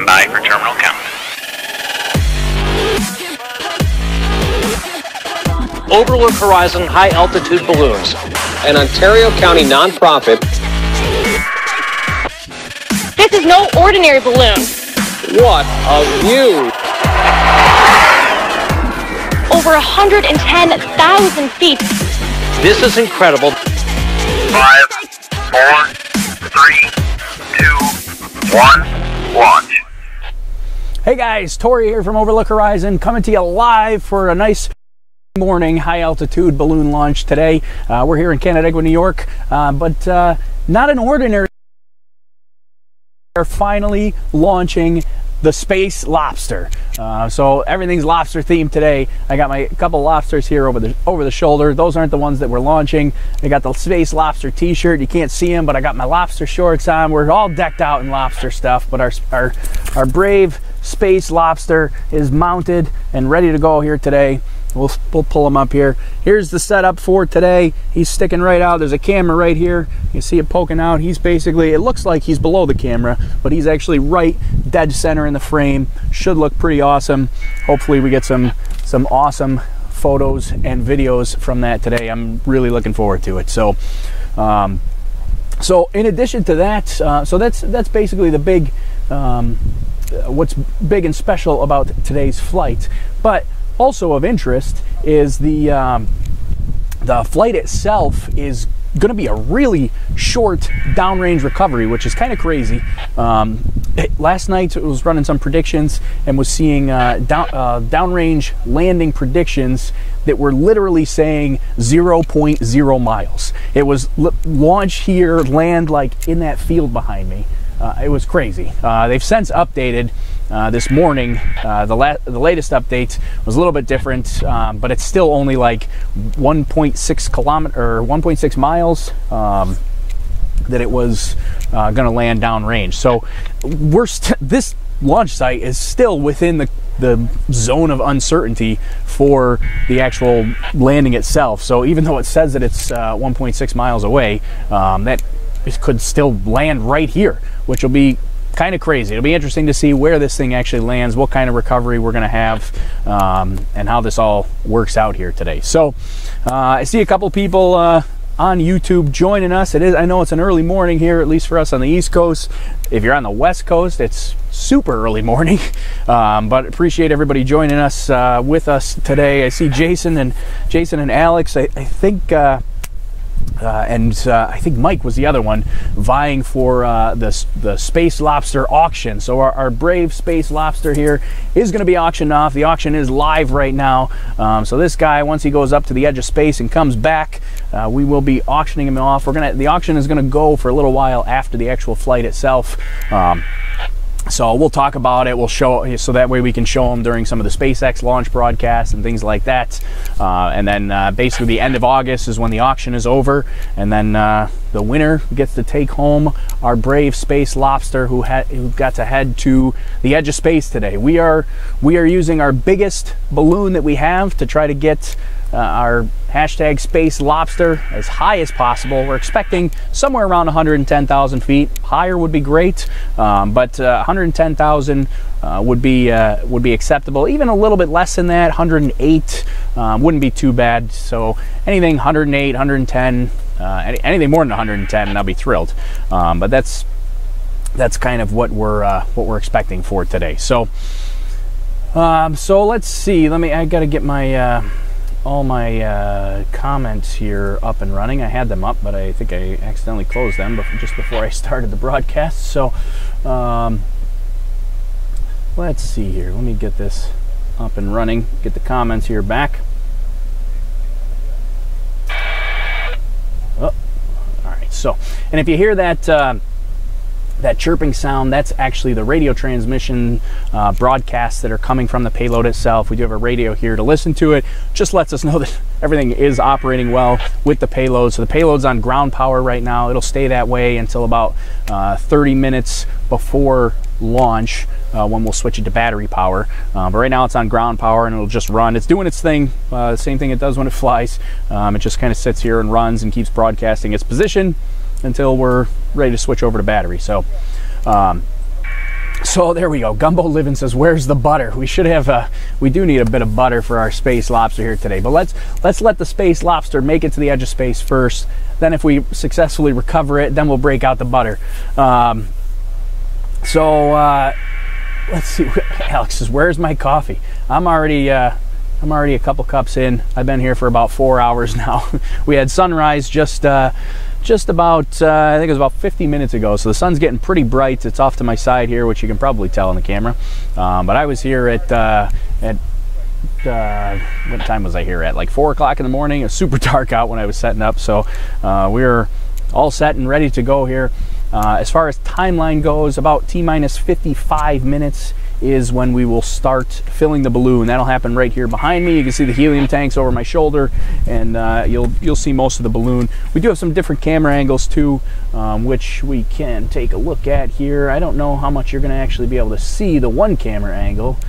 by for terminal count. Overlook Horizon High Altitude Balloons, an Ontario County nonprofit. This is no ordinary balloon. What a view! Over 110,000 feet. This is incredible. 5, 4, 3, 2, 1, launch. Hey guys, Tori here from Overlook Horizon, coming to you live for a nice morning high altitude balloon launch today. We're here in Canandaigua, New York, but not an ordinary. We're finally launching the Space Lobster. So everything's lobster themed today. I got my couple lobsters here over the shoulder. Those aren't the ones that we're launching. I got the Space Lobster t-shirt. You can't see them, but I got my lobster shorts on. We're all decked out in lobster stuff, but our brave Space Lobster is mounted and ready to go here today. We'll pull him up here. Here's the setup for today. He's sticking right out. There's a camera right here. You see it poking out. He's basically, it looks like he's below the camera, but he's actually right dead center in the frame. Should look pretty awesome. Hopefully we get some awesome photos and videos from that today. I'm really looking forward to it. So in addition to that, so that's basically the big, what's big and special about today's flight. But also of interest is the flight itself is going to be a really short downrange recovery, which is kind of crazy. Last night it was running some predictions and was seeing downrange landing predictions that were literally saying 0.0 miles. It was launch here, land like in that field behind me. It was crazy. They've since updated this morning. The latest update was a little bit different, but it's still only like 1.6 kilometer or 1.6 miles that it was going to land downrange. So this launch site is still within the zone of uncertainty for the actual landing itself. So even though it says that it's 1.6 miles away, that it could still land right here, which will be kind of crazy. It'll be interesting to see where this thing actually lands, what kind of recovery we're going to have, and how this all works out here today. So I see a couple people on YouTube joining us. I know it's an early morning here, at least for us on the East Coast. If you're on the West Coast, it's super early morning, but appreciate everybody joining us with us today. I see Jason and Alex. I think I think Mike was the other one vying for the Space Lobster auction. So our brave Space Lobster here is going to be auctioned off. The auction is live right now. So this guy, once he goes up to the edge of space and comes back, we will be auctioning him off. The auction is going to go for a little while after the actual flight itself. So we'll talk about it. We'll show, so that way we can show them during some of the SpaceX launch broadcasts and things like that. And then basically the end of August is when the auction is over, and then the winner gets to take home our brave Space Lobster who got to head to the edge of space today. We are using our biggest balloon that we have to try to get our hashtag Space Lobster as high as possible. We're expecting somewhere around 110,000 feet. Higher would be great, but 110,000 would be acceptable. Even a little bit less than that, 108 wouldn't be too bad. So anything 108, 110, anything more than 110, and I'll be thrilled. But that's kind of what we're expecting for today. So so let's see. I got to get my all my comments here up and running. I had them up, but I think I accidentally closed them just before I started the broadcast. So let's see here. Let me get this up and running. Get the comments here back. Oh, all right. So, and if you hear that that chirping sound, that's actually the radio transmission broadcasts that are coming from the payload itself. We do have a radio here to listen to it. Just lets us know that everything is operating well with the payload. So the payload's on ground power right now. It'll stay that way until about 30 minutes before launch, when we'll switch it to battery power. But right now it's on ground power and it'll just run. It's doing its thing, the same thing it does when it flies. It just kind of sits here and runs and keeps broadcasting its position until we're ready to switch over to battery. So So there we go. Gumbo Livin says, "Where's the butter?" We should have. We do need a bit of butter for our space lobster here today. But let's let the space lobster make it to the edge of space first. Then, if we successfully recover it, then we'll break out the butter. Let's see. Alex says, "Where's my coffee?" I'm already a couple cups in. I've been here for about 4 hours now. We had sunrise just about, I think it was about 50 minutes ago. So the sun's getting pretty bright. It's off to my side here, which you can probably tell on the camera. But I was here at what time was I here at? Like 4 o'clock in the morning. It was super dark out when I was setting up. So we were all set and ready to go here. As far as timeline goes, about T-minus 55 minutes is when we will start filling the balloon. That'll happen right here behind me. You can see the helium tanks over my shoulder, and you'll see most of the balloon. We do have some different camera angles too, which we can take a look at here. I don't know how much you're going to actually be able to see the one camera angle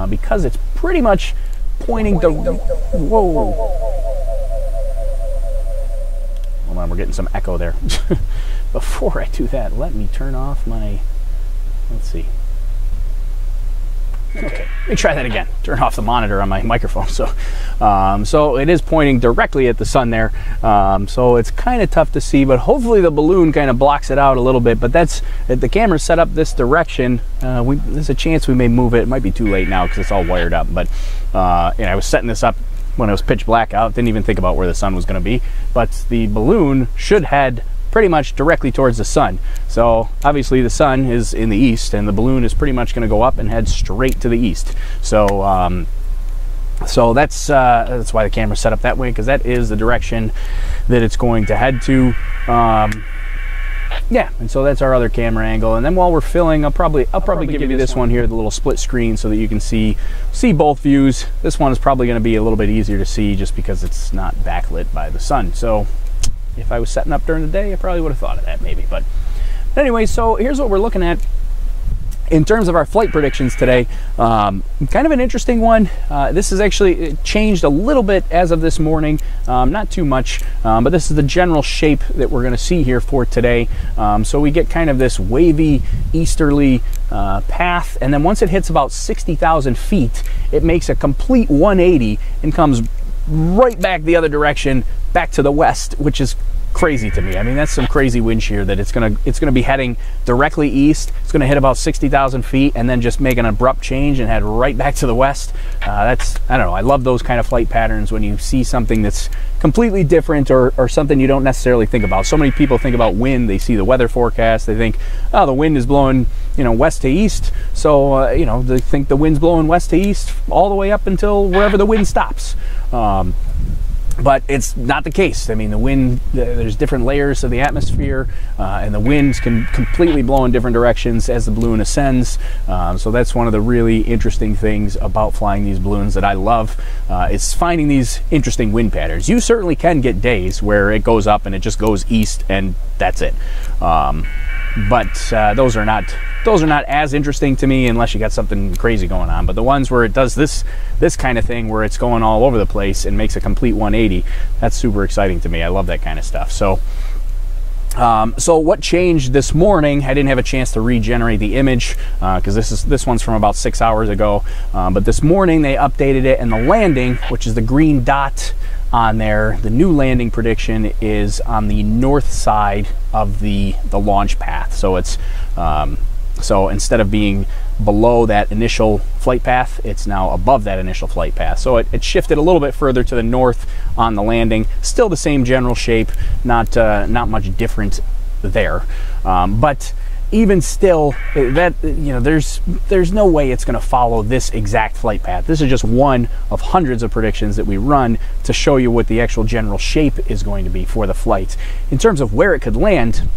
because it's pretty much pointing to... Whoa! Hold on, we're getting some echo there. Before I do that, let me turn off my... Let's see. Okay, let me try that again. Turn off the monitor on my microphone. So it is pointing directly at the sun there. So it's kind of tough to see, but hopefully the balloon kind of blocks it out a little bit. But that's, if the camera's set up this direction, there's a chance we may move it. It might be too late now because it's all wired up. But I was setting this up when it was pitch black out. Didn't even think about where the sun was going to be. But the balloon should head pretty much directly towards the sun. So obviously the sun is in the east, and the balloon is pretty much going to go up and head straight to the east. So that's why the camera's set up that way, because that is the direction that it's going to head to. Yeah, and so that's our other camera angle. And then while we're filling, I'll probably give you this one here, the little split screen, so that you can see both views. This one is probably going to be a little bit easier to see just because it's not backlit by the sun. So if I was setting up during the day, I probably would have thought of that maybe. But anyway, so here's what we're looking at in terms of our flight predictions today. Kind of an interesting one. This has actually changed a little bit as of this morning. Not too much, but this is the general shape that we're going to see here for today. So we get kind of this wavy easterly path, and then once it hits about 60,000 feet, it makes a complete 180 and comes right back the other direction, back to the west, which is crazy to me. I mean, that's some crazy wind shear that it's gonna be heading directly east. It's gonna hit about 60,000 feet and then just make an abrupt change and head right back to the west. I don't know. I love those kind of flight patterns when you see something that's completely different or something you don't necessarily think about. So many people think about wind. They see the weather forecast. They think, oh, the wind is blowing, west to east. So, they think the wind's blowing west to east all the way up until wherever the wind stops. But it's not the case. I mean, the wind, there's different layers of the atmosphere, and the winds can completely blow in different directions as the balloon ascends. So that's one of the really interesting things about flying these balloons that I love, is finding these interesting wind patterns. You certainly can get days where it goes up and it just goes east and that's it. But those are not as interesting to me unless you got something crazy going on. But the ones where it does this kind of thing, where it's going all over the place and makes a complete 180, that's super exciting to me. I love that kind of stuff. So what changed this morning? I didn't have a chance to regenerate the image because this one's from about 6 hours ago. But this morning they updated it, and the landing, which is the green dot on there, the new landing prediction is on the north side of the launch path. So it's so instead of being below that initial flight path, it's now above that initial flight path. So it shifted a little bit further to the north on the landing. Still the same general shape, not much different there. But even still, there's no way it's going to follow this exact flight path. This is just one of hundreds of predictions that we run to show you what the actual general shape is going to be for the flight. In terms of where it could land,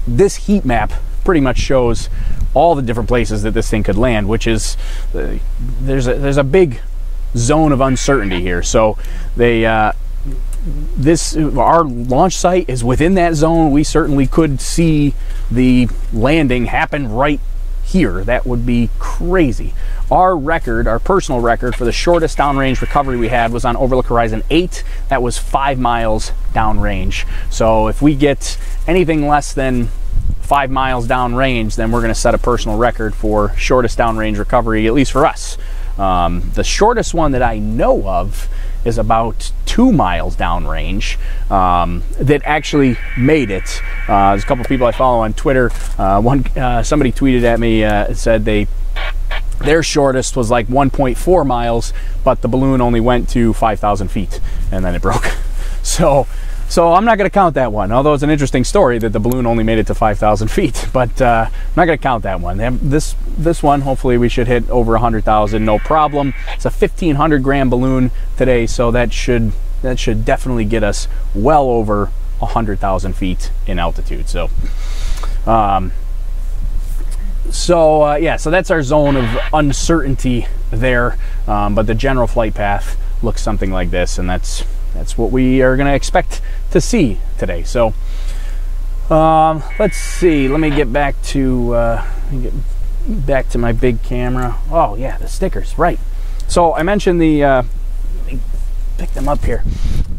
this heat map pretty much shows all the different places that this thing could land, which is there's a big zone of uncertainty here. So our launch site is within that zone. We certainly could see the landing happen right here. That would be crazy. Our personal record for the shortest downrange recovery we had was on Overlook Horizon 8. That was 5 miles downrange. So if we get anything less than 5 miles downrange, then we're going to set a personal record for shortest downrange recovery, at least for us. The shortest one that I know of is about 2 miles downrange that actually made it. There's a couple of people I follow on Twitter. Somebody tweeted at me and said their shortest was like 1.4 miles, but the balloon only went to 5,000 feet and then it broke. So I'm not going to count that one, although it's an interesting story that the balloon only made it to 5,000 feet, but I'm not going to count that one. This one, hopefully we should hit over 100,000, no problem. It's a 1,500 gram balloon today, so that should definitely get us well over 100,000 feet in altitude. So that's our zone of uncertainty there, but the general flight path looks something like this, and that's what we are going to expect to see today. So let's see. Let me get back to my big camera. Oh yeah, the stickers, right? So I mentioned let me pick them up here.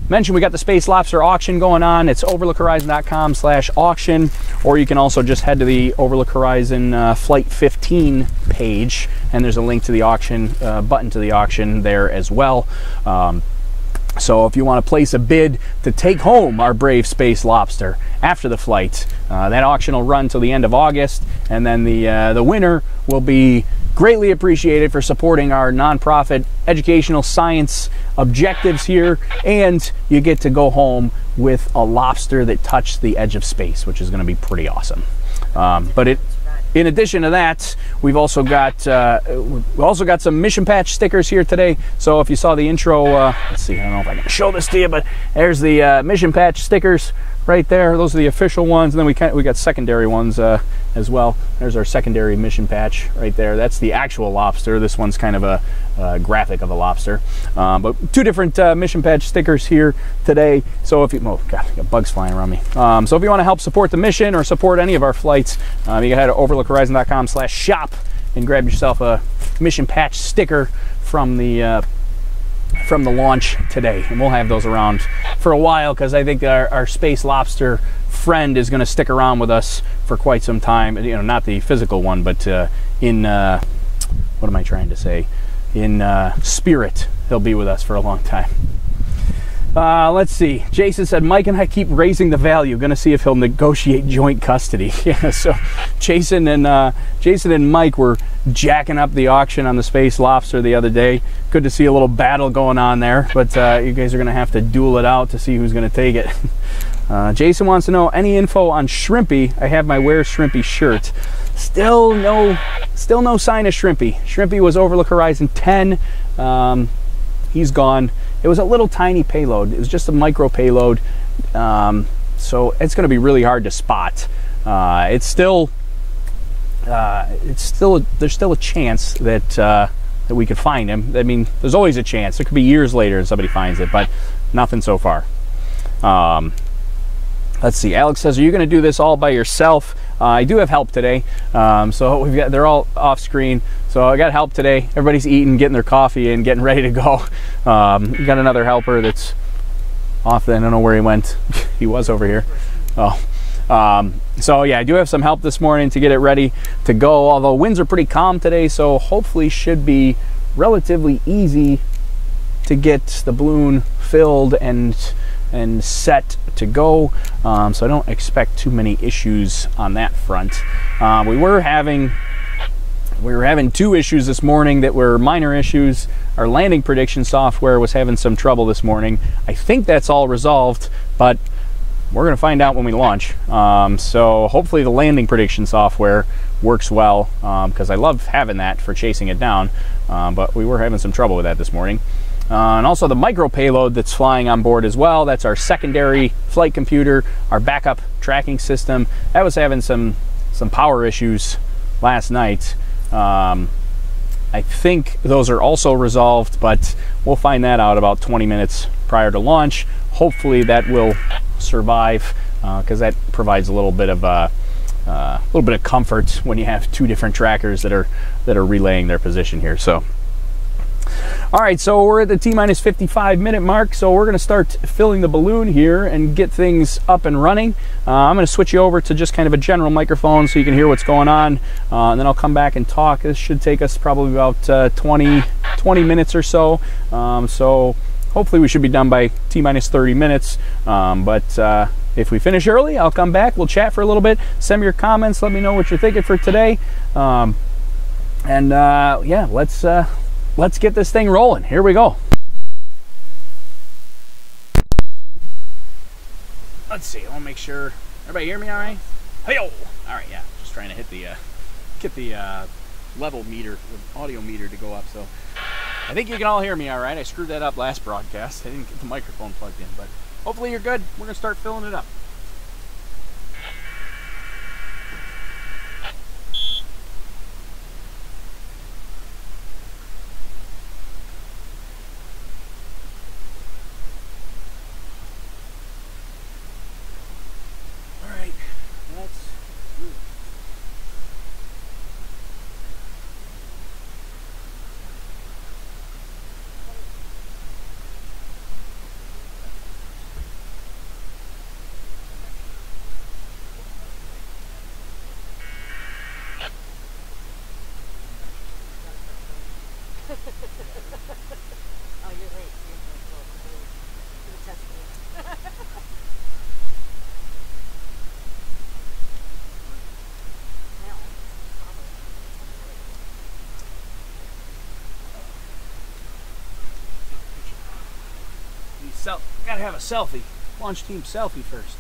Mentioned we got the Space Lobster auction going on. It's overlookhorizon.com/auction, or you can also just head to the Overlook Horizon Flight 15 page, and there's a link to the auction button to the auction there as well. So if you want to place a bid to take home our brave Space Lobster after the flight, that auction will run till the end of August, and then the winner will be greatly appreciated for supporting our nonprofit educational science objectives here, and you get to go home with a lobster that touched the edge of space, which is going to be pretty awesome. In addition to that, we've also got some mission patch stickers here today. So if you saw the intro, let's see, I don't know if I can show this to you, but there's the mission patch stickers right there. Those are the official ones, and then we got secondary ones as well. There's our secondary mission patch right there. That's the actual lobster. This one's kind of a graphic of a lobster, but two different mission patch stickers here today. So if you, oh god, I got bugs flying around me. So if you want to help support the mission or support any of our flights, you can head to overlookhorizon.com/shop and grab yourself a mission patch sticker from the launch today, and we'll have those around for a while, because I think our Space Lobster friend is going to stick around with us for quite some time. You know, not the physical one, but in what am I trying to say? In spirit, he'll be with us for a long time. Let's see. Jason said, Mike and I keep raising the value. Going to see if he'll negotiate joint custody. Yeah, so Jason and Mike were jacking up the auction on the Space Lobster the other day. Good to see a little battle going on there, but you guys are going to have to duel it out to see who's going to take it. Jason wants to know any info on Shrimpy. I have my Where's Shrimpy shirt. Still no sign of Shrimpy. Shrimpy was Overlook Horizon 10. He's gone. It was a little tiny payload. It was just a micro payload, so it's going to be really hard to spot. There's still a chance that we could find him. I mean, there's always a chance. It could be years later and somebody finds it, but nothing so far. Let's see. Alex says, "Are you going to do this all by yourself?" I do have help today, so they're all off screen. So I got help today. Everybody's eating, getting their coffee, and getting ready to go. We got another helper that's off. I don't know where he went. He was over here. Oh, so yeah, I do have some help this morning to get it ready to go. Although winds are pretty calm today, so hopefully should be relatively easy to get the balloon filled and set to go, so I don't expect too many issues on that front. We were having two issues this morning that were minor issues. Our landing prediction software was having some trouble this morning. I think that's all resolved, but we're going to find out when we launch. So hopefully the landing prediction software works well, because I love having that for chasing it down, but we were having some trouble with that this morning. And also the micro payload that's flying on board as well. That's our secondary flight computer, our backup tracking system. That was having some power issues last night. I think those are also resolved, but we'll find that out about 20 minutes prior to launch. Hopefully that will survive, because that provides a little bit of comfort when you have two different trackers that are relaying their position here. So All right, so we're at the T-minus 55 minute mark, so we're going to start filling the balloon here and get things up and running. I'm going to switch you over to just kind of a general microphone so you can hear what's going on, and then I'll come back and talk. This should take us probably about 20 minutes or so. So hopefully we should be done by T-minus 30 minutes, but if we finish early, I'll come back, we'll chat for a little bit, send me your comments, let me know what you're thinking for today, yeah, let's get this thing rolling. Here we go. Let's see, I'll make sure, everybody hear me all right? Hey-o! All right, yeah, just trying to hit the, get the level meter, the audio meter to go up, so I think you can all hear me all right. I screwed that up last broadcast. I didn't get the microphone plugged in, but hopefully you're good. We're going to start filling it up. All right, that's good. Oh, you're late. You're testing. Gotta have a selfie. Launch team selfie first.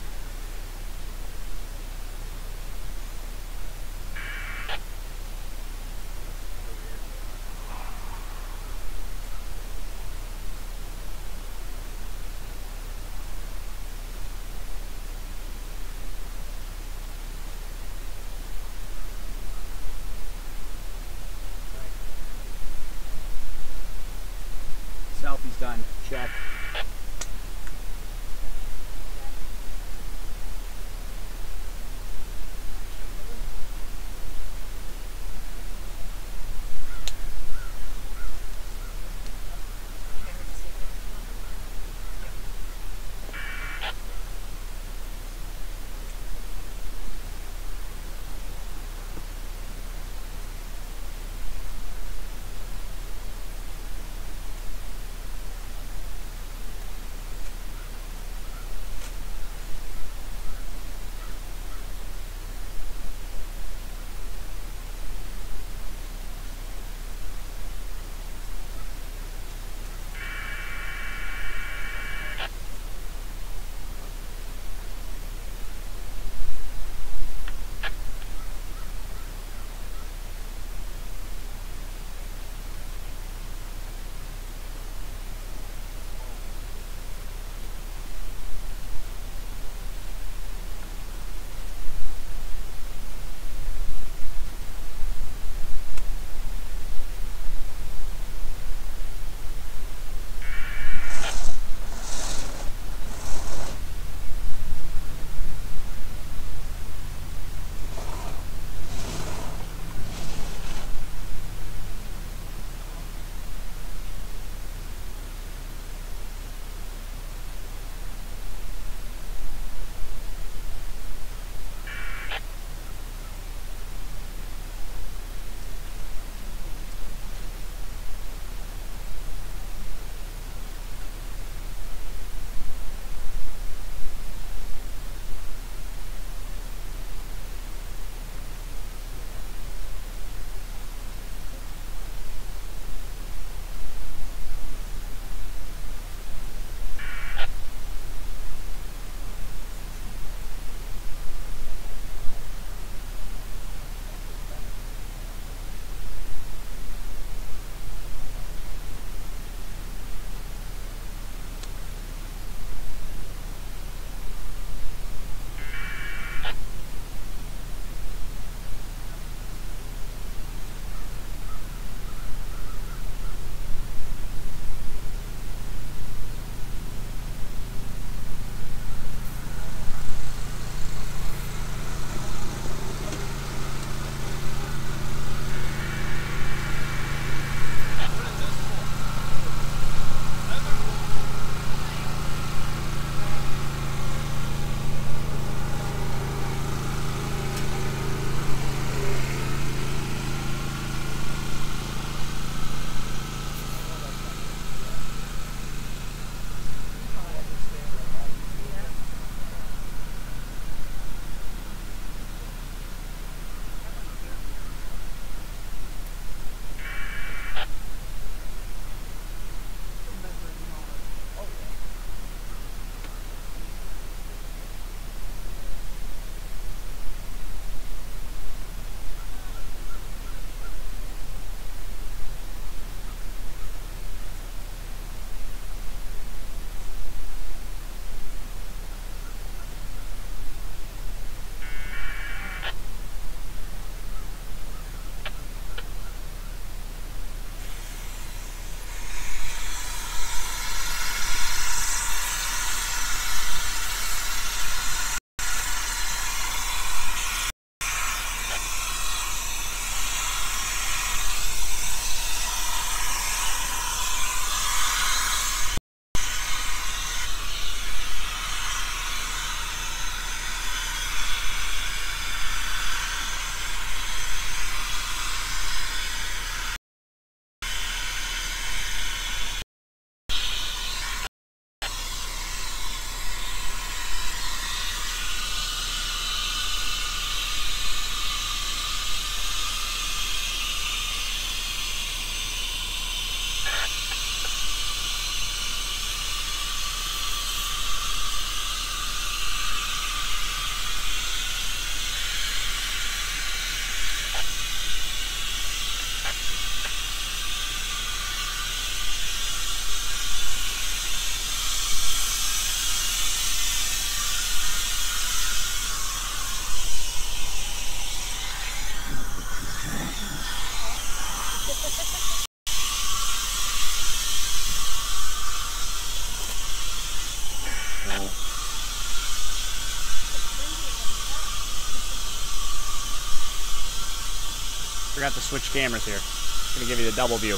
Selfie's done. Check. Forgot to switch cameras here. I'm gonna give you the double view.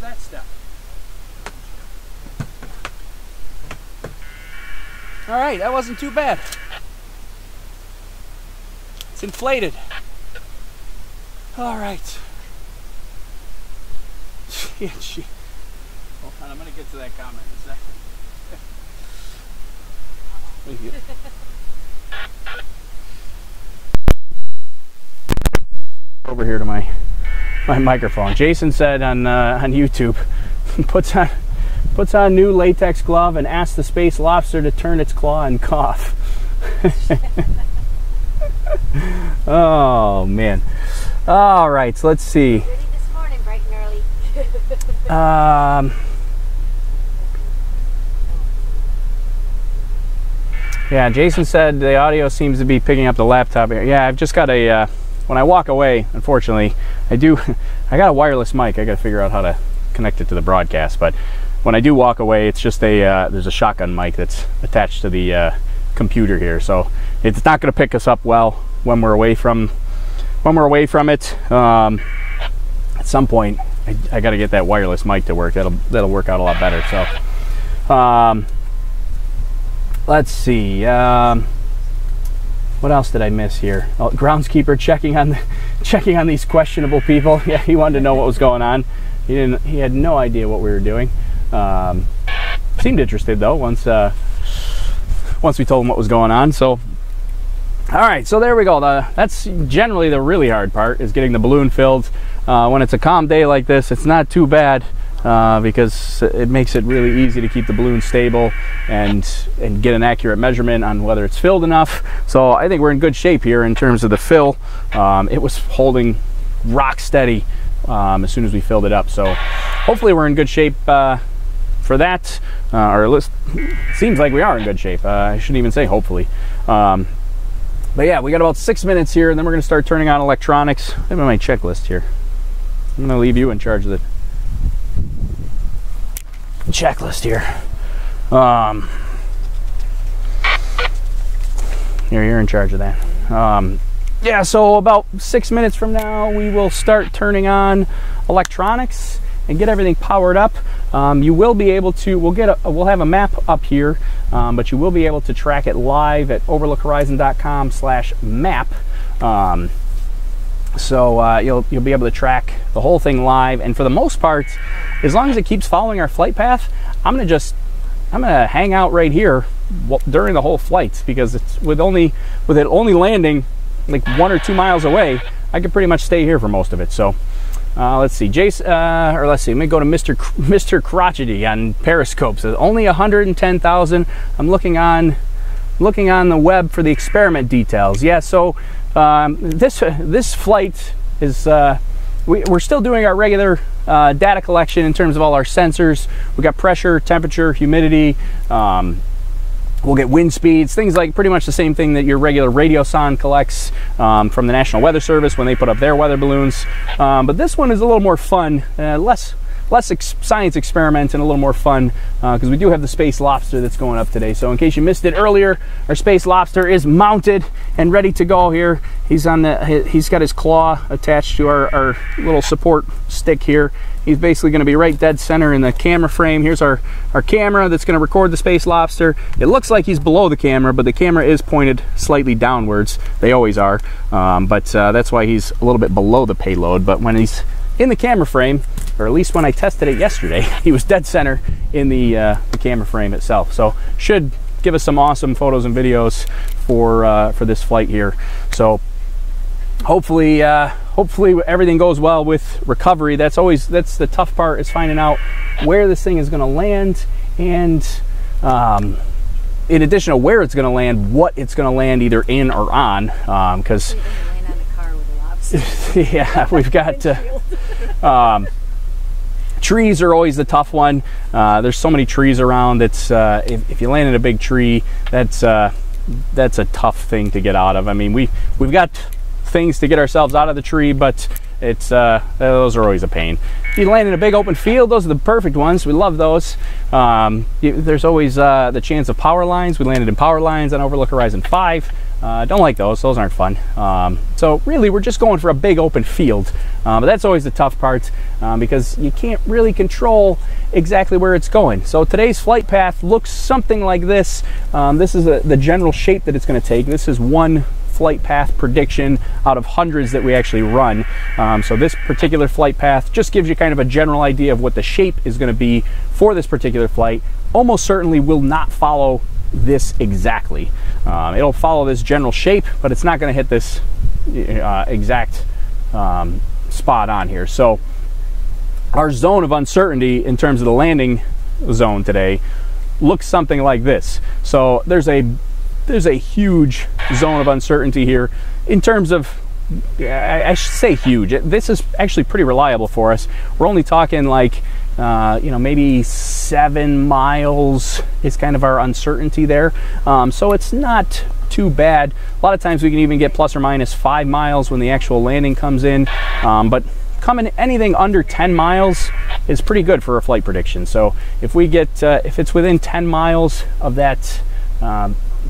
that step. All right, that wasn't too bad. It's inflated. All right. Yeah, hold on, I'm gonna get to that comment in a second. Over here to my microphone. Jason said on YouTube, puts on new latex glove and asks the space lobster to turn its claw and cough. Oh man. All right, so let's see. Ready this morning, bright and early. Yeah, Jason said the audio seems to be picking up the laptop here. Yeah, I've just got a when I walk away, unfortunately, I got a wireless mic. I got to figure out how to connect it to the broadcast, but when I do walk away, it's just there's a shotgun mic that's attached to the computer here, so it's not going to pick us up well when we're away from it. At some point, I got to get that wireless mic to work. That'll work out a lot better. So, let's see. What else did I miss here? Oh, groundskeeper checking on these questionable people. Yeah, he wanted to know what was going on. He had no idea what we were doing. Seemed interested though once we told him what was going on. So, all right, so there we go. That's generally the really hard part, is getting the balloon filled. When it's a calm day like this, it's not too bad because it makes it really easy to keep the balloon stable and get an accurate measurement on whether it's filled enough. So I think we're in good shape here in terms of the fill. It was holding rock steady as soon as we filled it up. So hopefully we're in good shape for that, or at least it seems like we are in good shape. I shouldn't even say hopefully. But yeah, we got about 6 minutes here, and then we're going to start turning on electronics. I have my checklist here. I'm going to leave you in charge of the checklist here. You're in charge of that. Yeah, so about 6 minutes from now, we will start turning on electronics and get everything powered up. You will be able to, we'll have a map up here, but you will be able to track it live at overlookhorizon.com/map. So you'll be able to track the whole thing live, and for the most part, as long as it keeps following our flight path, I'm gonna hang out right here during the whole flight, because it's with it only landing like 1 or 2 miles away, I could pretty much stay here for most of it. So let's see, Jason, or let's see, let me go to Mr. Crotchety on Periscope. Says only 110,000. I'm looking on the web for the experiment details. Yeah, so this flight is we're still doing our regular data collection in terms of all our sensors. We got pressure, temperature, humidity. We'll get wind speeds, things like pretty much the same thing that your regular radiosonde collects from the National Weather Service when they put up their weather balloons. But this one is a little more fun, less science experiment and a little more fun, because we do have the Space Lobster that's going up today. So in case you missed it earlier, our Space Lobster is mounted and ready to go here. He's got his claw attached to our little support stick here. He's basically going to be right dead center in the camera frame. Here's our camera that's going to record the Space Lobster. It looks like he's below the camera, but the camera is pointed slightly downwards. They always are, but that's why he's a little bit below the payload. But when he's in the camera frame, or at least when I tested it yesterday, he was dead center in the camera frame itself. So should give us some awesome photos and videos for this flight here. So hopefully everything goes well with recovery. That's the tough part, is finding out where this thing is going to land, and in addition to where it's going to land, what it's going to land either in or on, because yeah, we've got trees are always the tough one. There's so many trees around. It's if you land in a big tree, that's a tough thing to get out of. I mean, we've got things to get ourselves out of the tree, but it's those are always a pain. If you land in a big open field, those are the perfect ones. We love those. There's always the chance of power lines. We landed in power lines on Overlook Horizon 5. Don't like those. Those aren't fun. So really, we're just going for a big open field. But that's always the tough part because you can't really control exactly where it's going. So today's flight path looks something like this. This is the general shape that it's going to take. This is one flight path prediction out of hundreds that we actually run. So this particular flight path just gives you kind of a general idea of what the shape is going to be for this particular flight. Almost certainly will not follow this exactly. It'll follow this general shape, but it's not going to hit this exact spot on here. So our zone of uncertainty in terms of the landing zone today looks something like this. So there's a huge zone of uncertainty here in terms of, I should say huge. This is actually pretty reliable for us. We're only talking like you know, maybe 7 miles is kind of our uncertainty there. So it's not too bad. A lot of times we can even get plus or minus 5 miles when the actual landing comes in. But coming anything under 10 miles is pretty good for a flight prediction. So if we get, if it's within 10 miles of that,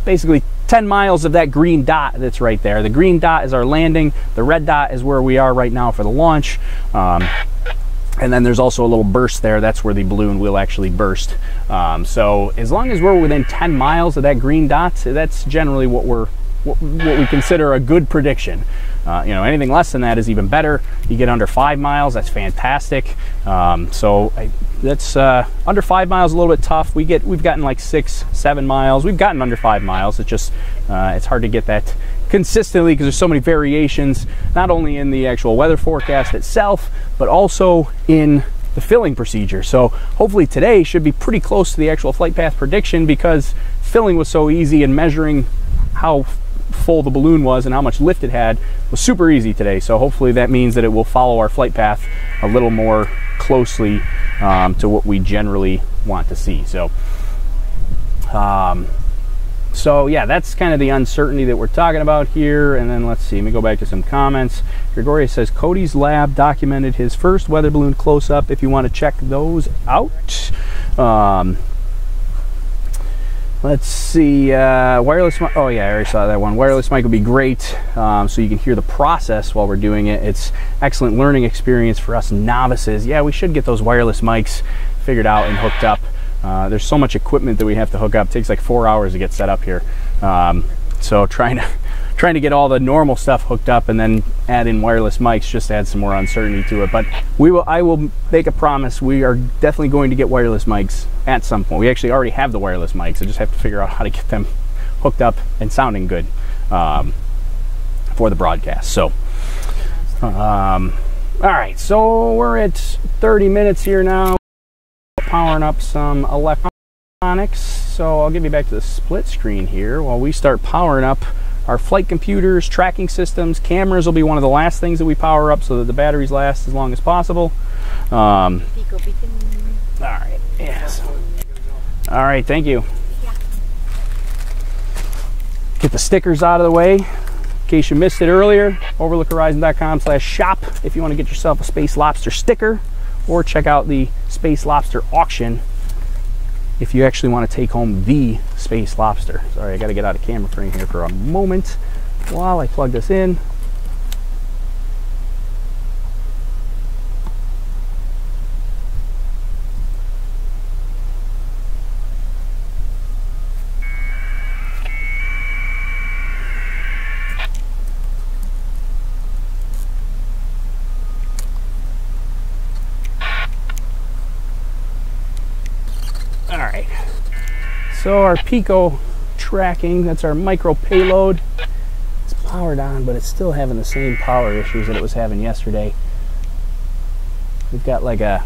basically 10 miles of that green dot that's right there. The green dot is our landing. The red dot is where we are right now for the launch. And then there's also a little burst there. That's where the balloon will actually burst. So as long as we're within 10 miles of that green dot, that's generally what we consider a good prediction. You know, anything less than that is even better. You get under 5 miles, that's fantastic. That's under 5 miles a little bit tough. We've gotten like 6, 7 miles. We've gotten under 5 miles. It's just it's hard to get that consistently because there's so many variations, not only in the actual weather forecast itself, but also in the filling procedure. So hopefully today should be pretty close to the actual flight path prediction because filling was so easy and measuring how full the balloon was and how much lift it had was super easy today. So hopefully that means that it will follow our flight path a little more closely to what we generally want to see. So yeah, that's kind of the uncertainty that we're talking about here. And then let's see, let me go back to some comments. Gregoria says Cody's lab documented his first weather balloon close-up if you want to check those out. Let's see, wireless mic. Oh yeah, I already saw that one. Wireless mic would be great, so you can hear the process while we're doing it. It's excellent learning experience for us novices. Yeah, we should get those wireless mics figured out and hooked up. There's so much equipment that we have to hook up. It takes like 4 hours to get set up here. So trying to get all the normal stuff hooked up and then add in wireless mics just adds some more uncertainty to it. But I will make a promise. We are definitely going to get wireless mics at some point. We actually already have the wireless mics. I just have to figure out how to get them hooked up and sounding good for the broadcast. So, all right. So we're at 30 minutes here now. Powering up some electronics. So I'll give you back to the split screen here while we start powering up our flight computers, tracking systems. Cameras will be one of the last things that we power up so that the batteries last as long as possible. All right. Yes. All right. Thank you. Get the stickers out of the way. In case you missed it earlier, overlookhorizon.com/shop if you want to get yourself a Space Lobster sticker, or check out the Space Lobster auction if you actually want to take home the Space Lobster. Sorry, I got to get out of camera frame here for a moment while I plug this in. Alright, so our Pico tracking, that's our micro payload. It's powered on, but it's still having the same power issues that it was having yesterday. We've got like a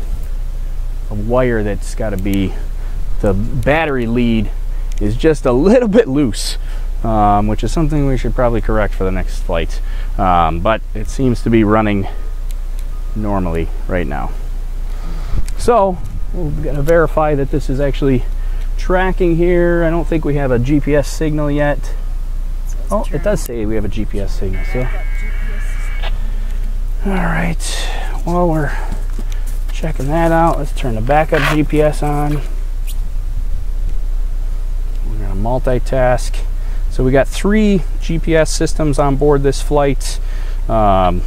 wire that's got to be, the battery lead is just a little bit loose, which is something we should probably correct for the next flight. But it seems to be running normally right now. So we're going to verify that this is actually tracking here. I don't think we have a GPS signal yet. Oh, it does say we have a GPS signal. So, All right, while we're checking that out, let's turn the backup GPS on. We're gonna multitask. So we got 3 GPS systems on board this flight. Sorry,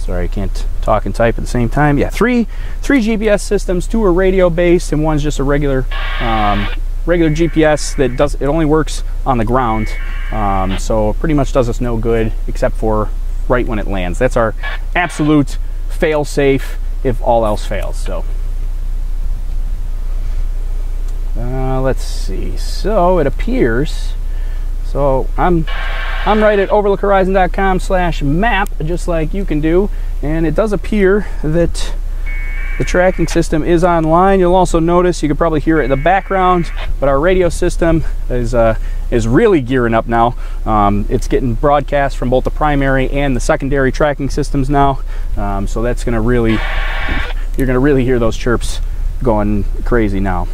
I can't talk and type at the same time. Yeah, three GPS systems. 2 are radio based, and one's just a regular GPS that it only works on the ground. So it pretty much does us no good except for right when it lands. That's our absolute fail safe if all else fails. So let's see. So it appears. So I'm right at overlookhorizon.com/map, just like you can do, and it does appear that the tracking system is online. You'll also notice, you can probably hear it in the background, but our radio system is really gearing up now. It's getting broadcast from both the primary and the secondary tracking systems now. So that's gonna really, you're gonna really hear those chirps going crazy now.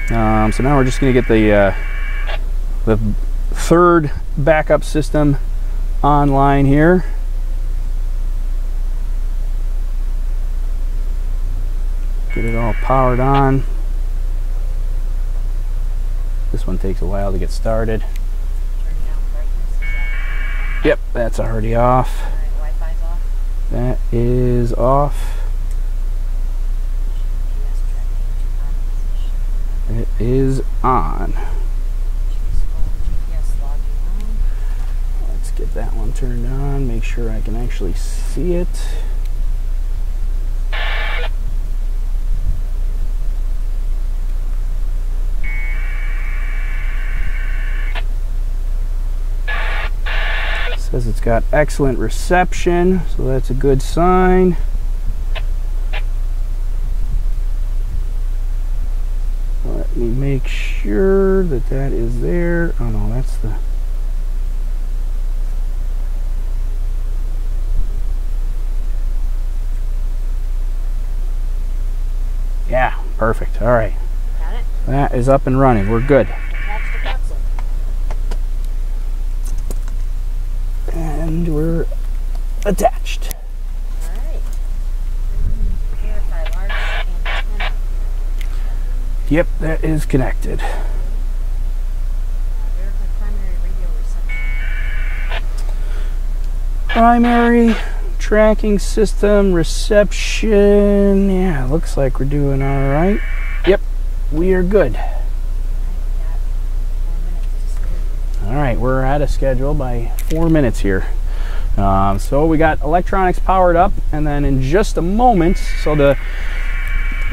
So now we're just gonna get the 3rd backup system online here. Get it all powered on. This one takes a while to get started. Yep, that's already off. Wi-Fi's off. That is off. It is on. Let's get that one turned on, make sure I can actually see it. Says it's got excellent reception, so that's a good sign. Let me make sure that that is there. Oh no, that's the... Yeah, perfect. All right. Got it? That is up and running. We're good. Attach the capsule. And we're attached. Alright. Verify large antenna. Yep, that is connected. Verify primary radio reception. Primary tracking system reception. Yeah, looks like we're doing all right. Yep, we are good. All right, we're out of schedule by 4 minutes here. So we got electronics powered up, and then in just a moment,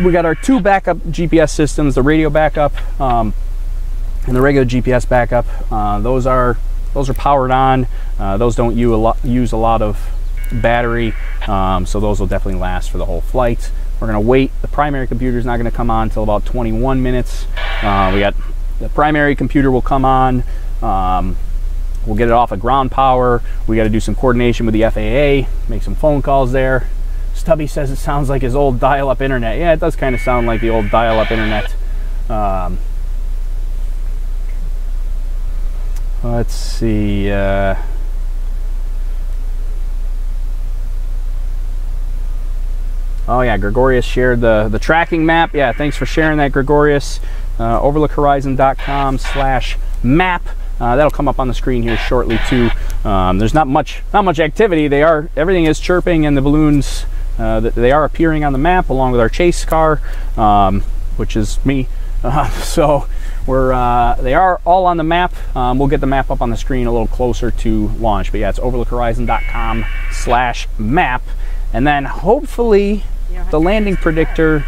we got our 2 backup GPS systems, the radio backup and the regular GPS backup. Those are powered on. Those don't use a lot of battery, so those will definitely last for the whole flight. We're gonna wait. The primary computer is not gonna come on until about 21 minutes. We got the primary computer will come on. We'll get it off of ground power. We got to do some coordination with the FAA, make some phone calls there. Stubby says it sounds like his old dial-up internet. Yeah, it does kind of sound like the old dial-up internet. Let's see. Oh yeah, Gregorius shared the tracking map. Yeah, thanks for sharing that, Gregorius. Overlookhorizon.com/map. That'll come up on the screen here shortly too. There's not much activity. Everything is chirping, and the balloons they are appearing on the map along with our chase car, which is me. So they are all on the map. We'll get the map up on the screen a little closer to launch. But yeah, it's overlookhorizon.com/map, and then hopefully the landing predictor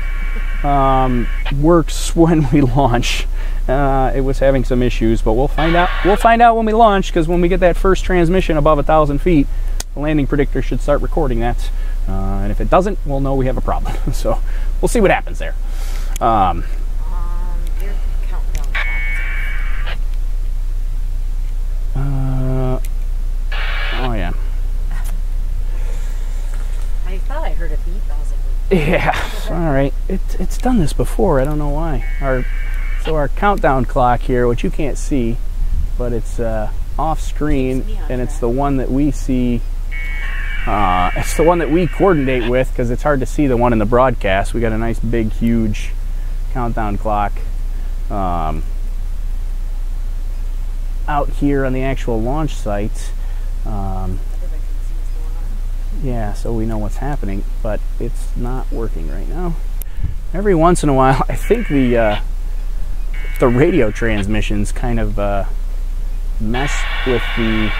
works when we launch. It was having some issues, but we'll find out. We'll find out when we launch, because when we get that first transmission above 1,000 feet, the landing predictor should start recording that. And if it doesn't, we'll know we have a problem. So we'll see what happens there. Your countdown clock. Oh yeah. I thought I heard a beep. I was like, Yeah. All right. It's done this before. I don't know why. So our countdown clock here, which you can't see, but it's off screen, and it's the one that we see It's the one that we coordinate with because it's hard to see the one in the broadcast. We got a nice big huge countdown clock out here on the actual launch site. Yeah, so we know what's happening, but it's not working right now. Every once in a while, I think the radio transmissions kind of mess with the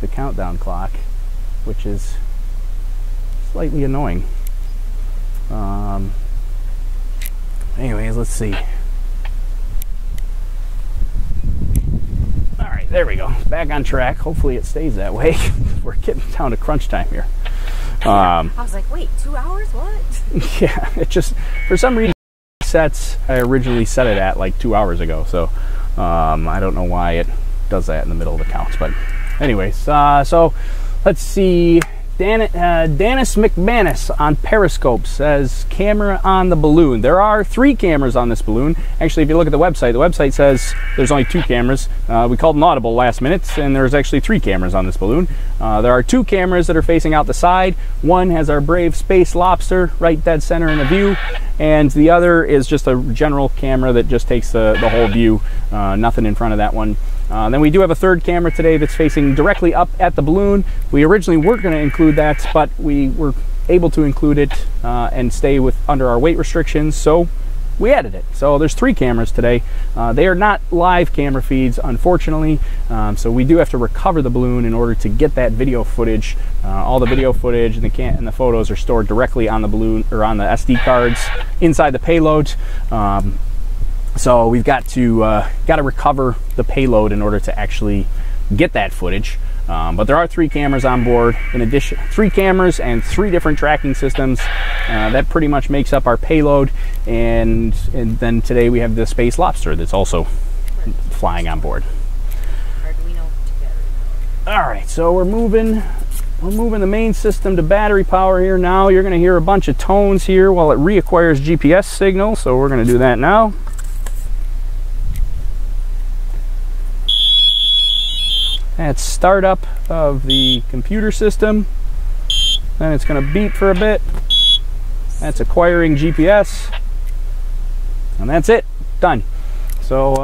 countdown clock, which is slightly annoying. Anyways, let's see. All right, there we go. Back on track. Hopefully it stays that way. We're getting down to crunch time here. I was like, wait, 2 hours? What? Yeah, it just, for some reason, sets I originally set it at like 2 hours ago. So I don't know why it does that in the middle of the counts. But anyways, so let's see. Dennis McManus on Periscope says, camera on the balloon. There are 3 cameras on this balloon. Actually, if you look at the website says there's only 2 cameras. We called an audible last minute, and there's actually 3 cameras on this balloon. There are 2 cameras that are facing out the side. One has our brave space Lobster right dead center in the view, and the other is just a general camera that just takes the whole view. Nothing in front of that one. Then we do have a 3rd camera today that's facing directly up at the balloon. We originally weren't going to include that, but we were able to include it and stay under our weight restrictions, so we added it. So there's 3 cameras today. They are not live camera feeds, unfortunately, so we do have to recover the balloon in order to get that video footage. All the video footage and the photos are stored directly on the balloon or on the SD cards inside the payload. So we've got to recover the payload in order to actually get that footage. But there are 3 cameras on board. In addition, 3 cameras and 3 different tracking systems. That pretty much makes up our payload. And then today we have the Space Lobster that's also flying on board. All right, so we're moving the main system to battery power here now. You're going to hear a bunch of tones here while it reacquires GPS signal. So we're going to do that now. That's startup of the computer system. Then it's going to beep for a bit. That's acquiring GPS. And that's it. Done. So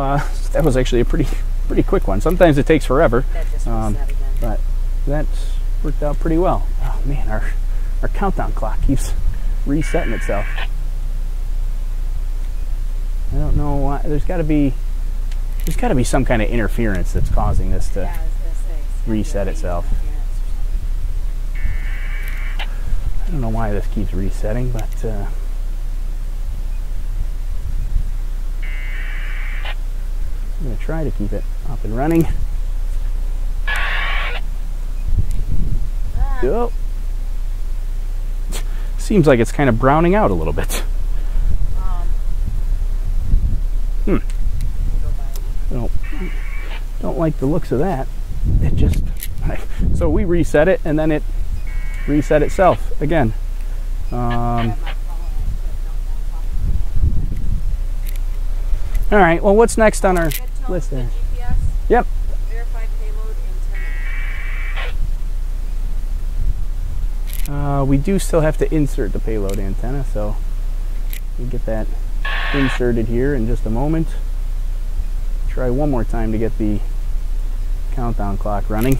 that was actually a pretty quick one. Sometimes it takes forever. But that's worked out pretty well. Oh man, our countdown clock keeps resetting itself. I don't know why. There's got to be some kind of interference that's causing this to reset itself. I don't know why this keeps resetting, but I'm going to try to keep it up and running. Oh. Seems like it's kind of browning out a little bit. Don't like the looks of that. It just, so we reset it and then it reset itself again. All right, well, what's next on our list there? Yep. Verified payload antenna. We do still have to insert the payload antenna, so we'll get that inserted here in just a moment. Try one more time to get the countdown clock running.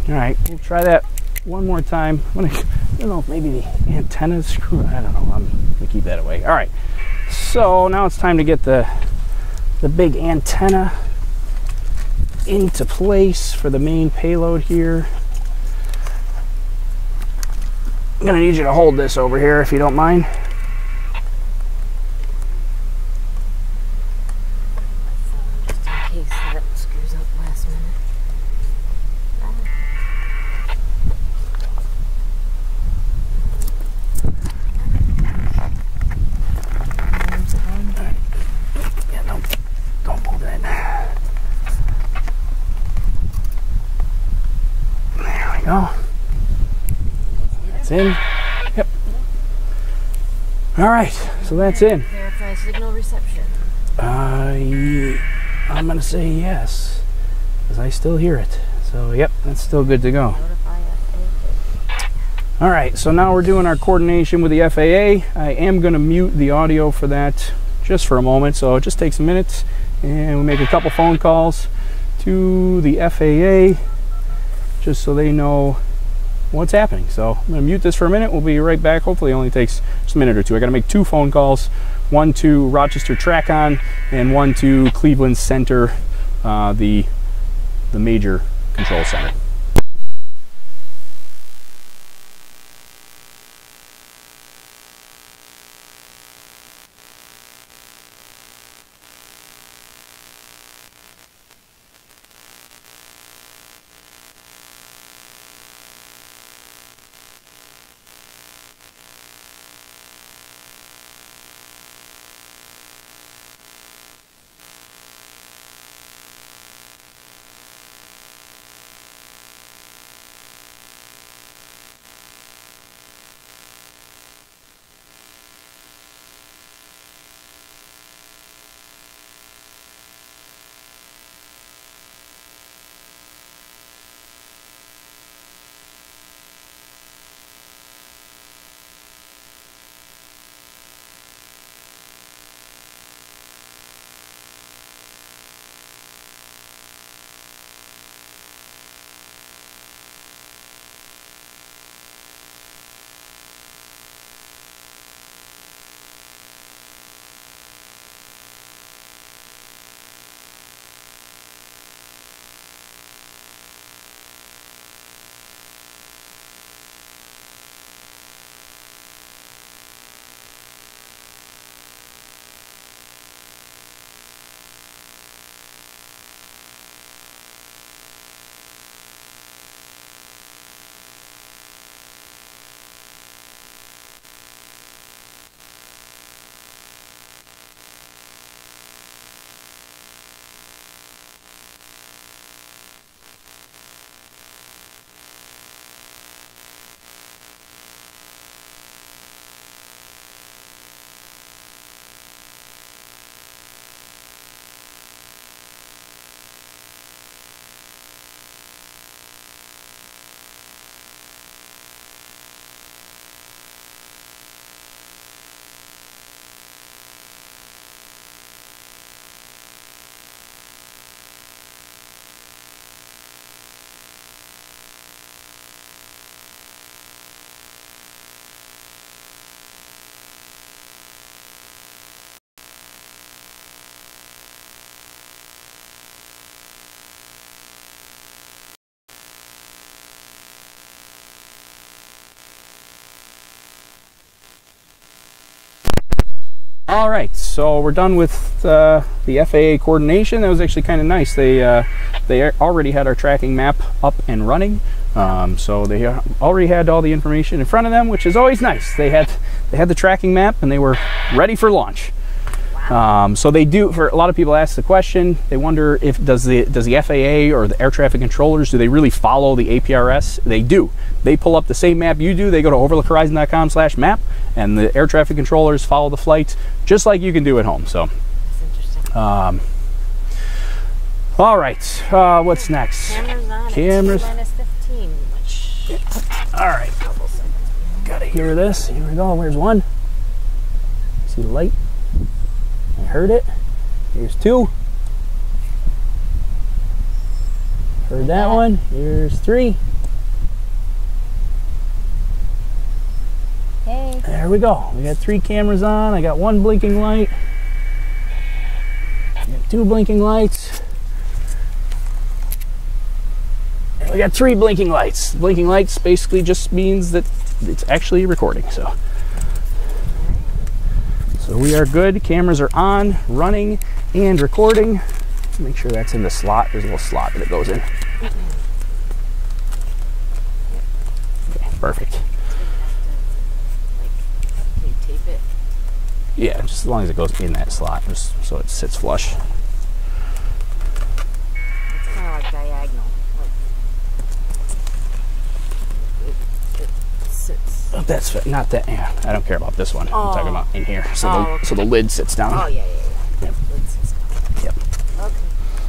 All right, we'll try that one more time. I don't know if maybe the antenna's screwed. I don't know. I'm gonna keep that away. All right. So now it's time to get the big antenna into place for the main payload here. I'm gonna need you to hold this over here if you don't mind. Just in case that screws up last minute. Yeah, don't pull that. There That's in. Yep. All right, so that's in. Verify signal reception. I'm gonna say yes, because I still hear it. So yep, that's still good to go. Notify FAA. All right, so now we're doing our coordination with the FAA. I am gonna mute the audio for that just for a moment, so it just takes a minute, and we make a couple phone calls to the FAA just so they know what's happening. So I'm gonna mute this for a minute. We'll be right back. Hopefully it only takes just a minute or two. I gotta make 2 phone calls, one to Rochester TRACON and one to Cleveland Center, the major control center. All right, so we're done with the FAA coordination. That was actually kind of nice. They already had our tracking map up and running, so they already had all the information in front of them, which is always nice. They had the tracking map and they were ready for launch. Wow. So they do. For a lot of people ask the question, they wonder if does the FAA or the air traffic controllers, do they really follow the APRS? They do. They pull up the same map you do. They go to overlookhorizon.com/map, and the air traffic controllers follow the flight just like you can do at home. So That's interesting. All right, what's next? Cameras on. Cameras. T-15, which All right, gotta hear this. Here we go. Where's one? See the light? I heard it. Here's 2. Heard that one. Here's 3. Hey. There we go. We got 3 cameras on. I got 1 blinking light. I got 2 blinking lights. And we got 3 blinking lights. Blinking lights basically just means that it's actually recording. So we are good. Cameras are on, running, and recording. Make sure that's in the slot. There's a little slot that it goes in. Okay, perfect. Tape it. Yeah, just as long as it goes in that slot, just so it sits flush. It's kind of like diagonal. Like it sits. That's not that. Yeah, I don't care about this one. Oh. I'm talking about in here. So, Oh, so the lid sits down. Oh, yeah. Yep. Yep.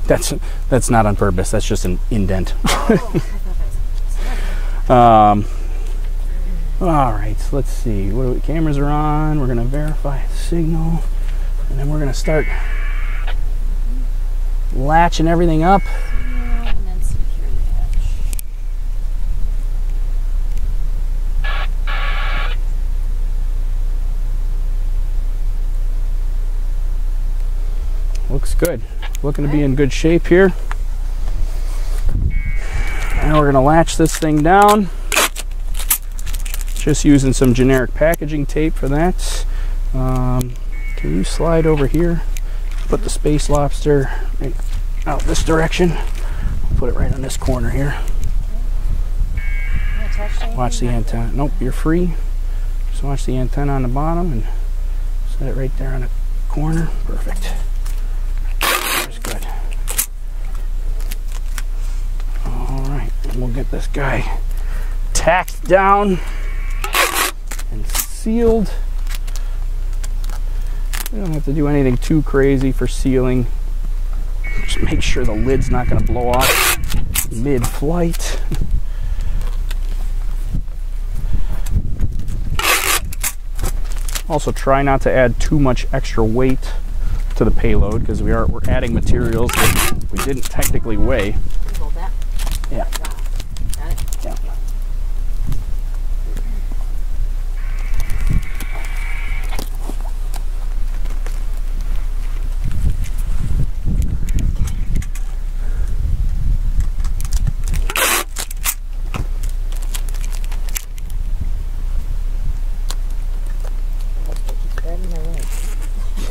Okay. That's not on purpose. That's just an indent. All right. So let's see. Cameras are on. We're gonna verify the signal, and then we're gonna start latching everything up. And then secure the hatch. Looks good. Looking to be in good shape here. Now we're gonna latch this thing down. Just using some generic packaging tape for that. Can you slide over here? Put the Space Lobster right out this direction. Put it right on this corner here. Watch the antenna. Nope, you're free. Just watch the antenna on the bottom and set it right there on the corner. Perfect. That's good. All right, and we'll get this guy tacked down and sealed. We don't have to do anything too crazy for sealing. Just make sure the lid's not going to blow off mid-flight. Also, try not to add too much extra weight to the payload because we're adding materials that we didn't technically weigh. Hold that. Yeah. Got it. Yeah.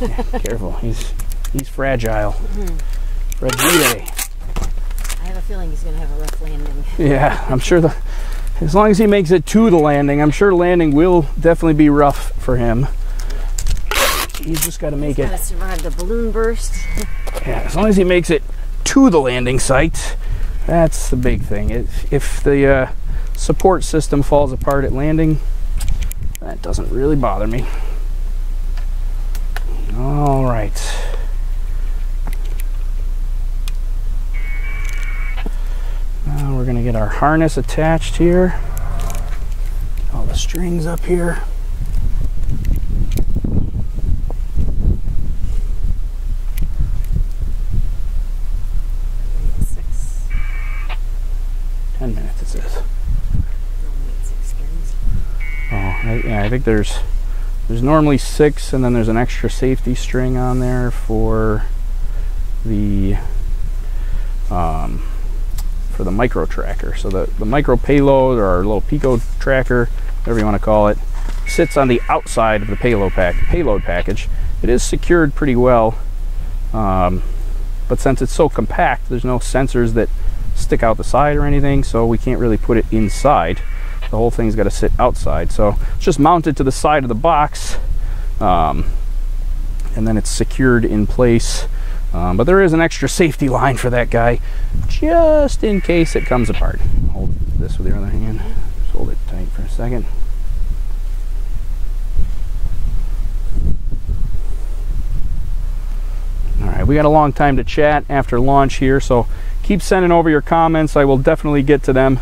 Yeah, careful, he's fragile. Fragile. I have a feeling he's going to have a rough landing. Yeah, I'm sure as long as he makes it to the landing, I'm sure landing will definitely be rough for him. He's just got to make He's got to survive the balloon burst. Yeah, as long as he makes it to the landing site, that's the big thing. If the support system falls apart at landing, that doesn't really bother me. All right. Now we're going to get our harness attached here. Get all the strings up here. Six. 10 minutes it says. Six strings. Oh, yeah, I think there's normally 6, and then there's an extra safety string on there for the micro tracker. So the micro payload, or our little pico tracker, whatever you want to call it, sits on the outside of the payload package. It is secured pretty well, but since it's so compact, there's no sensors that stick out the side or anything, so we can't really put it inside. The whole thing's got to sit outside, so it's just mounted to the side of the box, and then it's secured in place. But there is an extra safety line for that guy, just in case it comes apart. Hold this with your other hand. Just hold it tight for a second. All right, we got a long time to chat after launch here, so keep sending over your comments. I will definitely get to them.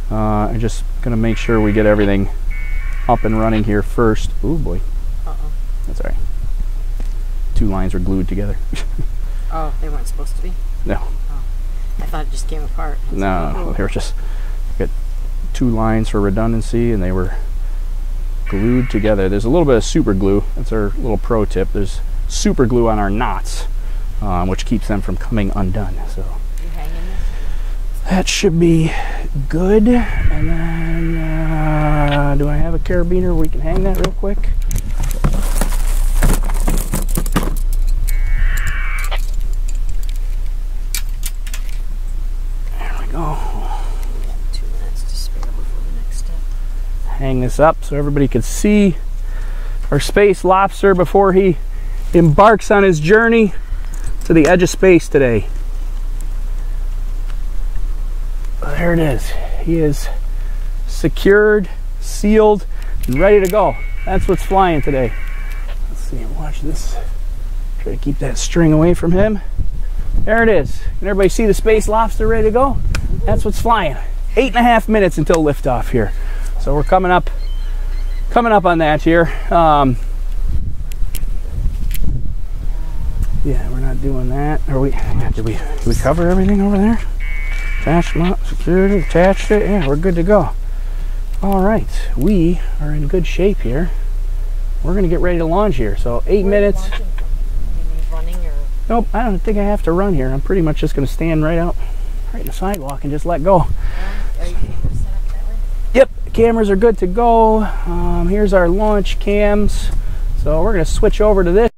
I'm just gonna make sure we get everything up and running here first. Oh boy. Uh-oh. That's all right. 2 lines were glued together. Oh, they weren't supposed to be? No. Oh. I thought it just came apart. No, they were just got 2 lines for redundancy, and they were glued together. There's a little bit of super glue. That's our little pro tip. There's super glue on our knots, which keeps them from coming undone. So You hanging this? that should be good. And then, do I have a carabiner where we can hang that real quick? There we go. 2 minutes to spare before the next step. Hang this up so everybody can see our Space Lobster before he embarks on his journey to the edge of space today. There it is. He is secured, sealed. and ready to go. That's what's flying today. Let's see, watch this. Try to keep that string away from him. There it is. Can everybody see the Space Lobster ready to go? That's what's flying. 8.5 minutes until liftoff here. So we're coming up on that here. Yeah, we're not doing that. Are we? Yeah, did we cover everything over there? Attachment, security, attached it. Yeah, we're good to go. All right, we are in good shape here. We're gonna get ready to launch here. So 8 minutes. Running or? Nope, I don't think I have to run here. I'm pretty much just gonna stand right in the sidewalk and just let go. Are you cameras set up that way? Yep, cameras are good to go. Here's our launch cams. So we're gonna switch over to this.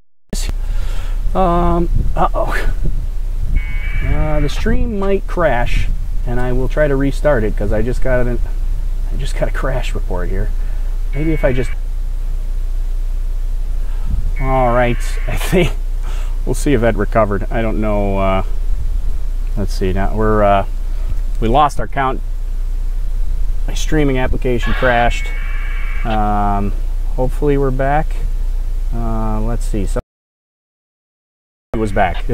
The stream might crash, and I will try to restart it because I just got a crash report here. Maybe if I just. All right, I think we'll see if that recovered. I don't know. Let's see. Now we lost our count. My streaming application crashed. Hopefully we're back. Let's see. So it was back.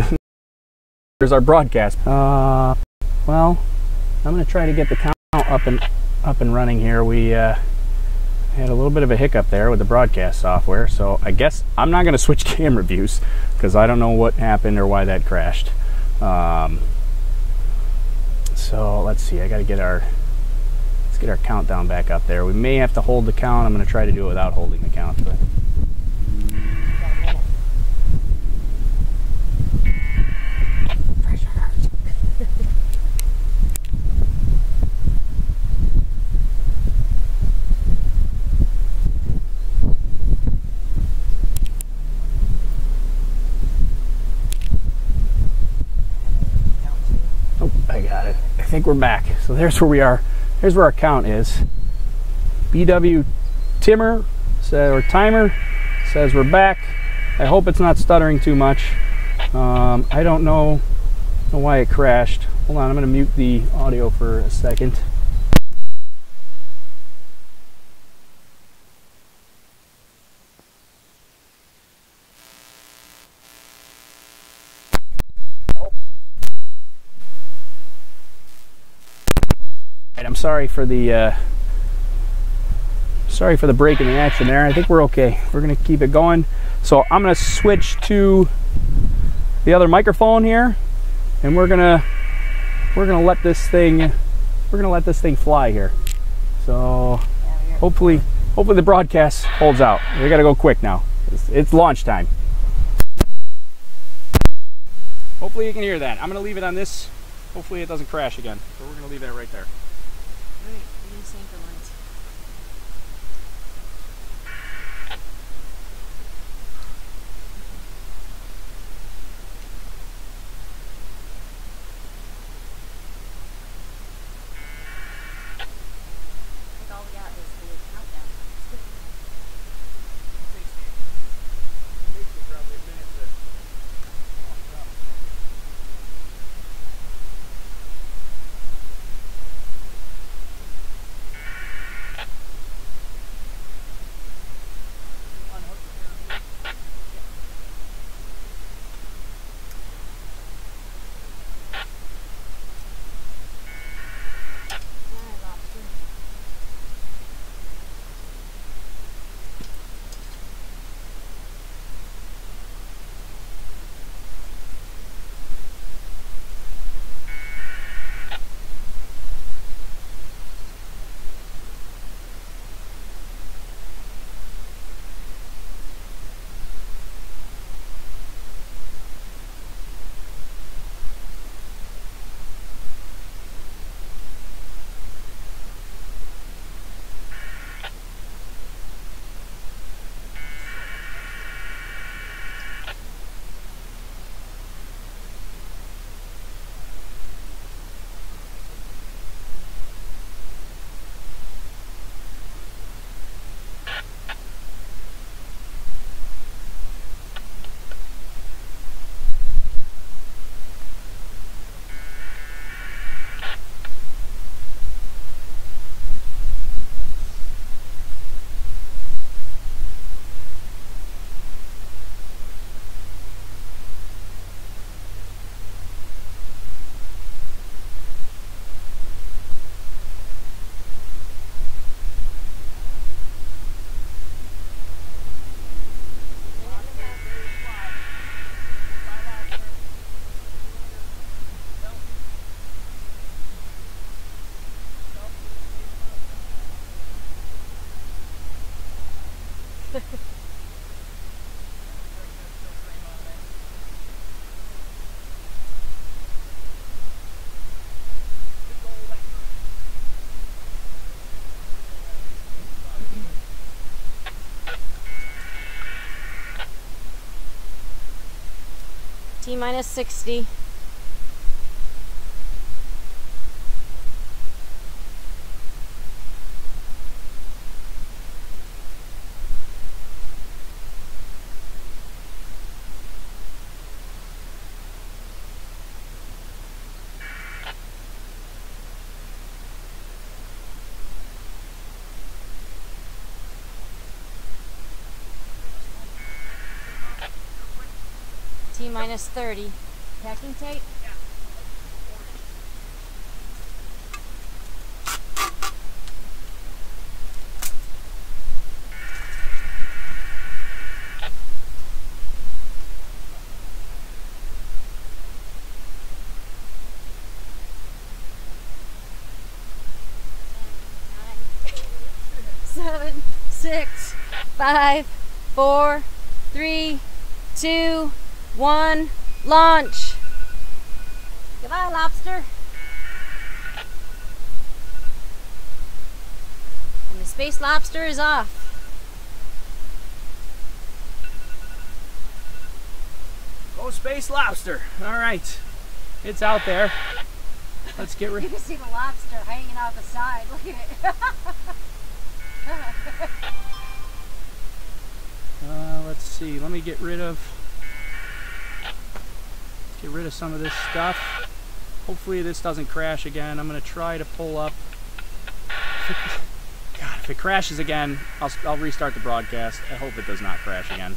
Here's our broadcast. Well, I'm going to try to get the count up and running here. We had a little bit of a hiccup there with the broadcast software, so I guess I'm not going to switch camera views because I don't know what happened or why that crashed. So let's see. I got to get our countdown back up there. We may have to hold the count. I'm going to try to do it without holding the count, but. I got it. I think we're back. So there's where we are. Here's where our count is. BW Timer or Timer says we're back. I hope it's not stuttering too much. I don't know why it crashed. Hold on, I'm going to mute the audio for a second. I'm sorry for the break in the action there. I think we're okay. We're gonna keep it going. So I'm gonna switch to the other microphone here, and we're gonna let this thing fly here. So hopefully the broadcast holds out. We gotta go quick now. It's launch time. Hopefully you can hear that. I'm gonna leave it on this. Hopefully it doesn't crash again. So we're gonna leave that right there. Alright, you're in sync for lines. I think all we got is the countdown. Takes you probably a minute to launch up. T-minus 60. T-minus 30. Packing tape? Yeah. 7, 6, 5, 4, 3, 2, 1, launch. Goodbye, Lobster. And the Space Lobster is off. Oh, Space Lobster. All right. It's out there. Let's get rid You can see the lobster hanging out the side. Look at it. Let's see. Let me get rid of some of this stuff. Hopefully this doesn't crash again. I'm going to try to pull up. God, if it crashes again, I'll restart the broadcast. I hope it does not crash again.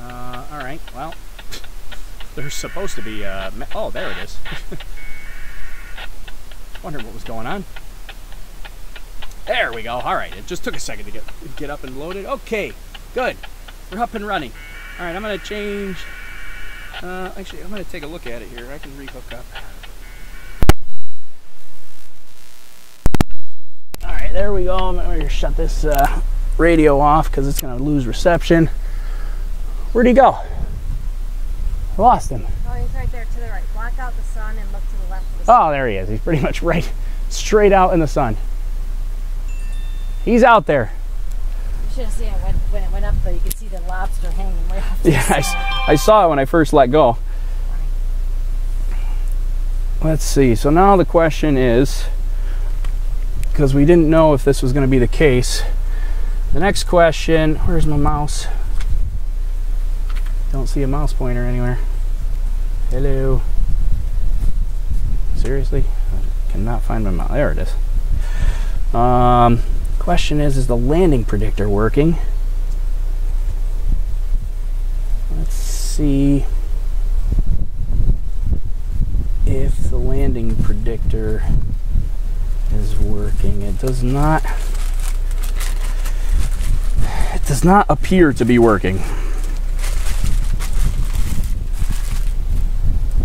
All right. Well, there's supposed to be. Oh, there it is. Wondered what was going on. There we go. All right. It just took a second to get up and loaded. Okay. Good. We're up and running. All right. I'm gonna change. Actually, I'm gonna take a look at it here. I can rehook up. All right. There we go. I'm gonna shut this radio off because it's gonna lose reception. Where'd he go? I lost him. Oh, he's right there to the right. Block out the sun and look to the left of the sun. Oh, there he is. He's pretty much right straight out in the sun. He's out there. You should have seen it when it went up, though. You could see the lobster hanging way off the Yeah, side. I saw it when I first let go. Let's see. So now the question is, because we didn't know if this was going to be the case, the next question, where's my mouse? Don't see a mouse pointer anywhere. Hello. Seriously? I cannot find my mouse. There it is. Question is the landing predictor working? Let's see if the landing predictor is working. It does not appear to be working,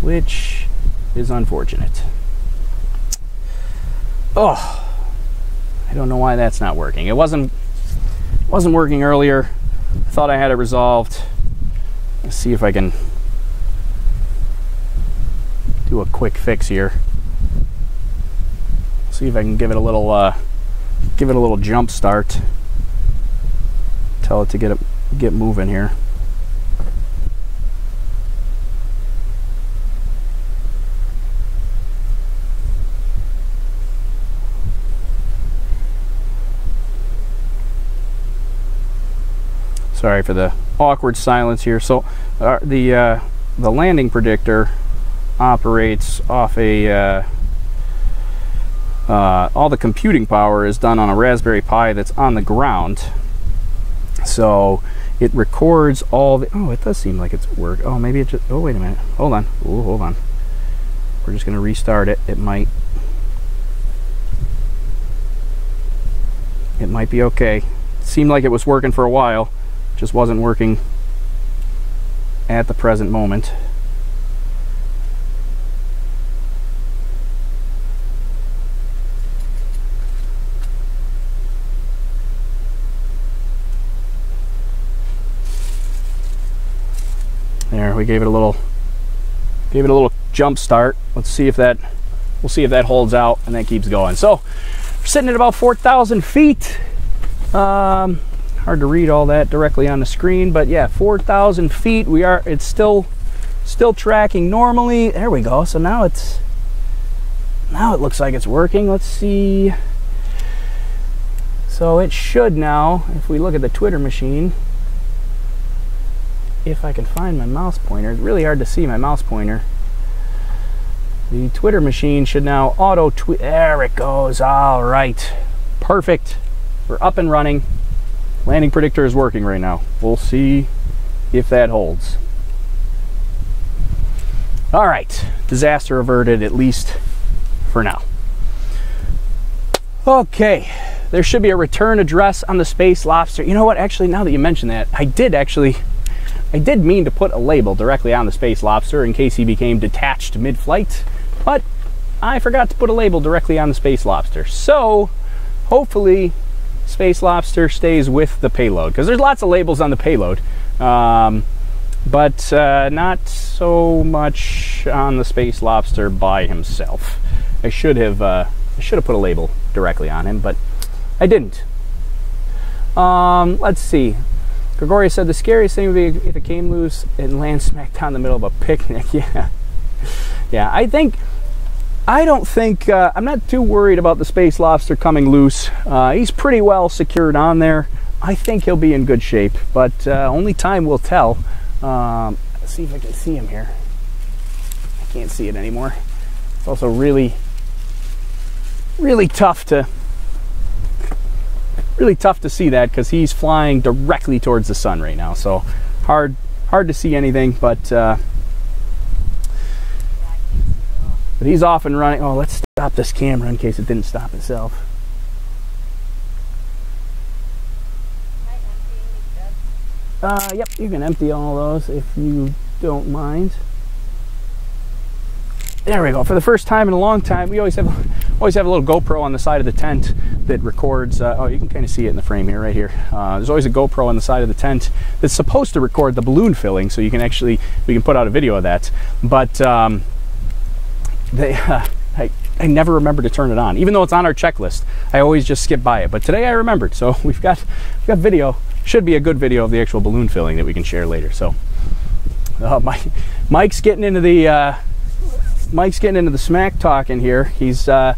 which is unfortunate. Oh, I don't know why that's not working. It wasn't working earlier. I thought I had it resolved. Let's see if I can do a quick fix here. See if I can give it a little jump start. Tell it to get moving here. Sorry for the awkward silence here. So the landing predictor operates off a all the computing power is done on a Raspberry Pi that's on the ground. So it records all the, oh, it does seem like it's work. Oh, maybe it just, oh, wait a minute. Hold on. Ooh, hold on. We're just going to restart it. It might be okay. It seemed like it was working for a while. Just wasn't working at the present moment. There, we gave it a little jump start. Let's see if that, we'll see if that holds out and that keeps going. So for sitting at about 4,000 feet. Hard to read all that directly on the screen, but yeah, 4,000 feet. It's still tracking normally. There we go. So now it looks like it's working. Let's see. So it should now, if we look at the Twitter machine, if I can find my mouse pointer. It's really hard to see my mouse pointer. The Twitter machine should now auto tweet. There it goes. All right. Perfect. We're up and running. Landing predictor is working right now. We'll see if that holds. All right. Disaster averted, at least for now. Okay. There should be a return address on the Space Lobster. You know what? Actually, now that you mention that, I did mean to put a label directly on the Space Lobster in case he became detached mid-flight, but I forgot to put a label directly on the Space Lobster. So hopefully Space Lobster stays with the payload, because there's lots of labels on the payload, but not so much on the Space Lobster by himself. I should have put a label directly on him, but I didn't. Let's see. Gregoria said the scariest thing would be if it came loose and land smack down in the middle of a picnic. Yeah. I'm not too worried about the Space Lobster coming loose. He's pretty well secured on there. I think he'll be in good shape, but only time will tell. Let's see if I can see him here. I can't see it anymore. It's also really tough to see that because he's flying directly towards the sun right now. So hard to see anything, but he's off and running. Oh, let's stop this camera in case it didn't stop itself. Yep, you can empty all those if you don't mind. There we go. For the first time in a long time, we always have a little GoPro on the side of the tent that records. Oh, you can kind of see it in the frame here, right here. There's always a GoPro on the side of the tent that's supposed to record the balloon filling, so we can put out a video of that. But I never remember to turn it on, even though it's on our checklist. I always just skip by it. But today I remembered, so we've got video. Should be a good video of the actual balloon filling that we can share later. So Mike's getting into the smack talk in here. He said,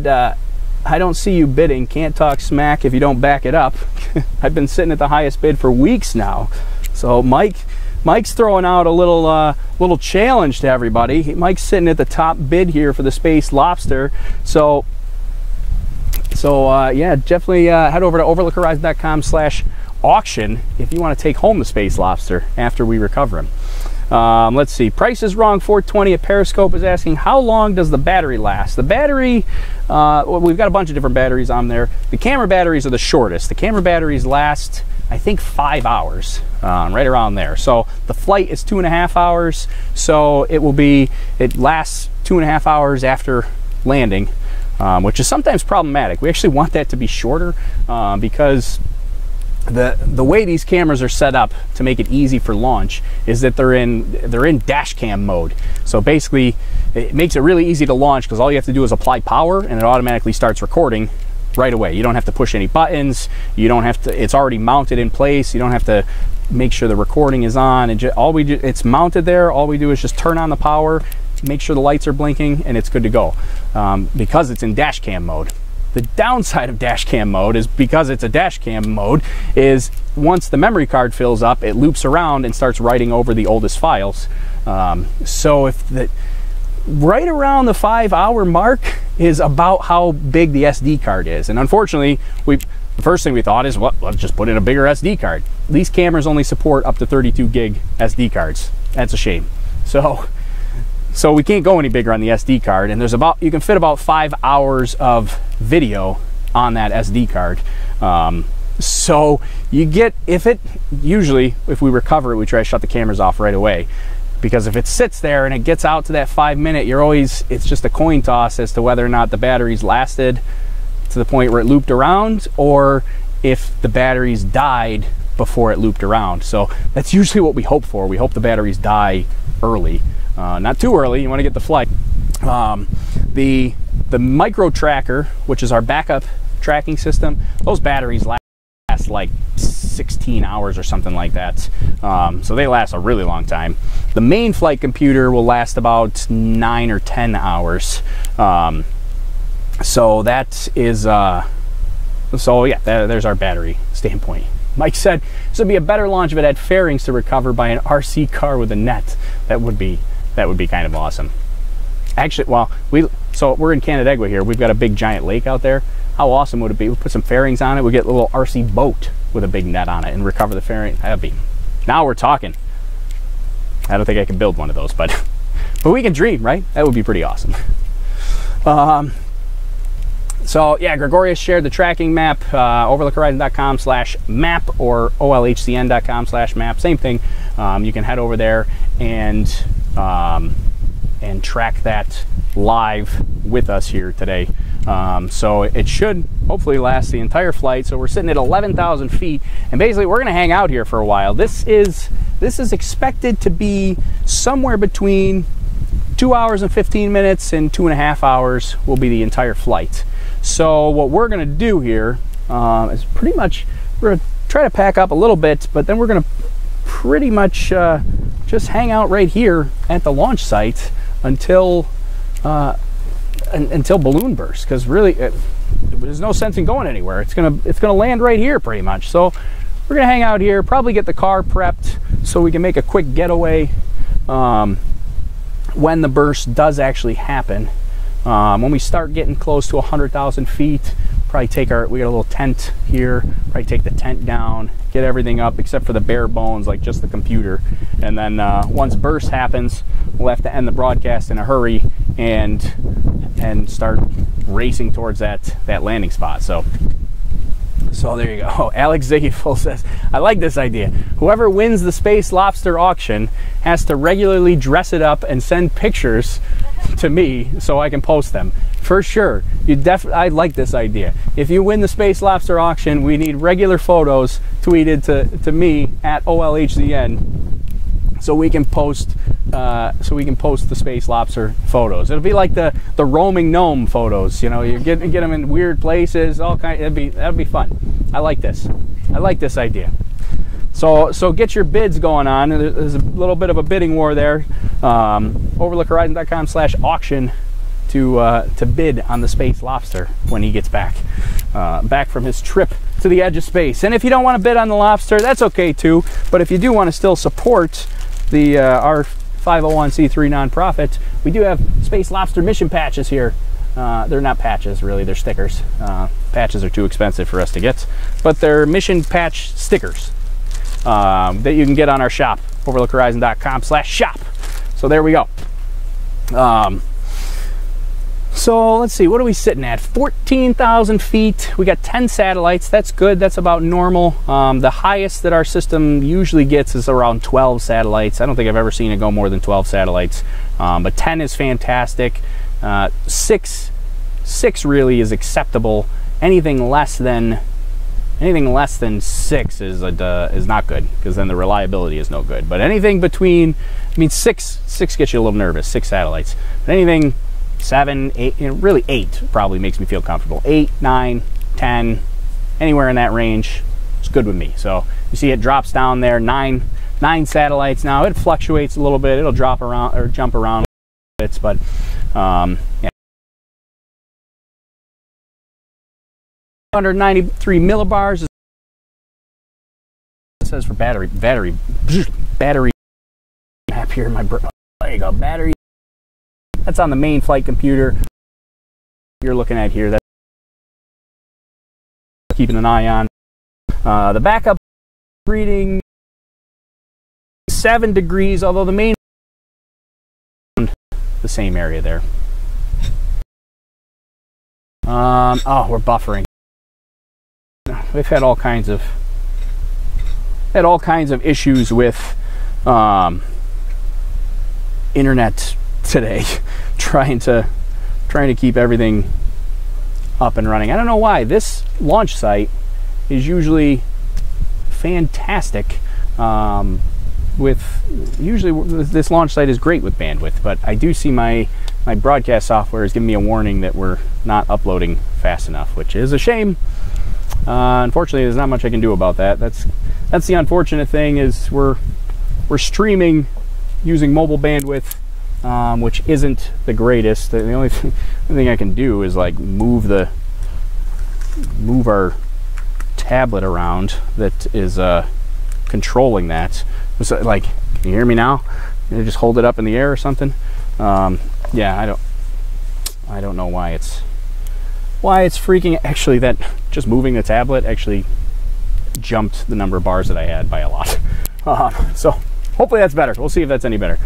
I don't see you bidding. Can't talk smack if you don't back it up. I've been sitting at the highest bid for weeks now. So Mike's throwing out a little challenge to everybody. Mike's sitting at the top bid here for the Space Lobster. So yeah, definitely head over to overlookhorizon.com/auction if you want to take home the Space Lobster after we recover him. Let's see. Price is wrong. 420 at Periscope is asking, how long does the battery last? The battery, well, we've got a bunch of different batteries on there. The camera batteries are the shortest. The camera batteries last, I think, 5 hours, right around there. So the flight is 2.5 hours. So it lasts 2.5 hours after landing, which is sometimes problematic. We actually want that to be shorter because the way these cameras are set up to make it easy for launch is that they're in dash cam mode. So basically it makes it really easy to launch because all you have to do is apply power and it automatically starts recording right away. You don't have to push any buttons. You don't have to, it's already mounted in place. You don't have to make sure the recording is on. And it's mounted there. All we do is just turn on the power, make sure the lights are blinking, and it's good to go because it's in dash cam mode. The downside of dash cam mode is because it's a dash cam mode is once the memory card fills up, it loops around and starts writing over the oldest files. So right around the 5 hour mark is about how big the SD card is. And unfortunately, the first thing we thought is, well, let's just put in a bigger SD card. These cameras only support up to 32 gig SD cards. That's a shame. So we can't go any bigger on the SD card, and you can fit about 5 hours of video on that SD card. So you get, usually if we recover it, we try to shut the cameras off right away, because if it sits there and it gets out to that 5 minute, it's just a coin toss as to whether or not the batteries lasted to the point where it looped around, or if the batteries died before it looped around. So that's usually what we hope for. We hope the batteries die early. Not too early, you want to get the flight. The The micro tracker, which is our backup tracking system, those batteries last like 16 hours or something like that. So they last a really long time. The main flight computer will last about 9 or 10 hours. So that is, so yeah, there's our battery standpoint. Mike said this would be a better launch if it had fairings to recover by an RC car with a net. That would be kind of awesome. Actually, well, so we're in Canandaigua here. We've got a big giant lake out there. How awesome would it be? We put some fairings on it. We get a little RC boat with a big net on it and recover the fairing. That'd be, now we're talking. I don't think I can build one of those, but we can dream, right? That would be pretty awesome. So yeah, Gregorius shared the tracking map, overlookhorizon.com/map or OLHZN.com/map. Same thing. You can head over there and track that live with us here today. So it should hopefully last the entire flight. So we're sitting at 11,000 feet, and basically we're going to hang out here for a while. This is expected to be somewhere between 2 hours and 15 minutes and 2.5 hours will be the entire flight. So what we're going to do here is pretty much, we're going to try to pack up a little bit, but then we're going to pretty much just hang out right here at the launch site until balloon burst, because really there's no sense in going anywhere. It's gonna land right here pretty much. So we're gonna hang out here, probably get the car prepped so we can make a quick getaway when the burst does actually happen. When we start getting close to 100,000 feet, probably take we got a little tent here, probably take the tent down, get everything up except for the bare bones, like just the computer. And then once burst happens, we'll have to end the broadcast in a hurry and start racing towards that landing spot. So there you go. Alex Ziggyful says, I like this idea. Whoever wins the Space Lobster auction has to regularly dress it up and send pictures to me so I can post them. For sure. I like this idea. If you win the Space Lobster auction, we need regular photos tweeted to me at OLHZN so we can post the Space Lobster photos. It'll be like the roaming gnome photos, you know, you get them in weird places, all kind. That'd be fun. I like this. I like this idea. So get your bids going on. There's a little bit of a bidding war there. Overlookhorizon.com/auction to bid on the Space Lobster when he gets back from his trip to the edge of space. And if you don't want to bid on the Lobster, that's okay too. But if you do want to still support our 501c3 nonprofit, we do have Space Lobster mission patches here. They're not patches, really. They're stickers. Patches are too expensive for us to get, but they're mission patch stickers that you can get on our shop, overlookhorizon.com/shop. So there we go. So let's see, what are we sitting at? 14,000 feet. We got 10 satellites. That's good. That's about normal. The highest that our system usually gets is around 12 satellites. I don't think I've ever seen it go more than 12 satellites. But 10 is fantastic. 6 really is acceptable. Anything less than 6 is not good, because then the reliability is no good. But anything between, I mean, 6 gets you a little nervous. 6 satellites. But anything 7, 8, really 8 probably makes me feel comfortable. 8, 9, 10, anywhere in that range is good with me. So you see it drops down there, 9 satellites now. It fluctuates a little bit. It'll drop around or jump around a bit, but yeah. 193 millibars. It says for battery map here in my there you go, battery. That's on the main flight computer you're looking at here. That's keeping an eye on. The backup reading 7 degrees, although the main the same area there. Oh, we're buffering. We've had all kinds of issues with internet today, trying to keep everything up and running. I don't know why. This launch site is usually fantastic. Usually this launch site is great with bandwidth, but I do see my my broadcast software is giving me a warning that we're not uploading fast enough, which is a shame. Unfortunately, there's not much I can do about that. That's the unfortunate thing, is we're streaming using mobile bandwidth, which isn't the greatest. The only thing I can do is like move our tablet around that is controlling that. So, like, can you hear me now? Can you just hold it up in the air or something? Yeah, I don't know why it's freaking. Actually, that just moving the tablet actually jumped the number of bars that I had by a lot. So hopefully that's better. We'll see if that's any better.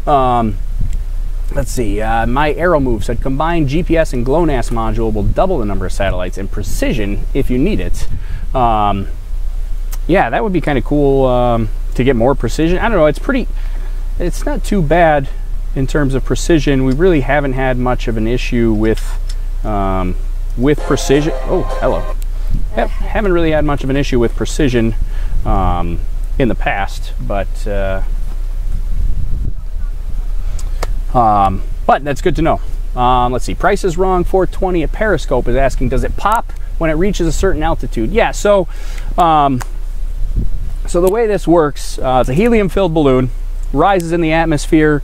Let's see. My Arrow Move said combined GPS and GLONASS module will double the number of satellites and precision if you need it. Yeah, that would be kind of cool to get more precision. I don't know. It's not too bad in terms of precision. We really haven't had much of an issue with precision. Oh, hello. Haven't really had much of an issue with precision in the past, but that's good to know. Let's see. Price is Wrong 420 at Periscope is asking, does it pop when it reaches a certain altitude? Yeah. So the way this works, it's a helium-filled balloon, rises in the atmosphere.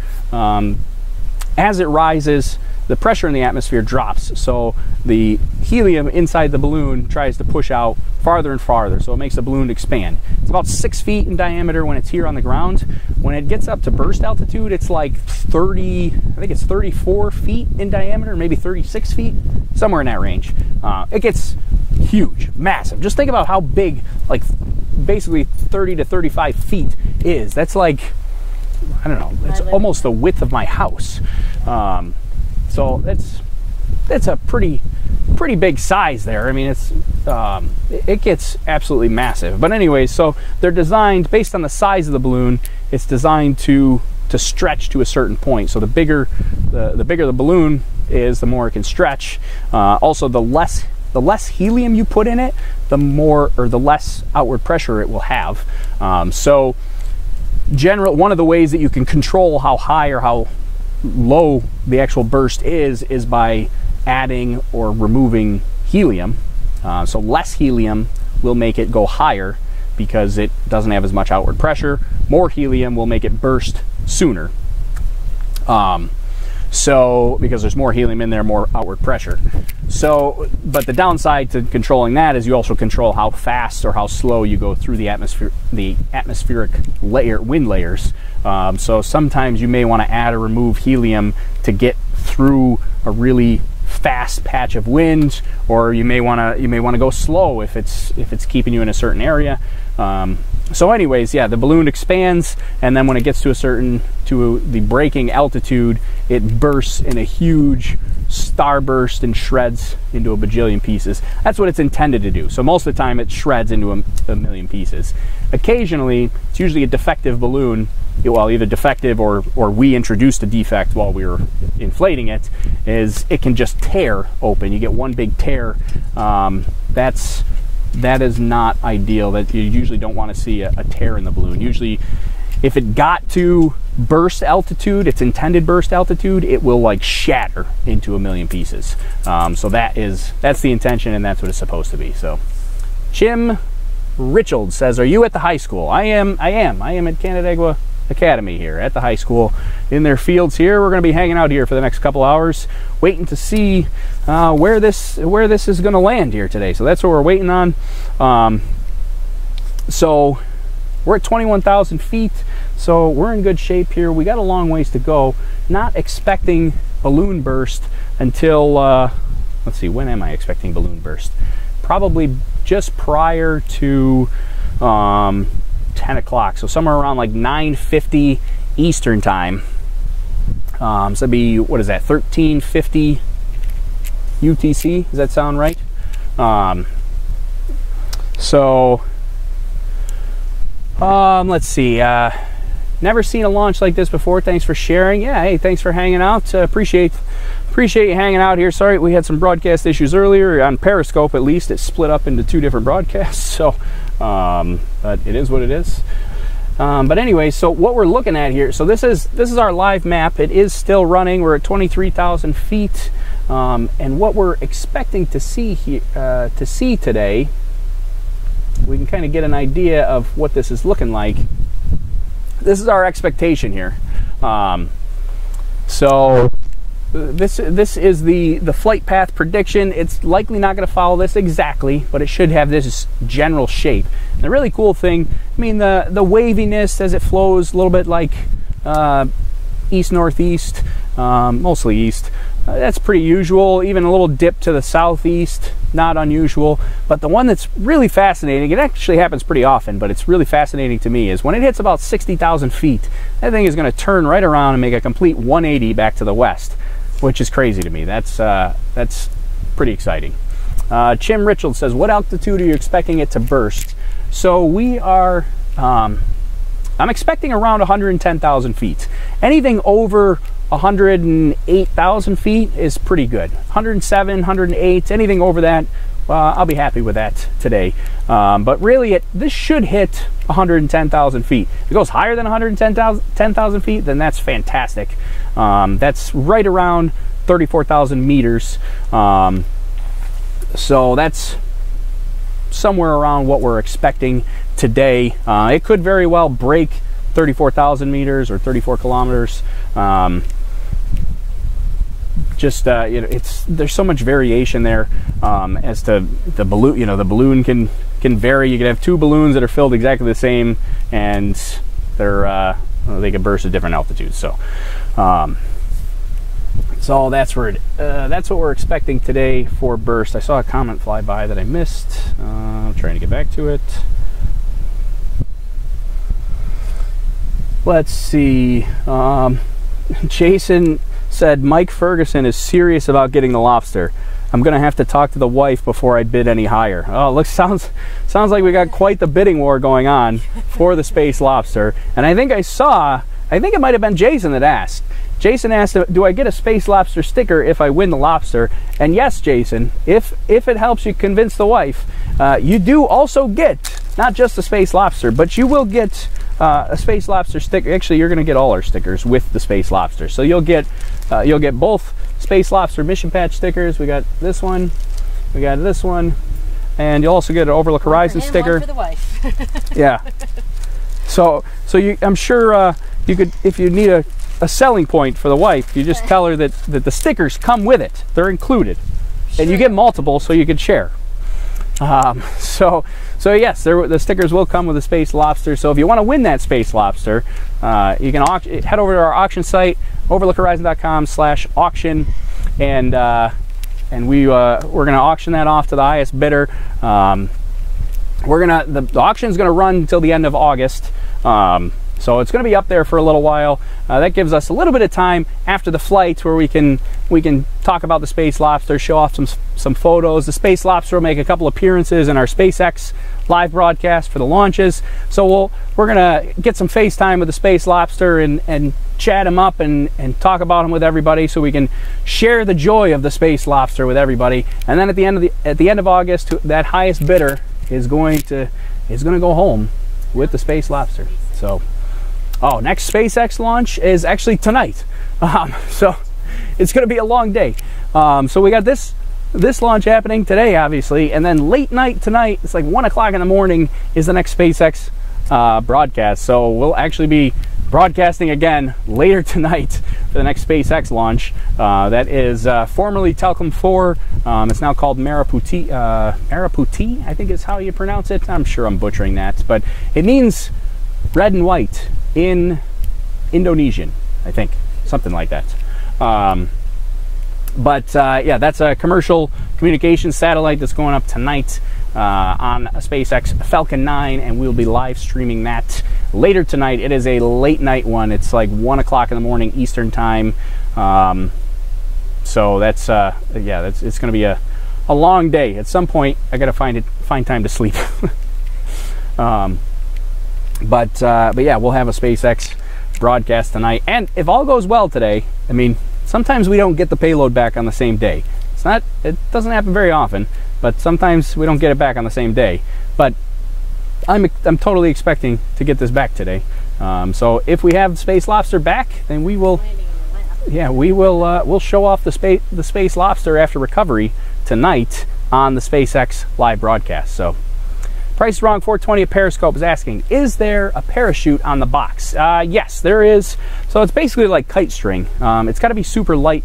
As it rises, the pressure in the atmosphere drops, so the helium inside the balloon tries to push out farther and farther, so it makes the balloon expand. It's about 6 feet in diameter when it's here on the ground. When it gets up to burst altitude, it's like 34 feet in diameter, maybe 36 feet, somewhere in that range. It gets huge, massive. Just think about how big, like, basically 30 to 35 feet is. That's like, I don't know, it's almost the width of my house. So that's a pretty big size there. I mean, it gets absolutely massive. But anyway, so they're designed based on the size of the balloon. It's designed to stretch to a certain point. So the bigger the balloon is, the more it can stretch. Also, the less helium you put in it, the more or the less outward pressure it will have. So one of the ways that you can control how high or how low the actual burst is by adding or removing helium. So less helium will make it go higher because it doesn't have as much outward pressure. More helium will make it burst sooner. So because there's more helium in there, more outward pressure. So, but the downside to controlling that is you also control how fast or how slow you go through the atmospheric wind layers. So sometimes you may want to add or remove helium to get through a really fast patch of wind, or you may want to go slow if it's keeping you in a certain area. So anyways, yeah, the balloon expands, and then when it gets to the breaking altitude, it bursts in a huge starburst and shreds into a bajillion pieces. That's what it's intended to do. So most of the time it shreds into a million pieces. Occasionally, it's usually a defective balloon. Well, either defective or we introduced a defect while we were inflating it, is it can just tear open. You get one big tear. That is not ideal. That you usually don't want to see a tear in the balloon. Usually, if it got to burst altitude, its intended burst altitude, it will like shatter into a million pieces. So that's the intention, and that's what it's supposed to be. So, Jim Richard says, "Are you at the high school?" I am at Canandaigua Academy here at the high school in their fields here. We're going to be hanging out here for the next couple hours, waiting to see where this is going to land here today. So that's what we're waiting on. So we're at 21,000 feet, so we're in good shape here. We got a long ways to go. Not expecting balloon burst until let's see, when am I expecting balloon burst? Probably just prior to 10 o'clock, so somewhere around like 9:50 Eastern time. So that'd be, what is that, 13:50 UTC? Does that sound right? Let's see. Never seen a launch like this before. Thanks for sharing. Yeah, hey, thanks for hanging out. Appreciate you hanging out here. Sorry we had some broadcast issues earlier on Periscope. At least it split up into 2 different broadcasts. So, but it is what it is. But anyway, so what we're looking at here, so this is our live map. It is still running. We're at 23,000 feet, and what we're expecting to see here, today, we can kind of get an idea of what this is looking like. This is our expectation here. So this is the flight path prediction. It's likely not going to follow this exactly, but it should have this general shape. And the really cool thing, I mean, the waviness as it flows, a little bit like east-northeast, mostly east. That's pretty usual. Even a little dip to the southeast, not unusual. But the one that's really fascinating, it actually happens pretty often, but it's really fascinating to me, is when it hits about 60,000 feet, that thing is going to turn right around and make a complete 180 back to the west, which is crazy to me. That's pretty exciting. Chim Richard says, what altitude are you expecting it to burst? So we are, I'm expecting around 110,000 feet. Anything over 108,000 feet is pretty good. 107, 108, anything over that, I'll be happy with that today. But really, this should hit 110,000 feet. If it goes higher than 110,000 feet, then that's fantastic. That's right around 34,000 meters. So that's somewhere around what we're expecting today. It could very well break 34,000 meters or 34 kilometers. Just you know, there's so much variation there as to the balloon. You know, the balloon can vary. You can have two balloons that are filled exactly the same, and they can burst at different altitudes. So that's where that's what we're expecting today for burst. I saw a comment fly by that I missed. I'm trying to get back to it. Let's see. Jason said Mike Ferguson is serious about getting the Lobster. I'm gonna have to talk to the wife before I bid any higher. Oh, look, sounds like we got quite the bidding war going on for the Space Lobster. And I think it might have been Jason that asked. Jason asked, do I get a Space Lobster sticker if I win the Lobster? And yes, Jason, if it helps you convince the wife, you do also get not just the Space Lobster, but you will get a Space Lobster sticker. Actually, you're going to get all our stickers with the Space Lobster. So you'll get both Space Lobster mission patch stickers. We got this one, we got this one, and you'll also get an Overlook Horizon sticker. One for the wife. Yeah. So I'm sure you could, if you need a selling point for the wife, you just tell her that the stickers come with it. They're included, and you get multiple so you could share. So yes, the stickers will come with a Space Lobster. So if you want to win that Space Lobster, you can head over to our auction site, overlookhorizon.com/auction, and we're gonna auction that off to the highest bidder. The auction's gonna run until the end of August. So it's going to be up there for a little while. That gives us a little bit of time after the flight where we can talk about the Space Lobster, show off some photos. The Space Lobster will make a couple appearances in our SpaceX live broadcast for the launches. So we're going to get some FaceTime with the Space Lobster and chat him up and talk about him with everybody, so we can share the joy of the Space Lobster with everybody. And then at the end of August, that highest bidder is going to go home with the Space Lobster. So. Oh, next SpaceX launch is actually tonight. So it's going to be a long day. So we got this launch happening today, obviously, and then late night tonight, it's like 1 o'clock in the morning, is the next SpaceX broadcast. So we'll actually be broadcasting again later tonight for the next SpaceX launch. That is formerly Telcom 4. It's now called Maraputi, I think is how you pronounce it. I'm sure I'm butchering that, but it means red and white in Indonesian, I think, something like that. Yeah, that's a commercial communications satellite that's going up tonight on a SpaceX Falcon 9, and we'll be live streaming that later tonight. It is a late night one. It's like 1 o'clock in the morning Eastern time. So that's it's going to be a long day. At some point, I got to find time to sleep. But yeah, we'll have a SpaceX broadcast tonight, and if all goes well today, I mean, sometimes we don't get the payload back on the same day. It doesn't happen very often, but sometimes we don't get it back on the same day. But I'm totally expecting to get this back today. So if we have Space Lobster back, then we will, yeah, we'll show off the Space Lobster after recovery tonight on the SpaceX live broadcast. So Price is Wrong 420 at Periscope is asking, is there a parachute on the box? Yes, there is. So it's basically like kite string. It's got to be super light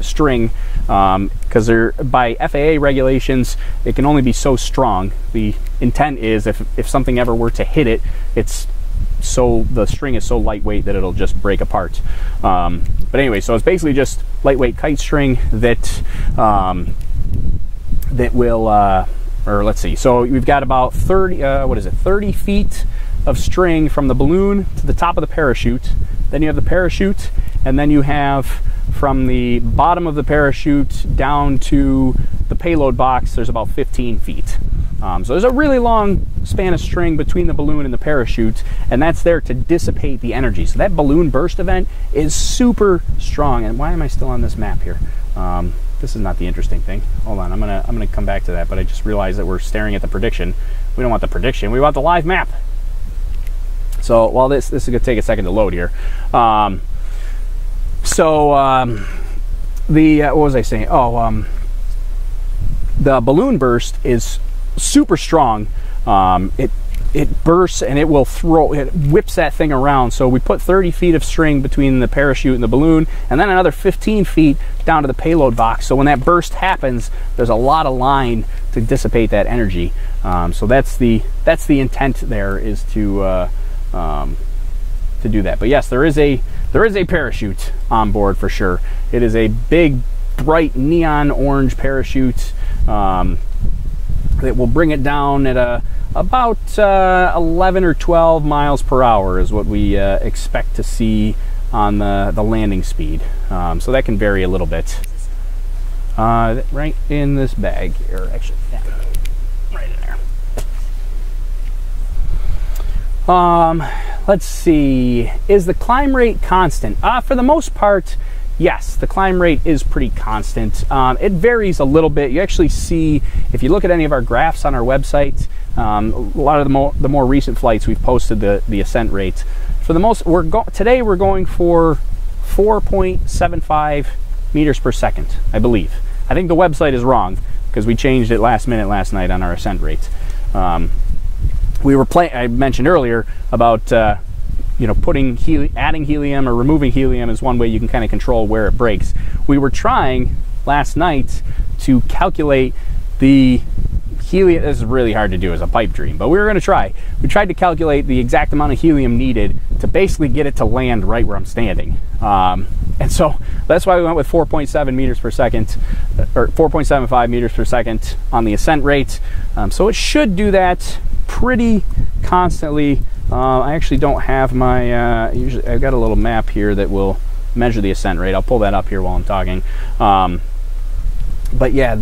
string because they're, by FAA regulations, it can only be so strong. The intent is if something ever were to hit it, the string is so lightweight that it'll just break apart. But anyway, so it's basically just lightweight kite string that will, or let's see, so we've got about 30 feet of string from the balloon to the top of the parachute. Then you have the parachute, and then you have from the bottom of the parachute down to the payload box, there's about 15 feet. So there's a really long span of string between the balloon and the parachute, and that's there to dissipate the energy. So that balloon burst event is super strong. And why am I still on this map here? This is not the interesting thing. Hold on, I'm gonna come back to that, but I just realized that we're staring at the prediction. We don't want the prediction, we want the live map. So while this is gonna take a second to load here. What was I saying? The balloon burst is super strong. It bursts and it whips that thing around. So we put 30 feet of string between the parachute and the balloon, and then another 15 feet down to the payload box. So when that burst happens, there's a lot of line to dissipate that energy. So that's the intent there, is to do that. But yes, there is a parachute on board for sure. It is a big, bright neon orange parachute that will bring it down at about 11 or 12 miles per hour is what we expect to see on the landing speed. So that can vary a little bit. Right in this bag here, actually, yeah, right in there. Let's see, is the climb rate constant? For the most part, yes, the climb rate is pretty constant. It varies a little bit. You actually see, if you look at any of our graphs on our website, a lot of the more recent flights, we've posted the ascent rate. For the most, today we're going for 4.75 meters per second, I believe. I think the website is wrong because we changed it last minute last night on our ascent rate. I mentioned earlier about adding helium or removing helium is one way you can kind of control where it breaks. We were trying last night to calculate the helium. This is really hard to do as a pipe dream, but we were going to try. We tried to calculate the exact amount of helium needed to basically get it to land right where I'm standing. And so that's why we went with 4.7 meters per second, or 4.75 meters per second on the ascent rate. So it should do that pretty constantly. I actually don't have my, usually I've got a little map here that will measure the ascent rate. I'll pull that up here while I'm talking. But yeah,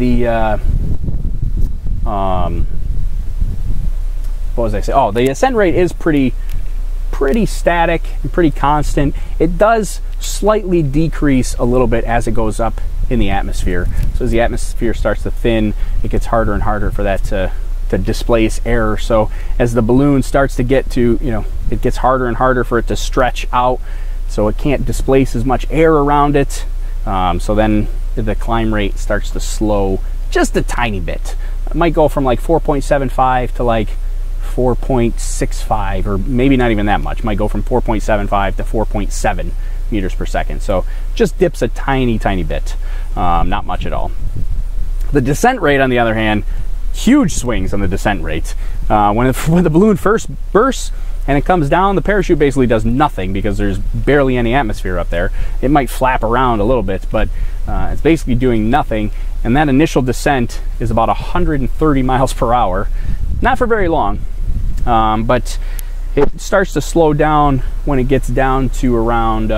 what was I saying? Oh, the ascent rate is pretty static and pretty constant. It does slightly decrease a little bit as it goes up in the atmosphere. So as the atmosphere starts to thin, it gets harder and harder for that to displace air. So as the balloon starts to get to, it gets harder and harder for it to stretch out, so it can't displace as much air around it. So then the climb rate starts to slow just a tiny bit. It might go from like 4.75 to like 4.65, or maybe not even that much. It might go from 4.75 to 4.7 meters per second. So just dips a tiny bit, not much at all. The descent rate, on the other hand, huge swings on the descent rate. When the balloon first bursts and it comes down, the parachute basically does nothing because there's barely any atmosphere up there. It might flap around a little bit, but it's basically doing nothing. And that initial descent is about 130 miles per hour. Not for very long, but it starts to slow down when it gets down to around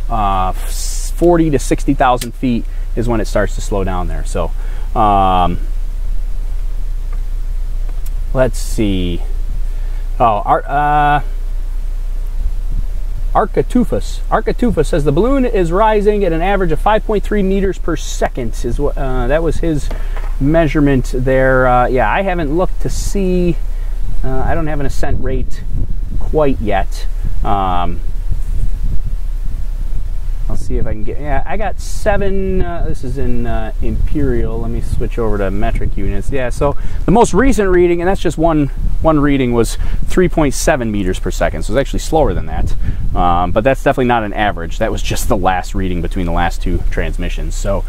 40 to 60,000 feet is when it starts to slow down there. So let's see. Arcatufus says the balloon is rising at an average of 5.3 meters per second. Is what that was his measurement there. Yeah, I haven't looked to see. I don't have an ascent rate quite yet. I'll see if I can get, yeah, I got 7, this is in imperial. Let me switch over to metric units. Yeah, so the most recent reading, and that's just one reading, was 3.7 meters per second. So it's actually slower than that. But that's definitely not an average. That was just the last reading between the last 2 transmissions. So,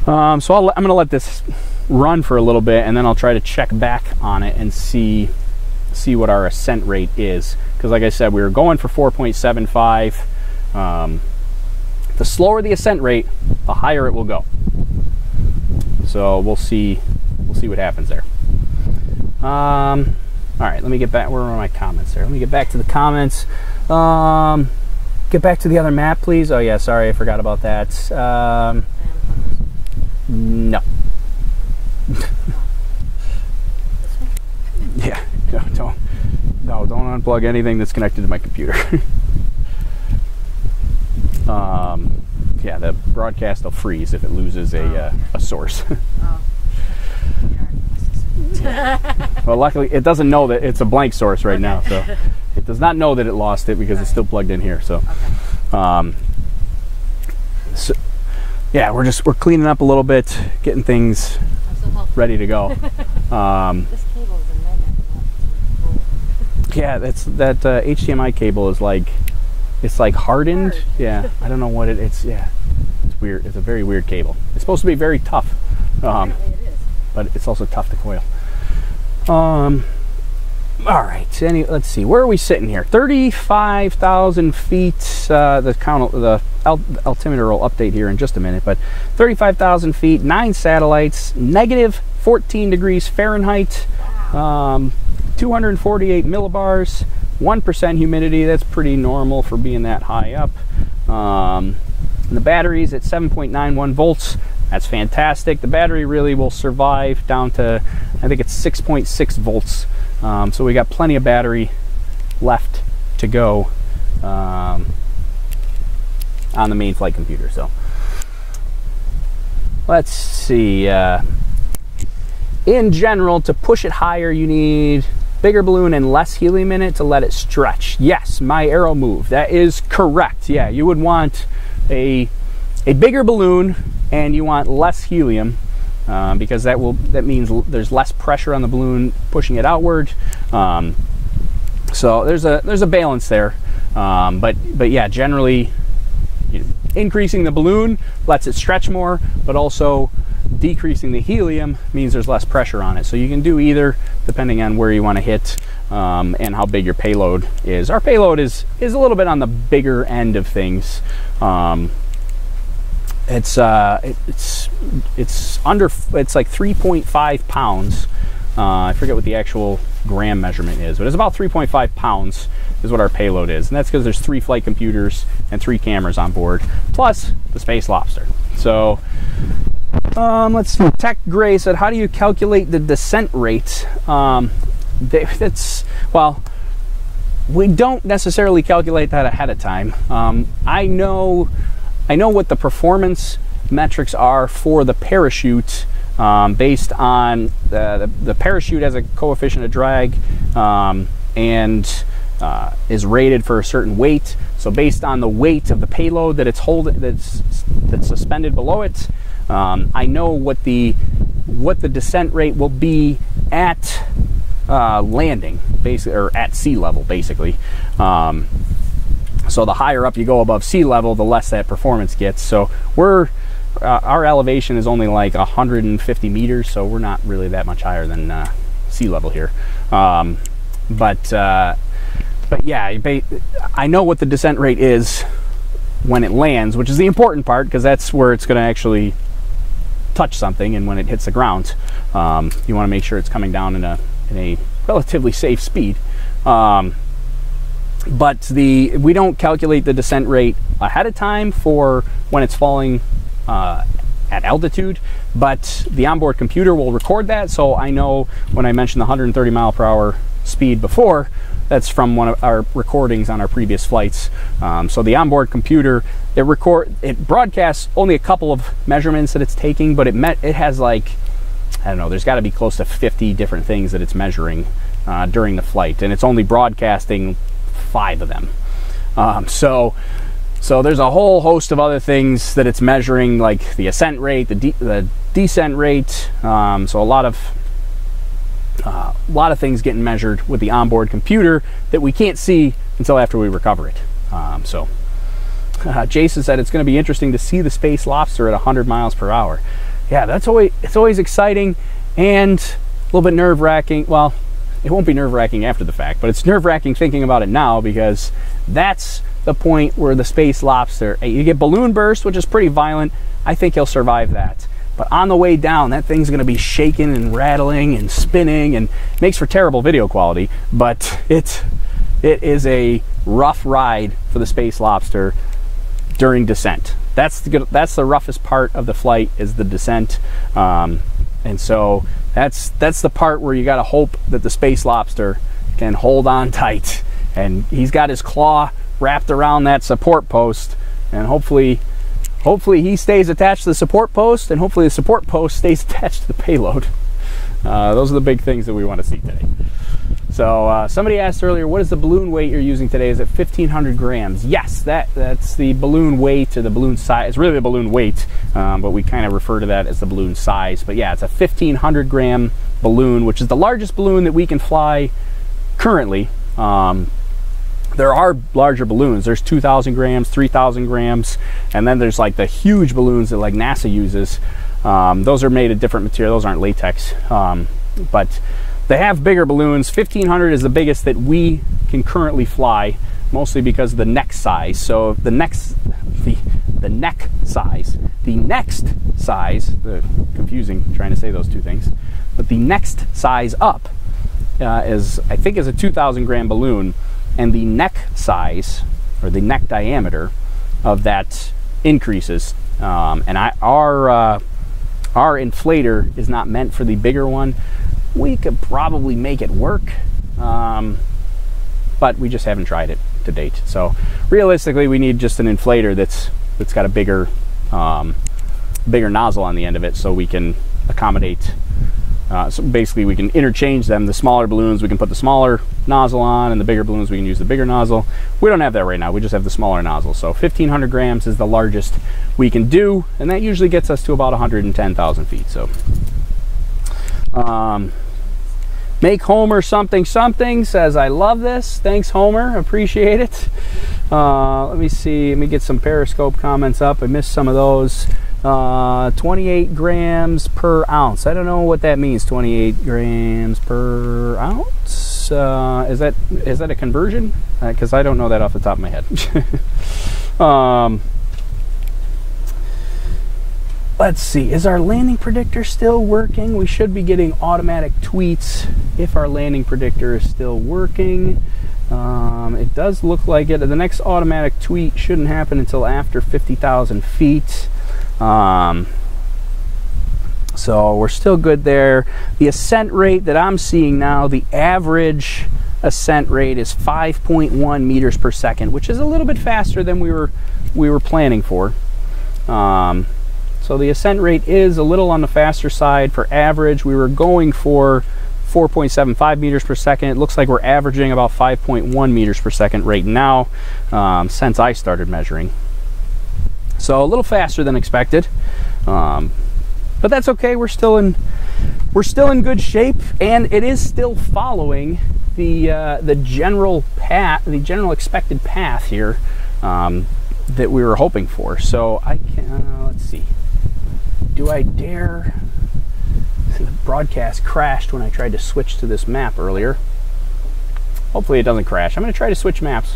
I'm going to let this run for a little bit, and then I'll try to check back on it and see what our ascent rate is. Because like I said, we were going for 4.75. The slower the ascent rate, the higher it will go. So we'll see what happens there. All right, let me get back. Where are my comments there? Let me get back to the comments. Get back to the other map, please. Oh yeah, sorry, I forgot about that. No. Yeah, don't unplug anything that's connected to my computer. Yeah, the broadcast will freeze if it loses a source. Well, luckily it doesn't know that it's a blank source right now, so it does not know that it lost it because it's still plugged in here. So, so yeah, we're cleaning up a little bit, getting things ready to go. This cable is a nightmare. Yeah, that HDMI cable is like, it's like hardened. Yeah, I don't know what it's. Yeah, it's weird. It's a very weird cable. It's supposed to be very tough, Apparently it is. but it's also tough to coil. All right. Let's see. Where are we sitting here? 35,000 feet. The altimeter will update here in just a minute, but 35,000 feet, 9 satellites, negative 14 degrees Fahrenheit, 248 millibars. 1% humidity. That's pretty normal for being that high up. And the battery's at 7.91 volts. That's fantastic. The battery really will survive down to, I think it's 6.6 volts. So we got plenty of battery left to go on the main flight computer. So let's see. In general, to push it higher, you need bigger balloon and less helium in it to let it stretch. Yes, my arrow moved. That is correct. Yeah, you would want a bigger balloon and you want less helium because that means there's less pressure on the balloon pushing it outward. So there's a balance there. But yeah, generally increasing the balloon lets it stretch more, but also decreasing the helium means there's less pressure on it. So you can do either depending on where you want to hit and how big your payload is. Our payload is a little bit on the bigger end of things. It's like 3.5 pounds. I forget what the actual gram measurement is, but it's about 3.5 pounds is what our payload is, and that's because there's 3 flight computers and 3 cameras on board, plus the Space Lobster. So let's see. Tech Gray said, how do you calculate the descent rate? Well, we don't necessarily calculate that ahead of time. I know what the performance metrics are for the parachute based on the parachute has a coefficient of drag and is rated for a certain weight. So based on the weight of the payload that it's holding, that's suspended below it, I know what the descent rate will be at landing, basically, or at sea level, basically. So the higher up you go above sea level, the less that performance gets. So our elevation is only like 150 meters, so we're not really that much higher than sea level here. But yeah, I know what the descent rate is when it lands, which is the important part because that's where it's going to actually touch something, and when it hits the ground, you want to make sure it's coming down in a relatively safe speed. But we don't calculate the descent rate ahead of time for when it's falling at altitude, but the onboard computer will record that. So I know when I mentioned the 130 mile per hour speed before, that's from one of our recordings on our previous flights. So the onboard computer, it broadcasts only a couple of measurements that it's taking, but it has like I don't know, there's got to be close to 50 different things that it's measuring during the flight, and it's only broadcasting 5 of them. So there's a whole host of other things that it's measuring, like the ascent rate, the descent rate. So a lot of things getting measured with the onboard computer that we can't see until after we recover it. Jason said it's going to be interesting to see the Space Lobster at 100 miles per hour. Yeah, it's always exciting and a little bit nerve-wracking. Well, it won't be nerve-wracking after the fact, but it's nerve-wracking thinking about it now, because that's the point where the Space Lobster, you get balloon burst, which is pretty violent. I think he'll survive that. But on the way down, that thing's going to be shaking and rattling and spinning, and makes for terrible video quality, but it is a rough ride for the Space Lobster during descent. That's the roughest part of the flight, is the descent, and so that's the part where you got to hope that the Space Lobster can hold on tight, and he's got his claw wrapped around that support post, and hopefully he stays attached to the support post, and hopefully the support post stays attached to the payload. Those are the big things that we want to see today. So somebody asked earlier, what is the balloon weight you're using today? Is it 1,500 grams? Yes, that's the balloon weight, or the balloon size. It's really the balloon weight, but we kind of refer to that as the balloon size. But yeah, it's a 1,500 gram balloon, which is the largest balloon that we can fly currently. There are larger balloons. There's 2,000 grams, 3,000 grams, and then there's like the huge balloons that like NASA uses. Those are made of different material. Those aren't latex, but they have bigger balloons. 1,500 is the biggest that we can currently fly, mostly because of the neck size. So the neck size, confusing trying to say those two things, but the next size up is a 2,000 gram balloon, and the neck size, or the neck diameter of that, increases. And our inflator is not meant for the bigger one. We could probably make it work, but we just haven't tried it to date. So realistically, we need just an inflator that's got a bigger nozzle on the end of it, so we can accommodate. So basically, we can interchange them. The smaller balloons, we can put the smaller nozzle on, and the bigger balloons, we can use the bigger nozzle. We don't have that right now. We just have the smaller nozzle. So 1,500 grams is the largest we can do, and that usually gets us to about 110,000 feet. So make Homer something says, I love this. Thanks, Homer. Appreciate it. Let me see. Let me get some Periscope comments up. I missed some of those. 28 grams per ounce. I don't know what that means. 28 grams per ounce. Is that a conversion? Because I don't know that off the top of my head. Let's see. Is our landing predictor still working? We should be getting automatic tweets if our landing predictor is still working. It does look like it. The next automatic tweet shouldn't happen until after 50,000 feet. So we're still good there. The ascent rate that I'm seeing now, the average ascent rate is 5.1 meters per second, which is a little bit faster than we were planning for. So the ascent rate is a little on the faster side. For average, we were going for 4.75 meters per second. It looks like we're averaging about 5.1 meters per second right now, since I started measuring. So a little faster than expected, but that's okay. We're still in good shape, and it is still following the general path, the general expected path here that we were hoping for. So I can let's see. Do I dare? The broadcast crashed when I tried to switch to this map earlier. Hopefully it doesn't crash. I'm going to try to switch maps.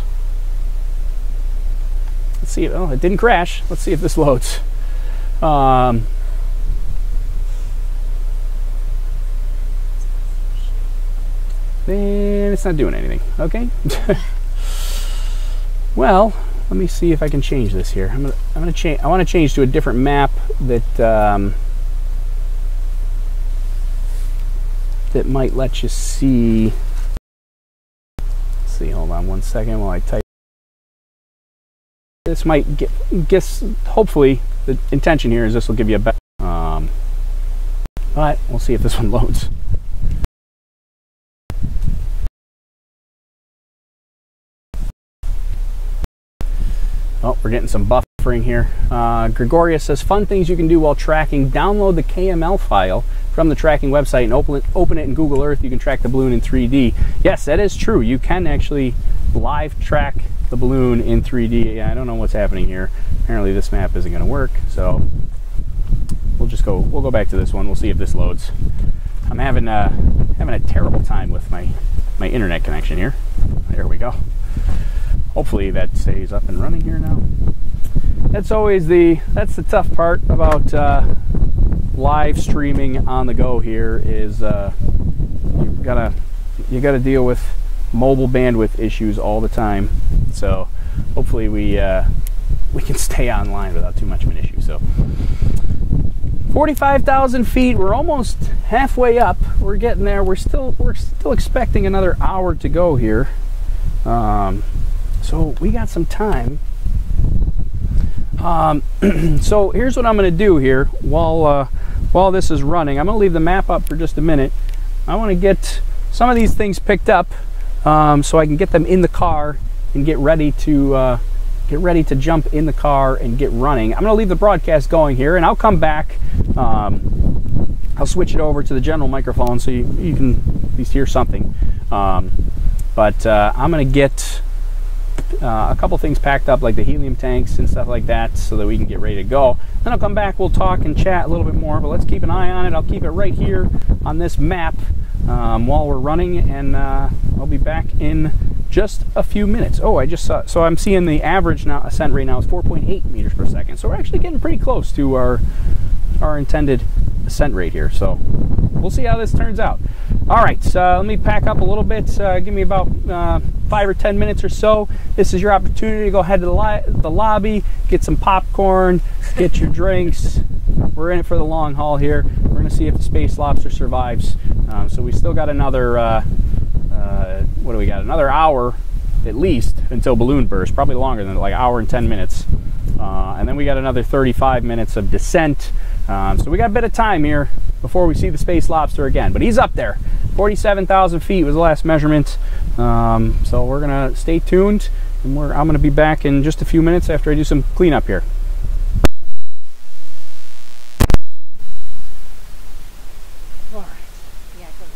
Let's see. Oh, it didn't crash. Let's see if this loads. And it's not doing anything. Okay. Well, let me see if I can change this here. I'm gonna change. I want to change to a different map that that might let you see. Let's see. Hold on one second while I type. This might hopefully the intention here is this will give you a better but we'll see if this one loads. Oh, we're getting some buffering here. Gregoria says, fun things you can do while tracking. Download the KML file from the tracking website and open it in Google Earth. You can track the balloon in 3D. Yes, that is true. You can actually live track the balloon in 3D. Yeah, I don't know what's happening here. Apparently this map isn't going to work, so we'll go back to this one. We'll see if this loads. I'm having a terrible time with my internet connection here. There we go. Hopefully that stays up and running here now. That's the tough part about live streaming on the go here is you gotta deal with mobile bandwidth issues all the time. So hopefully we can stay online without too much of an issue. So 45,000 feet. We're almost halfway up. We're getting there. We're still expecting another hour to go here. So we got some time. So here's what I'm going to do here while this is running. I'm going to leave the map up for just a minute. I want to get some of these things picked up so I can get them in the car and get ready to jump in the car and get running. I'm going to leave the broadcast going here, and I'll come back. I'll switch it over to the general microphone so you can at least hear something. But I'm going to get a couple things packed up, like the helium tanks and stuff like that, so that we can get ready to go. Then I'll come back, we'll talk and chat a little bit more, but let's keep an eye on it. I'll keep it right here on this map while we're running, and I'll be back in just a few minutes. Oh, I just saw, so I'm seeing the average now ascent rate now is 4.8 meters per second. So we're actually getting pretty close to our intended ascent rate here. So we'll see how this turns out. All right, let me pack up a little bit. Give me about 5 or 10 minutes or so. This is your opportunity to go ahead to the lobby, get some popcorn, get your drinks. We're in it for the long haul here. We're going to see if the Space Lobster survives. So we still got another, what do we got? Another hour at least until balloon burst. Probably longer than like hour and 10 minutes. And then we got another 35 minutes of descent. So we got a bit of time here before we see the Space Lobster again. But he's up there. 47,000 feet was the last measurement. So we're going to stay tuned. And I'm going to be back in just a few minutes after I do some cleanup here. All right. Yeah, go.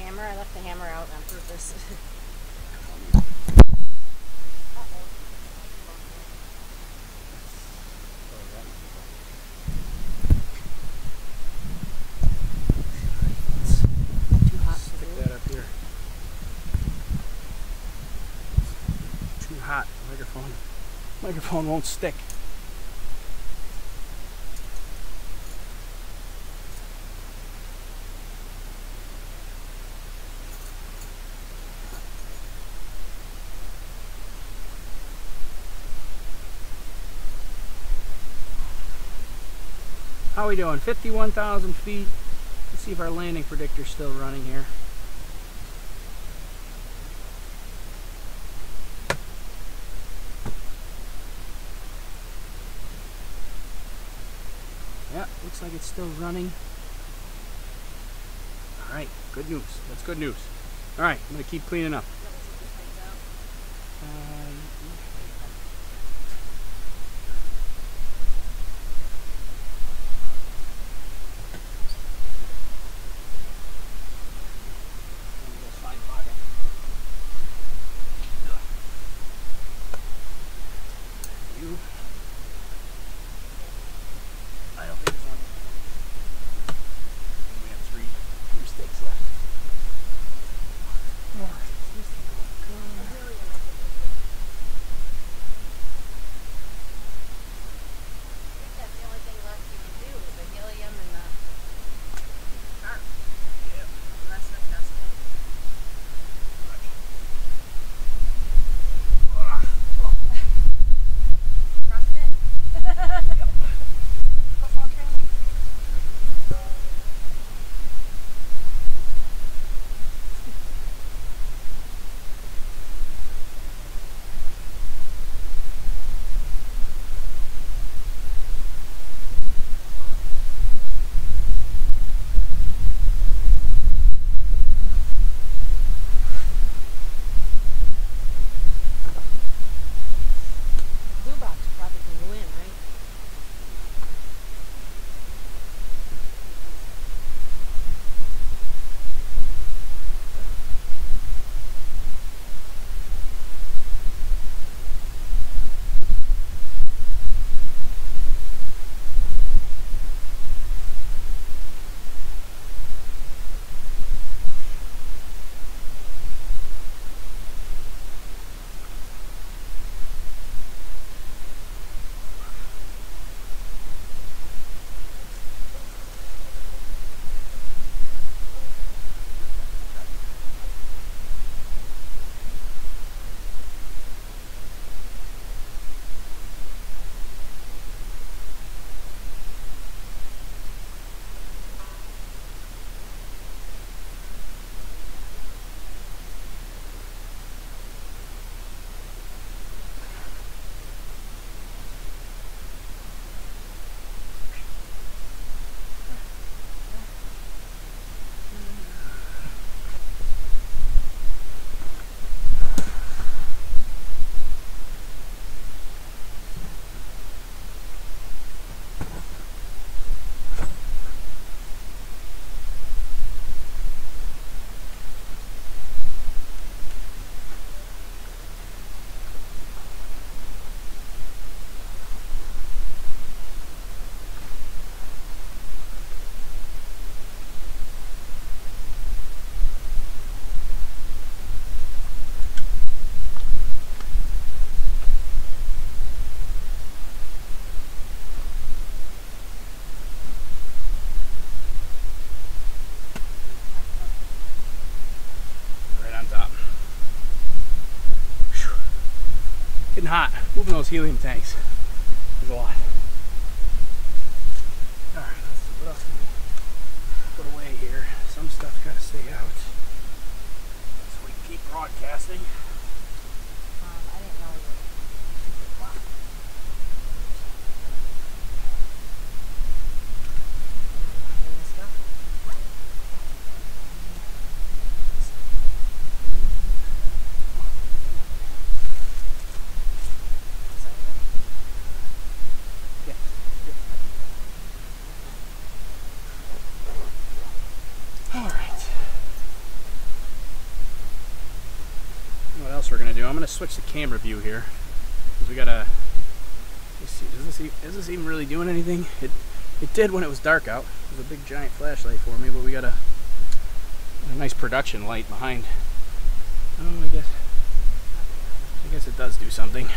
hammer. I left the hammer out on purpose. Too hot to Stick do. that up here. Too hot. Microphone won't stick. How are we doing? 51,000 feet. Let's see if our landing predictor's still running here. Yeah, looks like it's still running. Alright, good news. That's good news. Alright, I'm going to keep cleaning up. I don't think there's one. We have three steaks left. Alright, this is That's the only thing left you can do is the helium and the tarp. yeah. The rest of the testing. Trust it? Football training? Blue box probably can go in, right? Right on top. Whew. Getting hot. Moving those helium tanks. There's a lot. Alright, let's see. What else can we put away here? Some stuff's got to stay out. So we can keep broadcasting. I didn't know you were. Wow. Stuff. Alright. going to switch the camera view here because we gotta. Let's see. Is this even really doing anything? It did when it was dark out. It was a big giant flashlight for me, but we got a nice production light behind. Oh, I guess it does do something.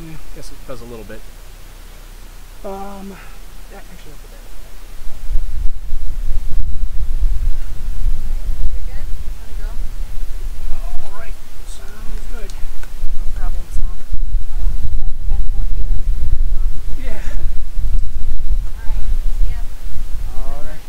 Yeah, I guess it does a little bit. Yeah, actually, I'll put that. All right, sounds good. No problem, Tom. Prevent more feeling if you're doing off. Yeah. Alright, see ya. All right.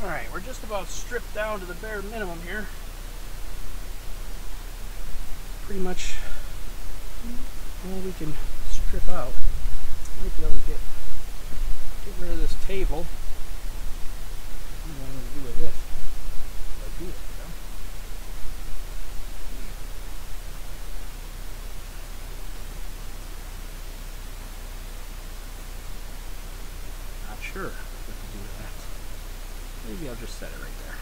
Alright, we're just about stripped down to the bare minimum here. Pretty much all we can strip out. Might be able to get rid of this table. I don't know what I'm going to do with this. Like this, you know? Not sure what to do with that. Maybe I'll just set it right there.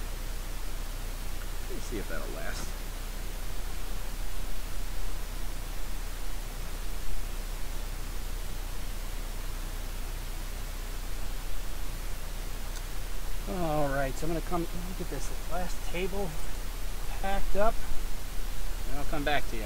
Let's see if that'll last. Alright, so I'm going to come get this last table packed up, and I'll come back to you.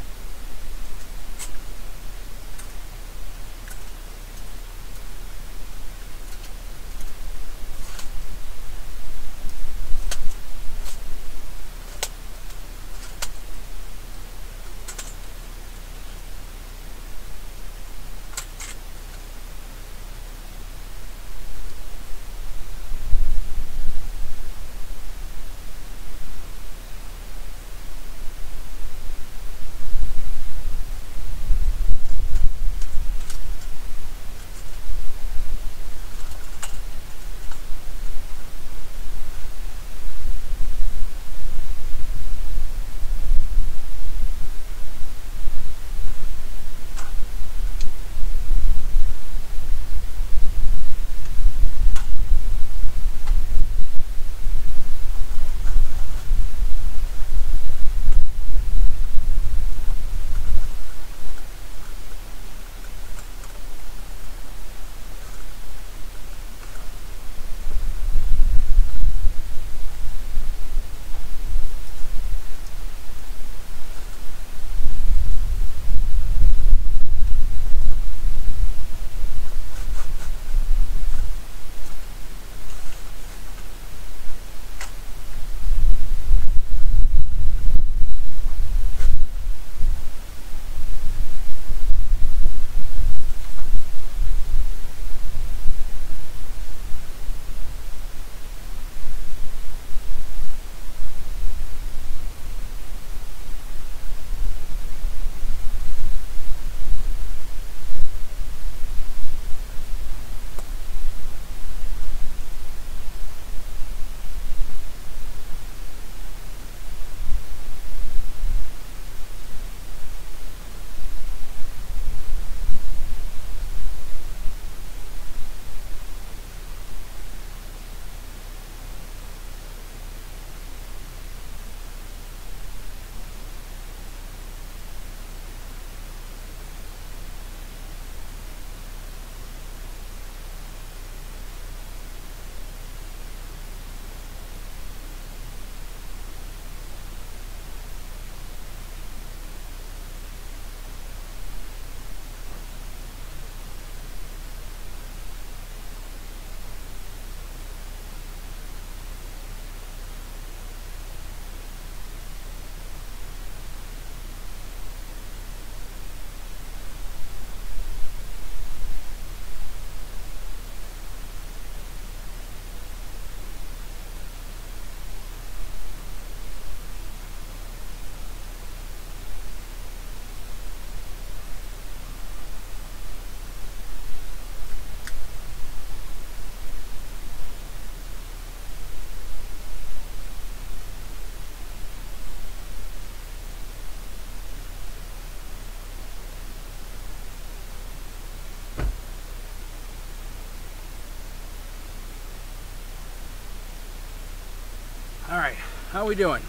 How are we doing?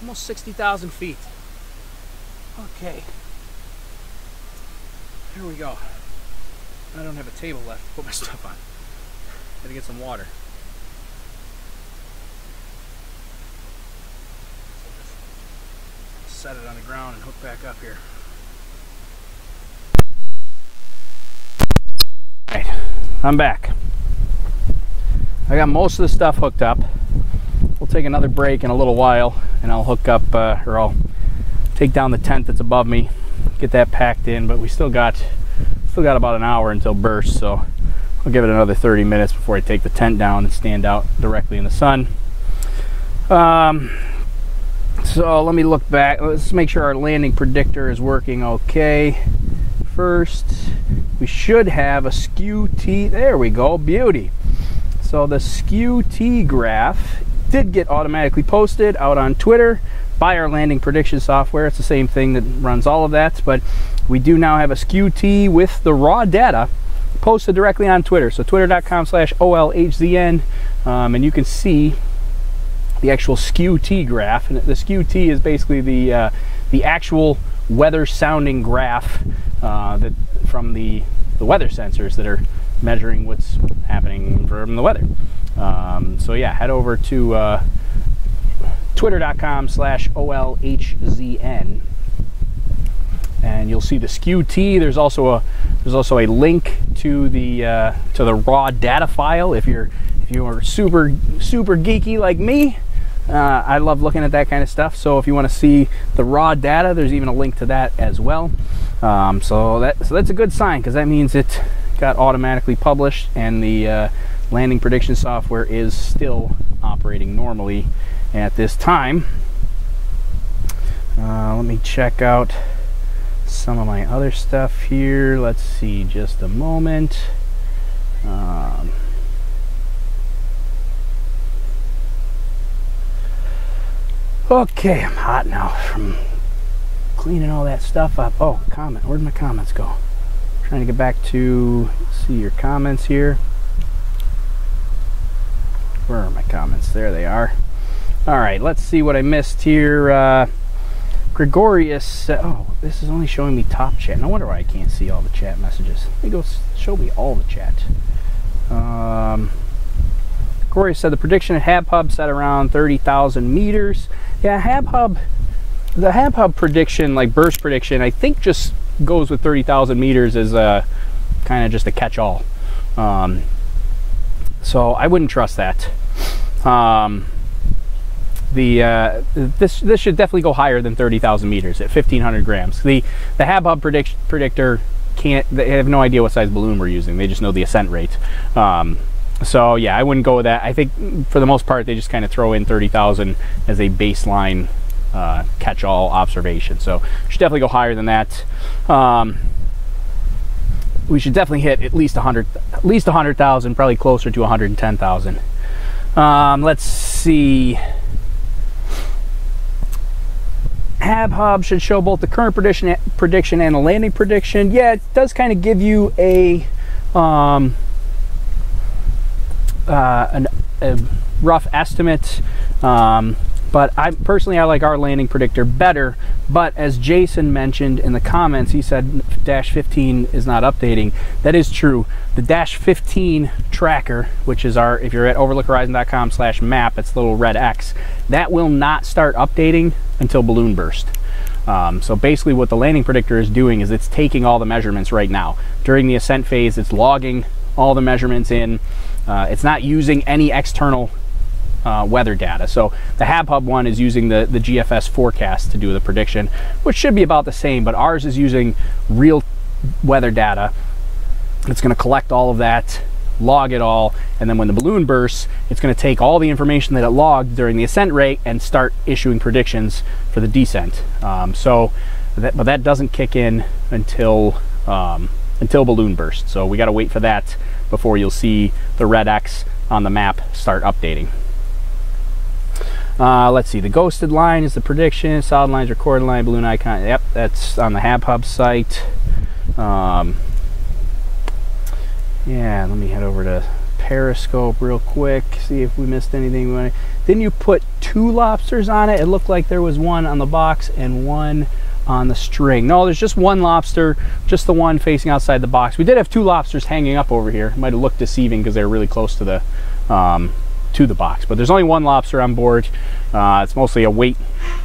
Almost 60,000 feet. Okay. Here we go. I don't have a table left to put my stuff on. Gotta get some water. Set it on the ground and hook back up here. Alright, I'm back. I got most of the stuff hooked up. We'll take another break in a little while and I'll hook up, or I'll take down the tent that's above me, get that packed in, but we still got about an hour until burst, so I'll give it another 30 minutes before I take the tent down and stand out directly in the sun. So let me look back. Let's make sure our landing predictor is working okay. First, we should have a skew T. There we go, beauty. So the skew T graph did get automatically posted out on Twitter by our landing prediction software. It's the same thing that runs all of that, but we do now have a skew T with the raw data posted directly on Twitter. So twitter.com/OLHZN, and you can see the actual skew T graph. And the skew T is basically the actual weather sounding graph that from the weather sensors that are measuring what's happening from the weather. So yeah, head over to twitter.com/OLHZN and you'll see the skew T. There's also a link to the raw data file if you're super geeky like me. I love looking at that kind of stuff, so if you want to see the raw data, there's even a link to that as well. So that's a good sign, because that means it got automatically published and the landing prediction software is still operating normally at this time. Let me check out some of my other stuff here. Let's see, just a moment. Okay, I'm hot now from cleaning all that stuff up. Oh, comment. Where'd my comments go? Trying to get back to see your comments here. Where are my comments? There they are. All right, let's see what I missed here. Gregorius, oh, this is only showing me top chat. No wonder why I can't see all the chat messages. Let me go show me all the chat. Gregorius said the prediction at HabHub set around 30,000 meters. Yeah, the HabHub prediction, like burst prediction, I think just goes with 30,000 meters as a kind of just a catch-all. So I wouldn't trust that. This should definitely go higher than 30,000 meters at 1,500 grams. The HabHub predictor they have no idea what size balloon we're using. They just know the ascent rate. So yeah, I wouldn't go with that. I think for the most part they just kind of throw in 30,000 as a baseline catch-all observation. So we should definitely go higher than that. We should definitely hit at least 100,000, probably closer to 110,000. Let's see. HabHub should show both the current prediction and the landing prediction. Yeah, it does kind of give you a rough estimate, but I like our landing predictor better. But as Jason mentioned in the comments, he said Dash 15 is not updating. That is true. The Dash 15 tracker, which is our, if you're at overlookhorizon.com/map, it's the little red X, that will not start updating until balloon burst. So basically what the landing predictor is doing is it's taking all the measurements right now. During the ascent phase, it's logging all the measurements in. It's not using any external weather data. So the HabHub one is using the GFS forecast to do the prediction, which should be about the same, but ours is using real weather data. It's going to collect all of that, log it all, and then when the balloon bursts, it's going to take all the information that it logged during the ascent rate and start issuing predictions for the descent. But that doesn't kick in until balloon burst. So we got to wait for that before you'll see the red X on the map start updating. Let's see, the ghosted line is the prediction, solid lines, recorded line, balloon icon. Yep, that's on the HabHub site. Yeah, let me head over to Periscope real quick, see if we missed anything. didn't you put 2 lobsters on it? It looked like there was one on the box and one on the string. No, there's just 1 lobster, just the one facing outside the box. We did have 2 lobsters hanging up over here. It might have looked deceiving because they were really close to the box, but there's only 1 lobster on board. It's mostly a weight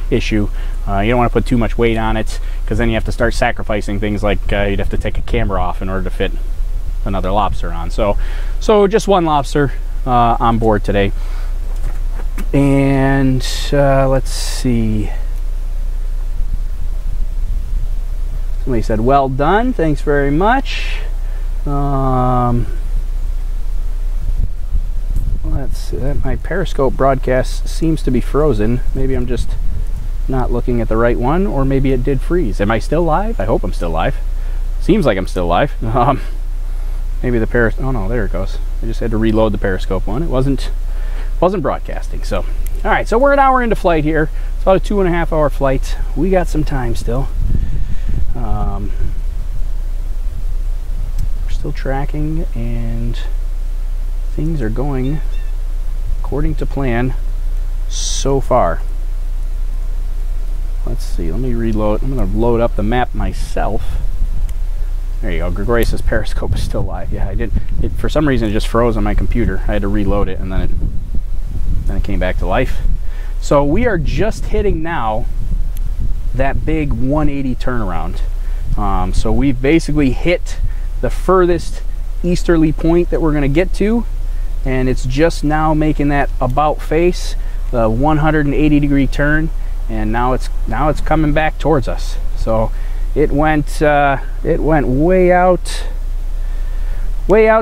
issue. You don't want to put too much weight on it because then you have to start sacrificing things like you'd have to take a camera off in order to fit another lobster on. So just 1 lobster on board today. And let's see. Somebody said, well done, thanks very much. Let's see, my Periscope broadcast seems to be frozen. Maybe I'm just not looking at the right one, or maybe it did freeze. Am I still live? I hope I'm still live. Seems like I'm still live. Maybe the oh no, there it goes. I just had to reload the Periscope one. It wasn't broadcasting. So, all right, so we're an hour into flight here. It's about a 2.5 hour flight. We got some time still. We're still tracking, and things are going according to plan so far. Let's see, let me reload. I'm going to load up the map myself. There you go. Gregory says Periscope is still live. Yeah, I did. For some reason, it just froze on my computer. I had to reload it, and then it came back to life. So we are just hitting now that big 180 turnaround. So we've basically hit the furthest easterly point that we're going to get to, and it's just now making that about face, the 180 degree turn, and now it's coming back towards us. So it went way out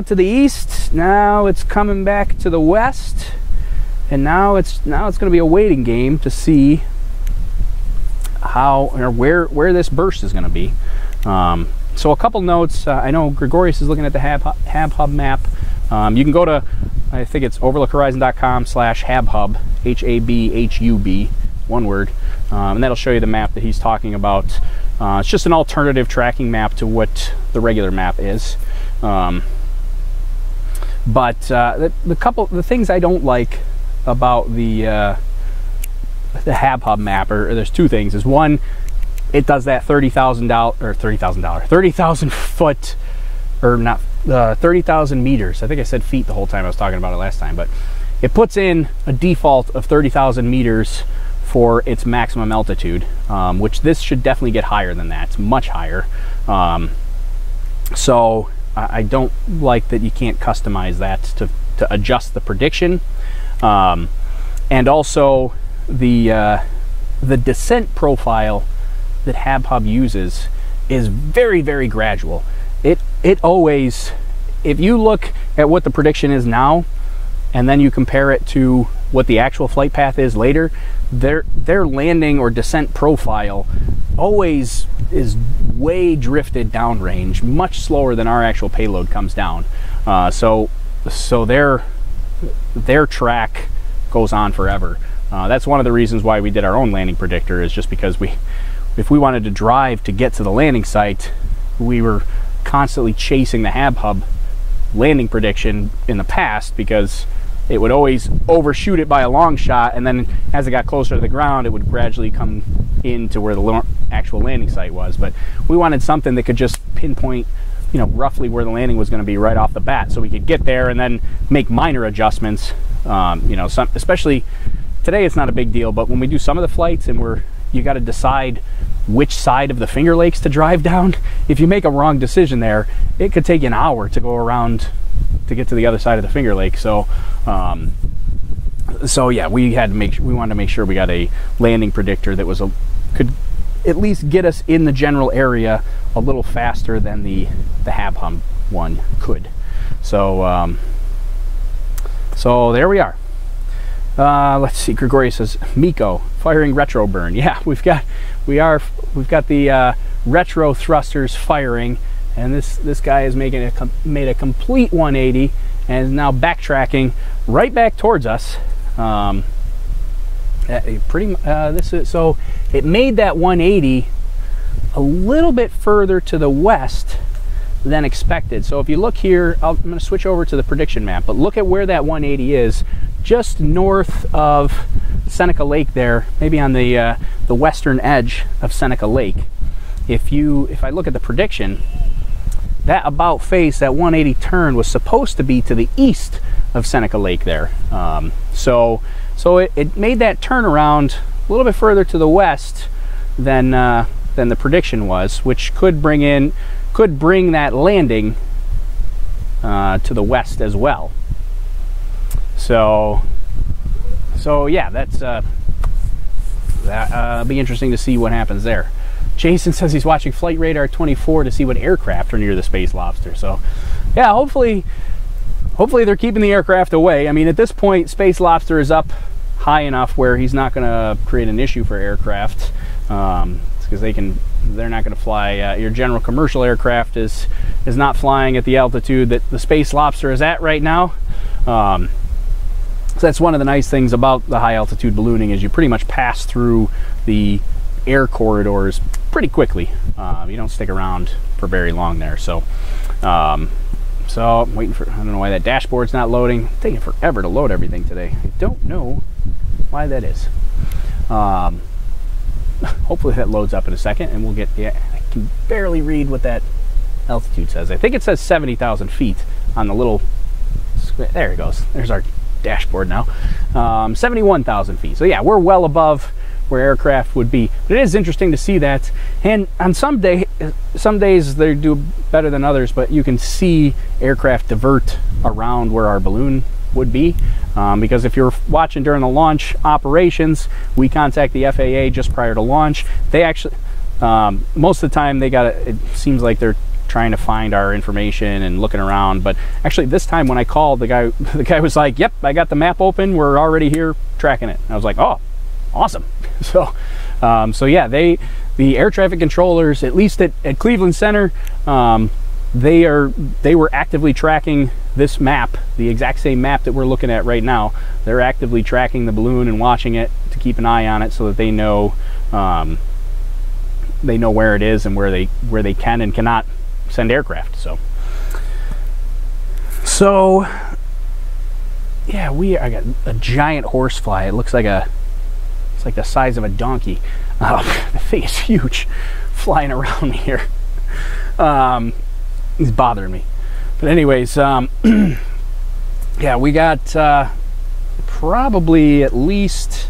to the east. Now it's coming back to the west, and now it's going to be a waiting game to see how or where this burst is going to be. So a couple notes. I know Gregorius is looking at the HabHub map. You can go to, I think it's overlookhorizon.com/HabHub, HABHUB, one word, and that'll show you the map that he's talking about. It's just an alternative tracking map to what the regular map is. But the things I don't like about the HabHub map, or there's 2 things. Is one, it does that $30,000 foot, or not 30,000 meters. I think I said feet the whole time I was talking about it last time, but it puts in a default of 30,000 meters for its maximum altitude, which this should definitely get higher than that. It's much higher. So I don't like that you can't customize that to adjust the prediction. And also the descent profile that HabHub uses is very, very gradual. It always, if you look at what the prediction is now and then you compare it to what the actual flight path is later, their landing or descent profile always is way drifted downrange, much slower than our actual payload comes down. So their track goes on forever. That's one of the reasons why we did our own landing predictor, is just because if we wanted to drive to get to the landing site, we were constantly chasing the HabHub landing prediction in the past, because it would always overshoot it by a long shot, and then as it got closer to the ground, it would gradually come into where the actual landing site was. But we wanted something that could just pinpoint, roughly where the landing was going to be right off the bat, so we could get there and then make minor adjustments. Especially today, it's not a big deal, but when we do some of the flights and you got to decide which side of the Finger Lakes to drive down, if you make a wrong decision there, it could take you an hour to go around to get to the other side of the Finger Lake. So yeah, we wanted to make sure we got a landing predictor that could at least get us in the general area a little faster than the HabHub one could. So there we are. Let's see. Gregory says Miko firing retro burn. Yeah, we've got the retro thrusters firing, and this guy is made a complete 180 and is now backtracking right back towards us. So it made that 180 a little bit further to the west than expected. So if you look here, I'm going to switch over to the prediction map, but look at where that 180 is, just north of Seneca Lake there, maybe on the western edge of Seneca Lake. If I look at the prediction, that about face, that 180 turn was supposed to be to the east of Seneca Lake there. So it made that turnaround a little bit further to the west than the prediction was, which could bring that landing to the west as well. So yeah, that'll be interesting to see what happens there. Jason says he's watching Flight Radar 24 to see what aircraft are near the Space Lobster. So yeah, hopefully they're keeping the aircraft away. I mean, at this point, Space Lobster is up high enough where he's not going to create an issue for aircraft, because they're not going to fly. Your general commercial aircraft is not flying at the altitude that the Space Lobster is at right now. So that's one of the nice things about the high altitude ballooning, is you pretty much pass through the air corridors pretty quickly. You don't stick around for very long there. So I'm waiting for, I don't know why that dashboard's not loading. It's taking forever to load everything today. I don't know why that is. Hopefully that loads up in a second and we'll get, yeah, I can barely read what that altitude says. I think it says 70,000 feet on the little, there it goes. There's our dashboard now. 71,000 feet. So yeah, we're well above where aircraft would be. But it is interesting to see that. And on some days they do better than others, but you can see aircraft divert around where our balloon would be. Because if you're watching during the launch operations, we contact the FAA just prior to launch. They actually, most of the time it seems like they're trying to find our information and looking around, but actually this time when I called, the guy was like, yep, I got the map open, we're already here tracking it. And I was like, oh, awesome. So yeah, the air traffic controllers, at least at Cleveland Center, they were actively tracking this map, the exact same map that we're looking at right now. They're actively tracking the balloon and watching it to keep an eye on it so that they know where it is and where they can and cannot send aircraft. So yeah, I got a giant horsefly. It looks like it's like the size of a donkey. The thing is huge, flying around me here. He's bothering me. But anyways, yeah, we got probably at least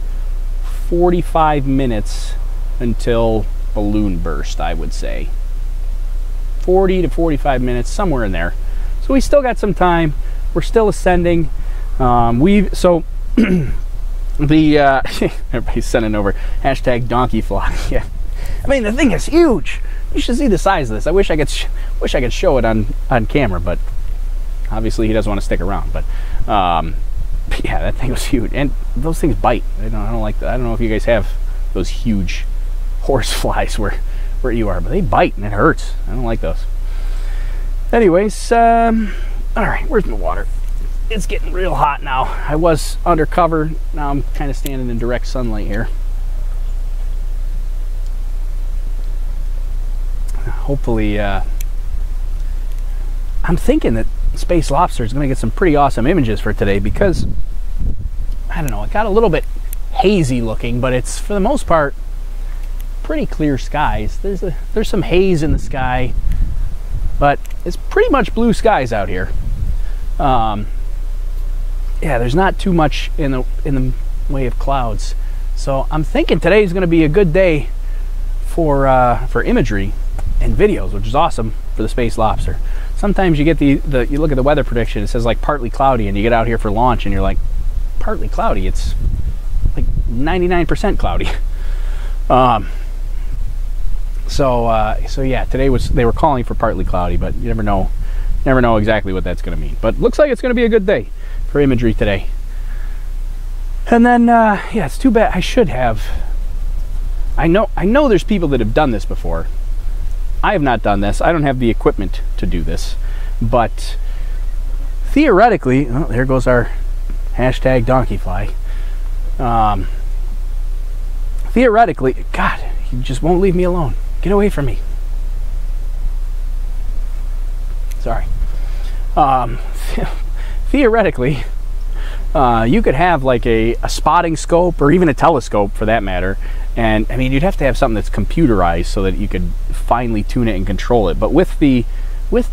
45 minutes until balloon burst, I would say. 40 to 45 minutes, somewhere in there. So we still got some time. We're still ascending. Everybody's sending over #donkeyfly. Yeah, I mean, the thing is huge. You should see the size of this. I wish I could show it on camera, but obviously he doesn't want to stick around. But yeah, that thing was huge, and those things bite. I don't like that. I don't know if you guys have those huge horse flies where you are, but they bite and it hurts. I don't like those. Anyways, all right, where's my water? It's getting real hot now. I was undercover. Now I'm kind of standing in direct sunlight here. Hopefully, I'm thinking that Space Lobster is going to get some pretty awesome images for today, because I don't know, it got a little bit hazy looking, but it's for the most part pretty clear skies. There's some haze in the sky, but it's pretty much blue skies out here. Yeah, there's not too much in the way of clouds, so I'm thinking today is going to be a good day for imagery and videos, which is awesome for the Space Lobster. Sometimes you get you look at the weather prediction, it says like partly cloudy, and you get out here for launch and you're like, partly cloudy? It's like 99% cloudy. So yeah, today they were calling for partly cloudy, but you never know exactly what that's going to mean. But looks like it's going to be a good day for imagery today. And then yeah, it's too bad. I know there's people that have done this before. I have not done this. I don't have the equipment to do this, but theoretically, oh, there goes our #donkeyfly. Theoretically, God, he just won't leave me alone. Get away from me. theoretically, you could have like a spotting scope or even a telescope for that matter. And I mean, you'd have to have something that's computerized so that you could finely tune it and control it. But with the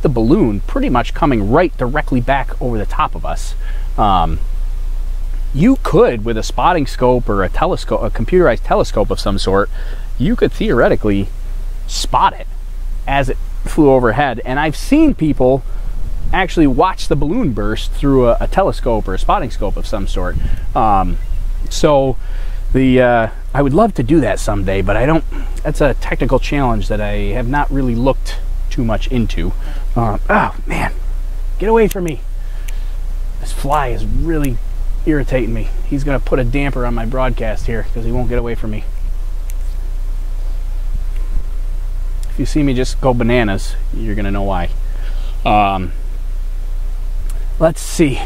balloon pretty much coming right directly back over the top of us, you could, with a spotting scope or a telescope, a computerized telescope of some sort, you could theoretically spot it as it flew overhead. And I've seen people actually watch the balloon burst through a telescope or a spotting scope of some sort. So I would love to do that someday, but I don't. That's a technical challenge that I have not really looked too much into. Oh man, get away from me! This fly is really irritating me. He's gonna put a damper on my broadcast here because he won't get away from me. If you see me just go bananas, you're gonna know why. Let's see.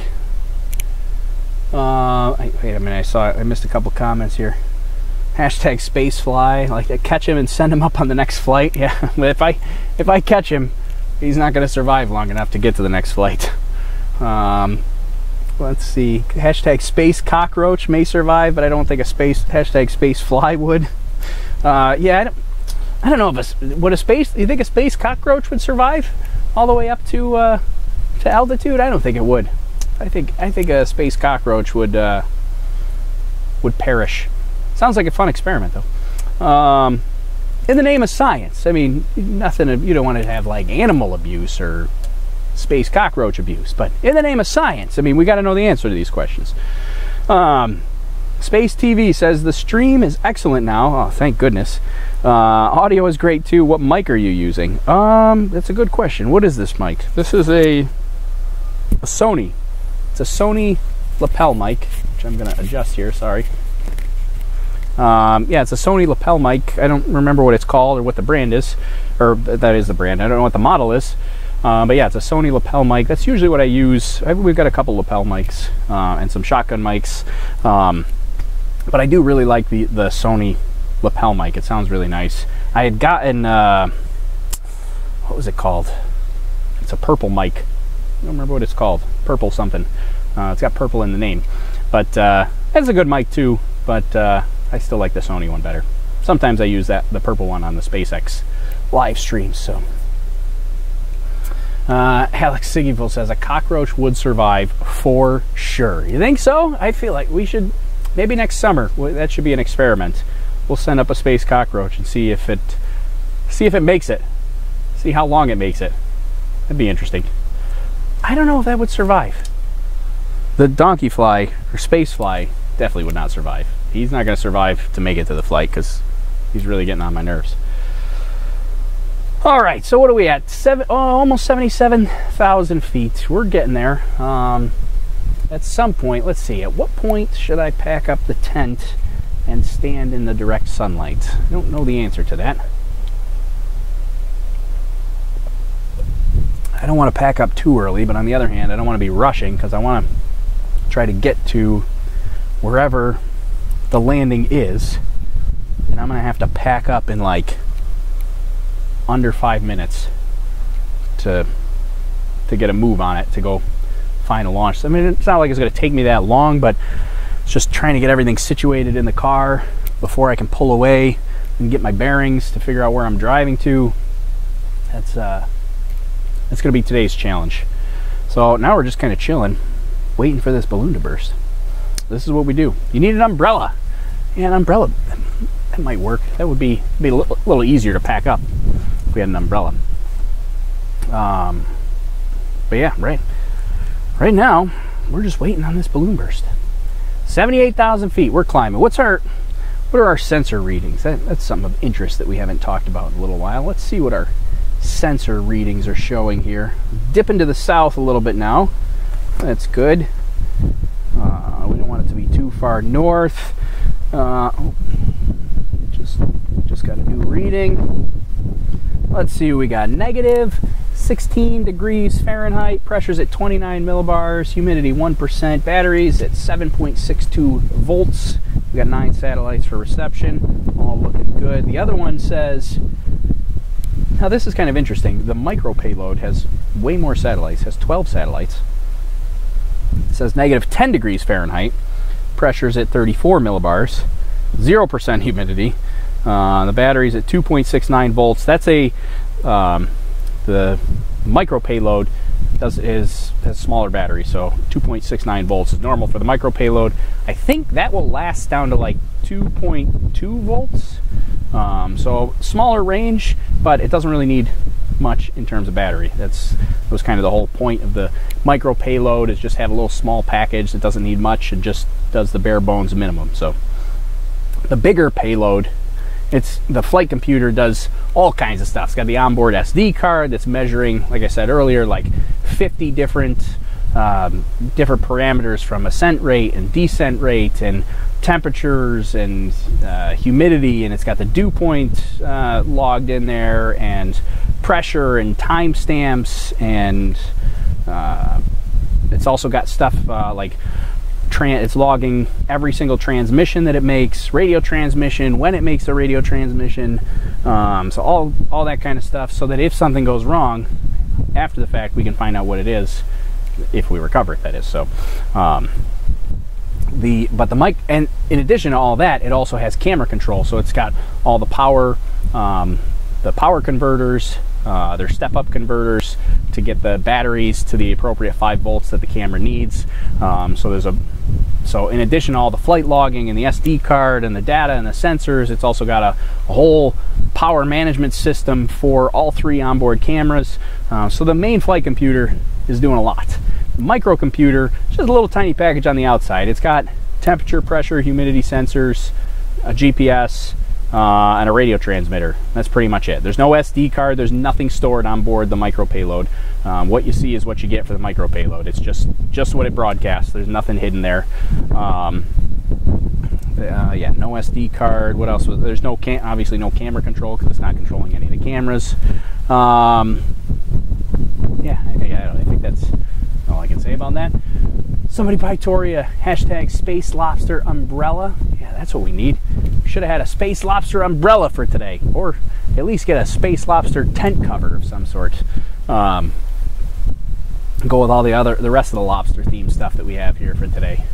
Wait a minute, I missed a couple comments here. Hashtag spacefly, like to catch him and send him up on the next flight. Yeah, but if I catch him, he's not going to survive long enough to get to the next flight. Let's see. Hashtag space cockroach may survive, but I don't think hashtag space fly would. Yeah, I don't know if you think a space cockroach would survive all the way up to altitude? I don't think it would. I think a space cockroach would perish. Sounds like a fun experiment, though. In the name of science, I mean, nothing. You don't want to have like animal abuse or space cockroach abuse, but in the name of science, I mean, we got to know the answer to these questions. Space TV says the stream is excellent now. Oh, thank goodness. Audio is great too. What mic are you using? That's a good question. What is this mic? This is a Sony. It's a Sony lapel mic, which I'm going to adjust here. Sorry. Yeah, it's a Sony lapel mic. I don't remember what it's called or what the brand is, or that is the brand. I don't know what the model is, but yeah, it's a Sony lapel mic. That's usually what I use. We've got a couple lapel mics and some shotgun mics, but I do really like the Sony lapel mic. It sounds really nice. I had gotten what was it called? It's a purple mic. I don't remember what it's called. Purple something. It's got purple in the name, but it's a good mic too. But I still like the Sony one better. Sometimes I use the purple one on the SpaceX live streams. So, Alex Siggyville says a cockroach would survive for sure. You think so? I feel like we should, maybe next summer. That should be an experiment. We'll send up a space cockroach and see if it makes it. See how long it makes it. That'd be interesting. I don't know if that would survive. The donkey fly or space fly definitely would not survive. He's not going to survive to make it to the flight because he's really getting on my nerves. All right, so what are we at? Almost 77,000 feet. We're getting there. At some point, let's see, at what point should I pack up the tent and stand in the direct sunlight? I don't know the answer to that. I don't want to pack up too early, but on the other hand, I don't want to be rushing because I want to try to get to wherever the landing is, and I'm gonna have to pack up in like under 5 minutes to get a move on it to go find a launch. I mean, it's not like it's gonna take me that long, but it's just trying to get everything situated in the car before I can pull away and get my bearings to figure out where I'm driving to. That's gonna be today's challenge. So now we're just kind of chilling, waiting for this balloon to burst. This is what we do. You need an umbrella. Yeah, an umbrella, that might work. That would be a little easier to pack up if we had an umbrella. But yeah, right now, we're just waiting on this balloon burst. 78,000 feet, we're climbing. What are our sensor readings? That's something of interest that we haven't talked about in a little while. Let's see what our sensor readings are showing here. Dipping to the south a little bit now. That's good. We don't want it to be too far north. Just got a new reading. Let's see what we got. Negative 16 degrees Fahrenheit. Pressure's at 29 millibars. Humidity 1%. Batteries at 7.62 volts. We got 9 satellites for reception. All looking good. The other one says Now this is kind of interesting. The micro payload has way more satellites, has 12 satellites. It says -10 degrees Fahrenheit, pressure's at 34 millibars, 0% humidity. The battery's at 2.69 volts. That's a the micro payload has smaller battery, so 2.69 volts is normal for the micro payload. I think that will last down to like 2.2 volts. So smaller range, but it doesn't really need much in terms of battery. That was kind of the whole point of the micro payload, is just have a little small package that doesn't need much and just does the bare bones minimum. So the bigger payload, the flight computer does all kinds of stuff. It's got the onboard SD card that's measuring, like I said earlier, like 50 different parameters, from ascent rate and descent rate and temperatures and humidity, and it's got the dew point logged in there, and pressure and timestamps, and it's also got stuff like it's logging every single transmission that it makes, radio transmission, when it makes a radio transmission, so all that kind of stuff, so that if something goes wrong after the fact, we can find out what it is, if we recover it, that is. So but the mic, and in addition to all that, it also has camera control. So it's got all the power converters, their step-up converters to get the batteries to the appropriate 5 volts that the camera needs. So in addition to all the flight logging and the SD card and the data and the sensors, it's also got a whole power management system for all 3 onboard cameras. So the main flight computer is doing a lot. The microcomputer is just a little tiny package on the outside. It's got temperature, pressure, humidity sensors, a GPS, and a radio transmitter. That's pretty much it. There's no SD card. There's nothing stored on board the micro payload. What you see is what you get for the micro payload. It's just what it broadcasts. There's nothing hidden there. Yeah, no SD card. What else? There's obviously no camera control, because it's not controlling any of the cameras. Yeah, I think that's all I can say about that. Somebody buy Tori a #Space Lobster umbrella. Yeah, that's what we need. We should have had a Space Lobster umbrella for today, or at least get a Space Lobster tent cover of some sort. Go with all the rest of the lobster themed stuff that we have here for today.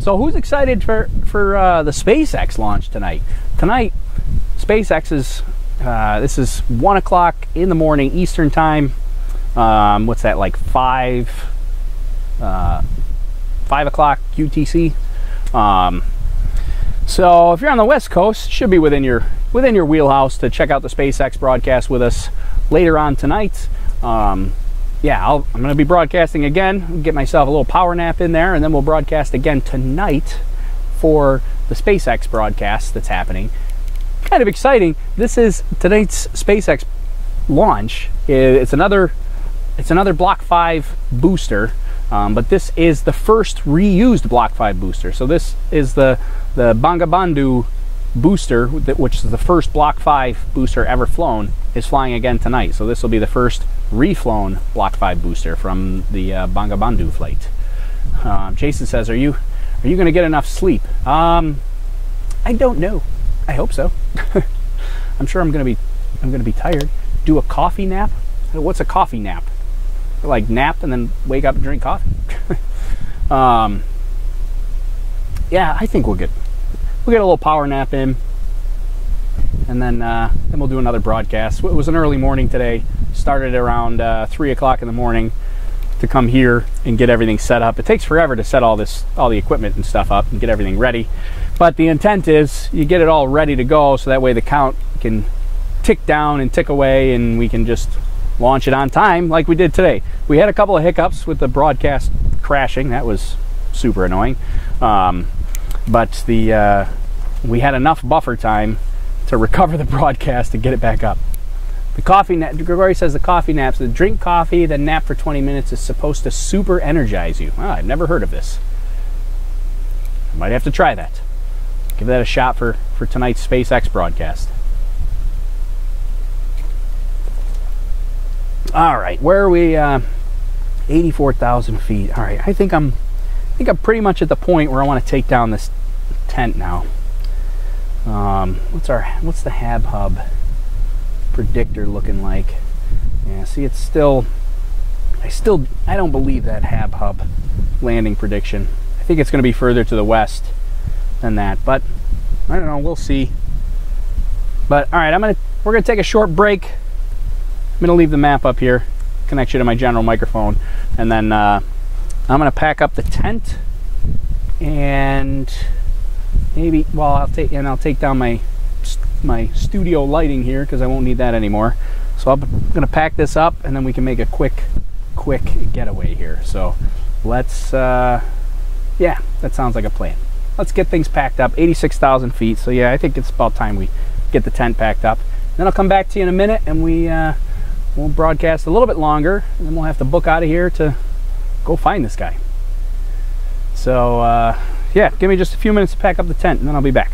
So who's excited for the SpaceX launch tonight? Tonight, SpaceX is this is 1 o'clock in the morning Eastern time. What's that, like 5 o'clock UTC? So if you're on the West Coast, it should be within your wheelhouse to check out the SpaceX broadcast with us later on tonight. Yeah, I'm going to be broadcasting again, get myself a little power nap in there, and then we'll broadcast again tonight for the SpaceX broadcast that's happening. Kind of exciting. This is tonight's SpaceX launch. It's another Block 5 booster, but this is the first reused Block 5 booster. So this is the Bangabandhu booster, which is the first Block 5 booster ever flown, is flying again tonight. So this will be the first reflown Block 5 booster from the Bangabandhu flight. Jason says, "Are you going to get enough sleep?" I don't know. I hope so. I'm sure I'm going to be tired. Do a coffee nap? What's a coffee nap? Like nap and then wake up and drink coffee? Yeah, I think we'll get a little power nap in, and then we'll do another broadcast. It was an early morning today. Started around 3 o'clock in the morning to come here and get everything set up. It takes forever to set all the equipment and stuff up and get everything ready. But the intent is you get it all ready to go, so that way the count can tick down and tick away, and we can just launch it on time like we did today. We had a couple of hiccups with the broadcast crashing. That was super annoying. But we had enough buffer time to recover the broadcast and get it back up. The coffee nap, Gregory says the coffee naps, the drink coffee, then nap for 20 minutes is supposed to super energize you. Oh, I've never heard of this. I might have to try that. Give that a shot for tonight's SpaceX broadcast. All right, where are we? 84,000 feet. All right, I think I'm pretty much at the point where I want to take down this tent now. What's the hab hub predictor looking like? Yeah, see, it's still, I don't believe that HAB hub landing prediction. I think it's going to be further to the west than that, but I don't know, we'll see. But all right, we're gonna take a short break. I'm gonna leave the map up here, connect you to my general microphone, and then I'm gonna pack up the tent, and maybe, well, I'll take down my studio lighting here because I won't need that anymore. So I'm gonna pack this up, and then we can make a quick getaway here. So let's, yeah, that sounds like a plan. Let's get things packed up. 86,000 feet. So yeah, I think it's about time we get the tent packed up. Then I'll come back to you in a minute, and we'll broadcast a little bit longer, and then we'll have to book out of here to go find this guy. So yeah, give me just a few minutes to pack up the tent, and then I'll be back.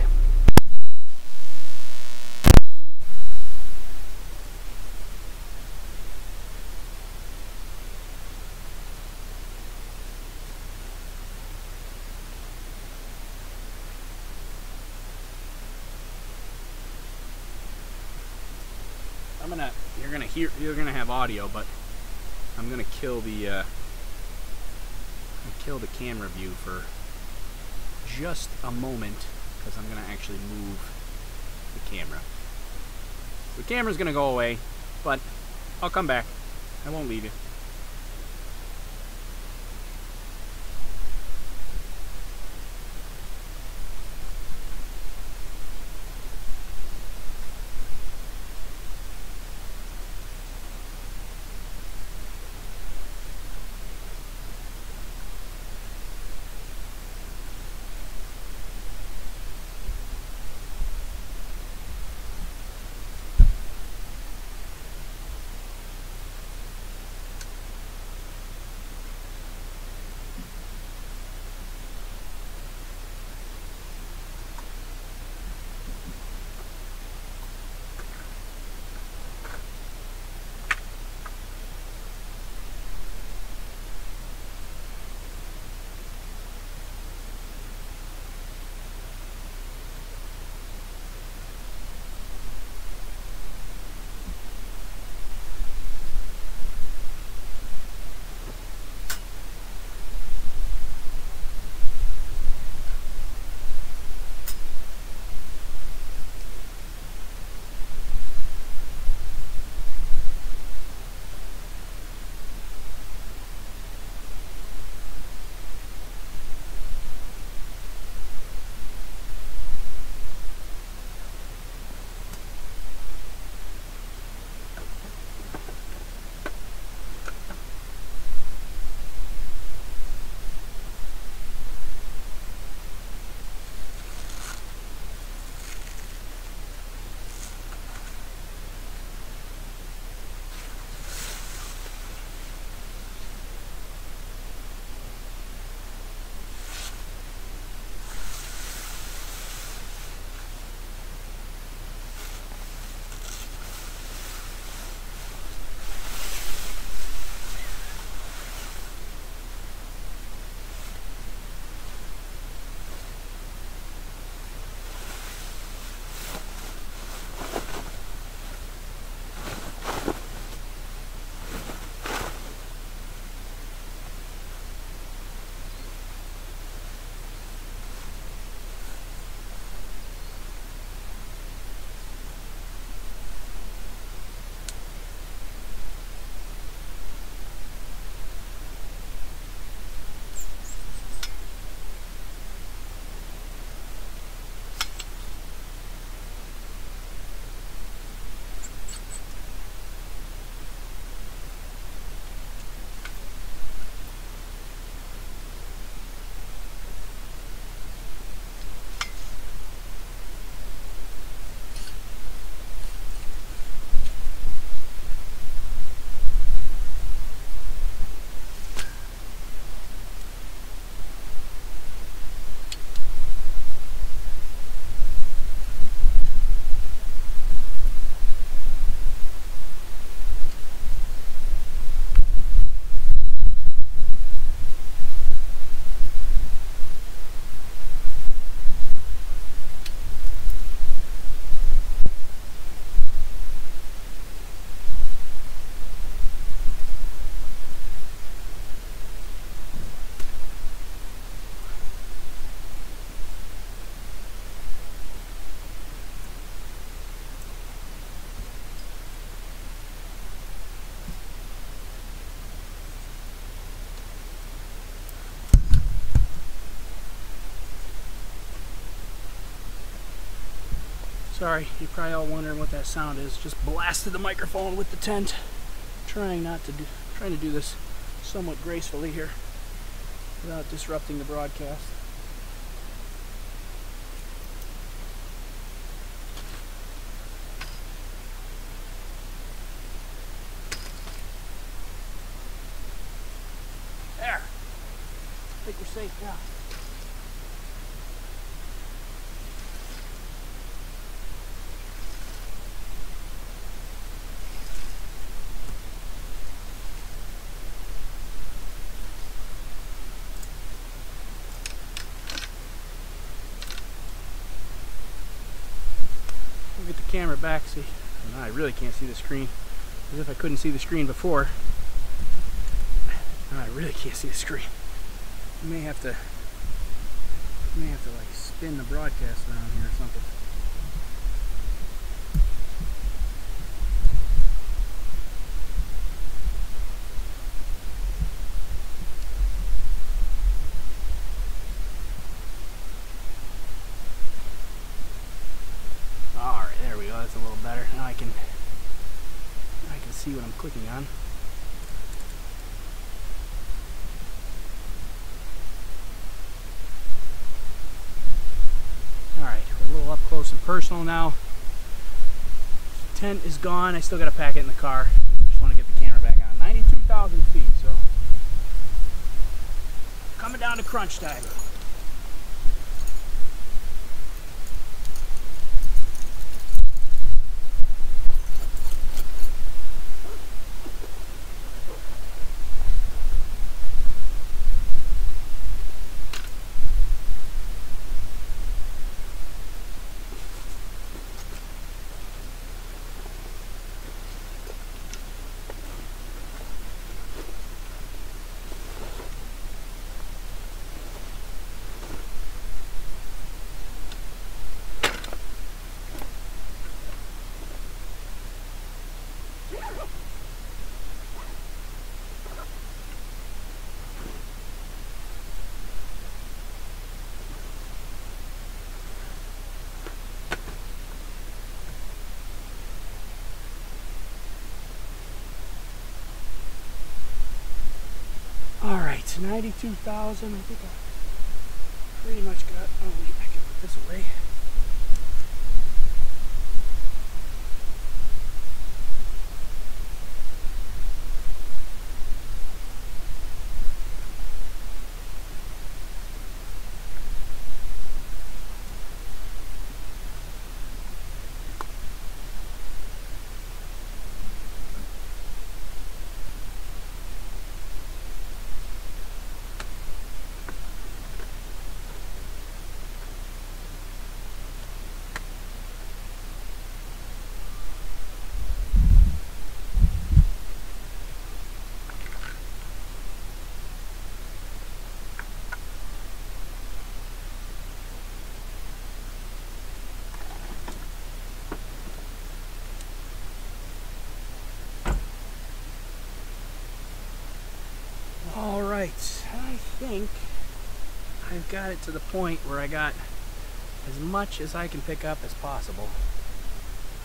You're gonna have audio, but I'm gonna kill the camera view for just a moment because I'm gonna actually move the camera. The camera's gonna go away, but I'll come back. I won't leave you. Sorry, you're probably all wondering what that sound is. Just blasted the microphone with the tent. Trying to do this somewhat gracefully here without disrupting the broadcast. There. I think we're safe now. Get the camera back, see. Now I really can't see the screen. As if I couldn't see the screen before. Now I really can't see the screen. I may have to like spin the broadcast around here or something. Alright, there we go, that's a little better. Now I can see what I'm clicking on. Alright, we're a little up close and personal now. Tent is gone, I still gotta pack it in the car. Just want to get the camera back on. 92,000 feet, so coming down to crunch time. Alright, 92,000. I think I pretty much got. Oh, wait, I can put this away. Alright, I think I've got it to the point where I got as much as I can pick up as possible.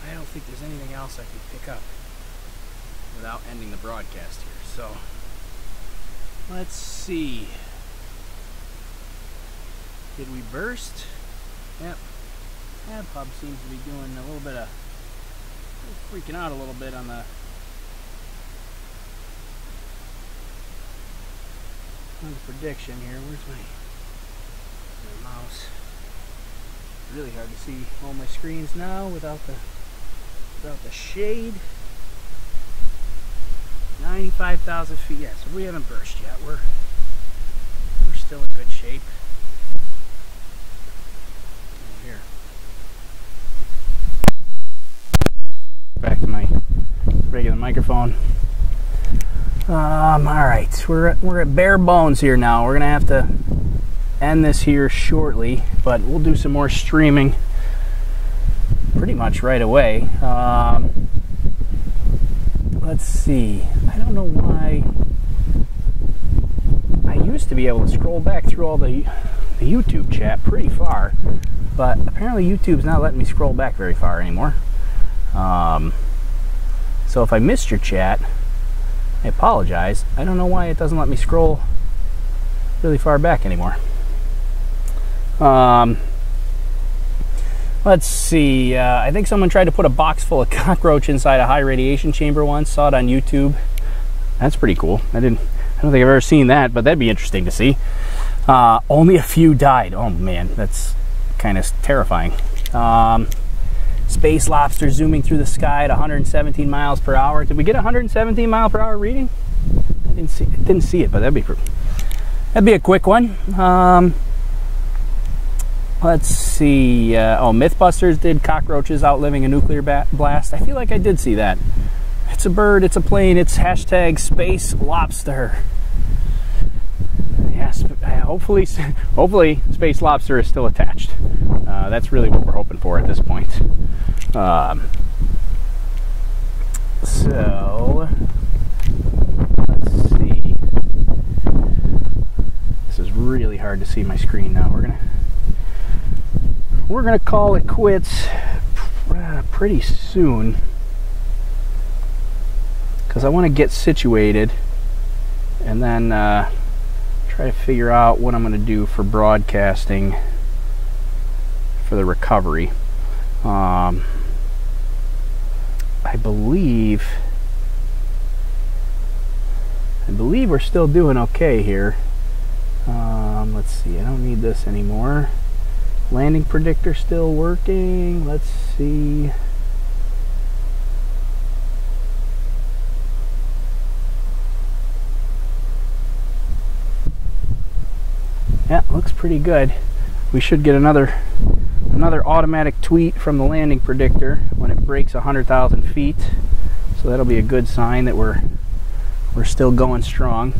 I don't think there's anything else I can pick up without ending the broadcast here. So, let's see. Did we burst? Yep. Tab hub seems to be doing a little bit of freaking out a little bit on the prediction here. Where's my mouse? It's really hard to see all my screens now without the shade. 95,000 feet. Yeah, so we haven't burst yet. We're still in good shape. Oh, here. Back to my regular microphone. All right, we're at bare bones here now. We're gonna have to end this here shortly, but we'll do some more streaming pretty much right away. Let's see. I don't know why. I used to be able to scroll back through all the YouTube chat pretty far. but apparently YouTube's not letting me scroll back very far anymore. So if I missed your chat, I apologize. I don't know why it doesn't let me scroll really far back anymore. Let's see. I think someone tried to put a box full of cockroach inside a high radiation chamber once. Saw it on YouTube. That's pretty cool. I don't think I've ever seen that, but that'd be interesting to see. Only a few died. Oh man, that's kind of terrifying. Space lobster zooming through the sky at 117 miles per hour. Did we get a 117 mile per hour reading? I didn't see it, but that'd be a quick one. Let's see. Oh, Mythbusters did cockroaches outliving a nuclear blast. I feel like I did see that. It's a bird, it's a plane, it's hashtag space lobster. Yes, hopefully space lobster is still attached. That's really what we're hoping for at this point. So let's see. This is really hard to see my screen now. We're gonna call it quits pretty soon because I want to get situated and then try to figure out what I'm going to do for broadcasting for the recovery. I believe we're still doing okay here. Let's see, I don't need this anymore. Landing predictor still working. Let's see. Yeah, looks pretty good. We should get another automatic tweet from the landing predictor when it breaks 100,000 feet. So that'll be a good sign that we're still going strong.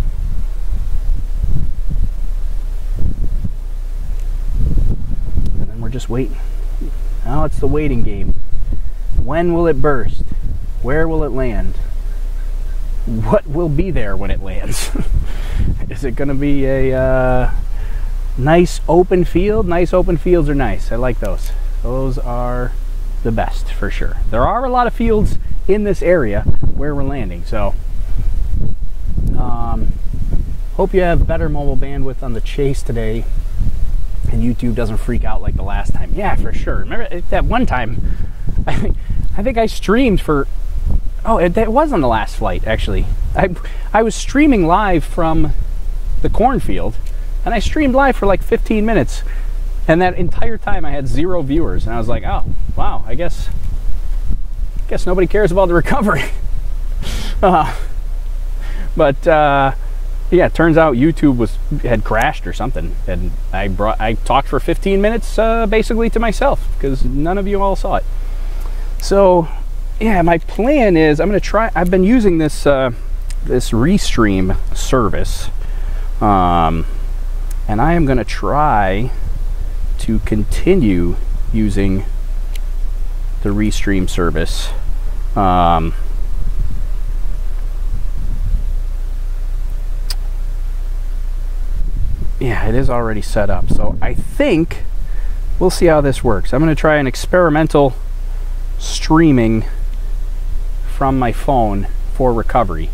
And then we're just waiting. Now it's the waiting game. When will it burst? Where will it land? What will be there when it lands? Is it going to be a nice open field? Nice open fields are nice. I like those. Those are the best for sure. There are a lot of fields in this area where we're landing, so hope you have better mobile bandwidth on the chase today and YouTube doesn't freak out like the last time. Yeah, for sure. Remember that one time I think I streamed for it was on the last flight actually. I was streaming live from the cornfield. And I streamed live for like 15 minutes. And that entire time I had 0 viewers. And I was like, oh, wow, I guess nobody cares about the recovery. Yeah, it turns out YouTube had crashed or something. And I talked for 15 minutes basically to myself because none of you all saw it. So, yeah, my plan is I'm going to try. I've been using this Restream service. And I am going to try to continue using the Restream service. Yeah, it is already set up. So I think we'll see how this works. I'm going to try an experimental streaming from my phone for recovery.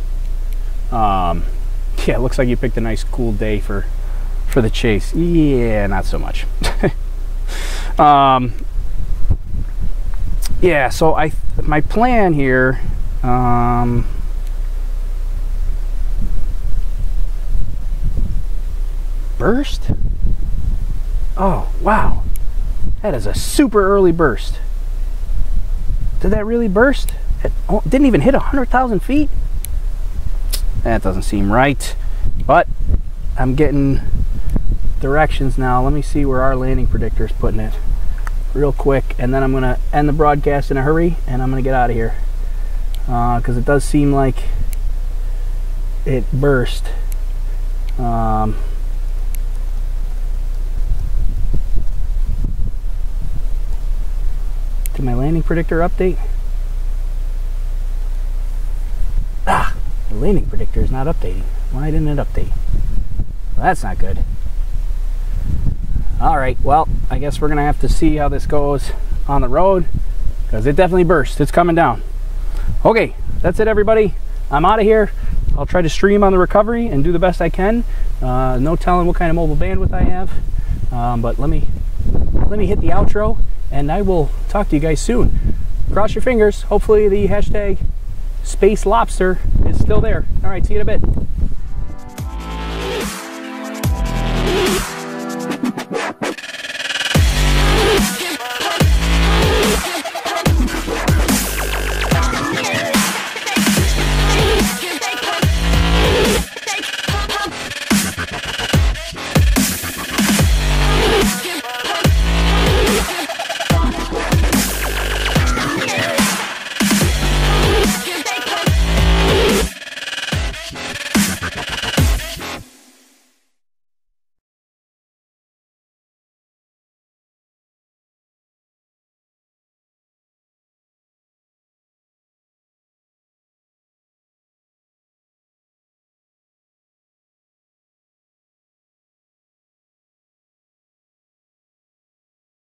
Yeah, it looks like you picked a nice cool day for the chase. Yeah, not so much. Yeah, so my plan here burst? Oh, wow. That is a super early burst. Did that really burst? It didn't even hit 100,000 feet? That doesn't seem right. But I'm getting directions now. Let me see where our landing predictor is putting it real quick, and then I'm going to end the broadcast in a hurry, and I'm going to get out of here because it does seem like it burst. Did my landing predictor update? Ah, the landing predictor is not updating. Why didn't it update? Well, that's not good. All right, well, I guess we're gonna have to see how this goes on the road, because it definitely burst. It's coming down. Okay, that's it, everybody. I'm out of here. I'll try to stream on the recovery and do the best I can. No telling what kind of mobile bandwidth I have, but let me hit the outro, and I will talk to you guys soon. Cross your fingers. Hopefully the hashtag Space Lobster is still there. All right, see you in a bit.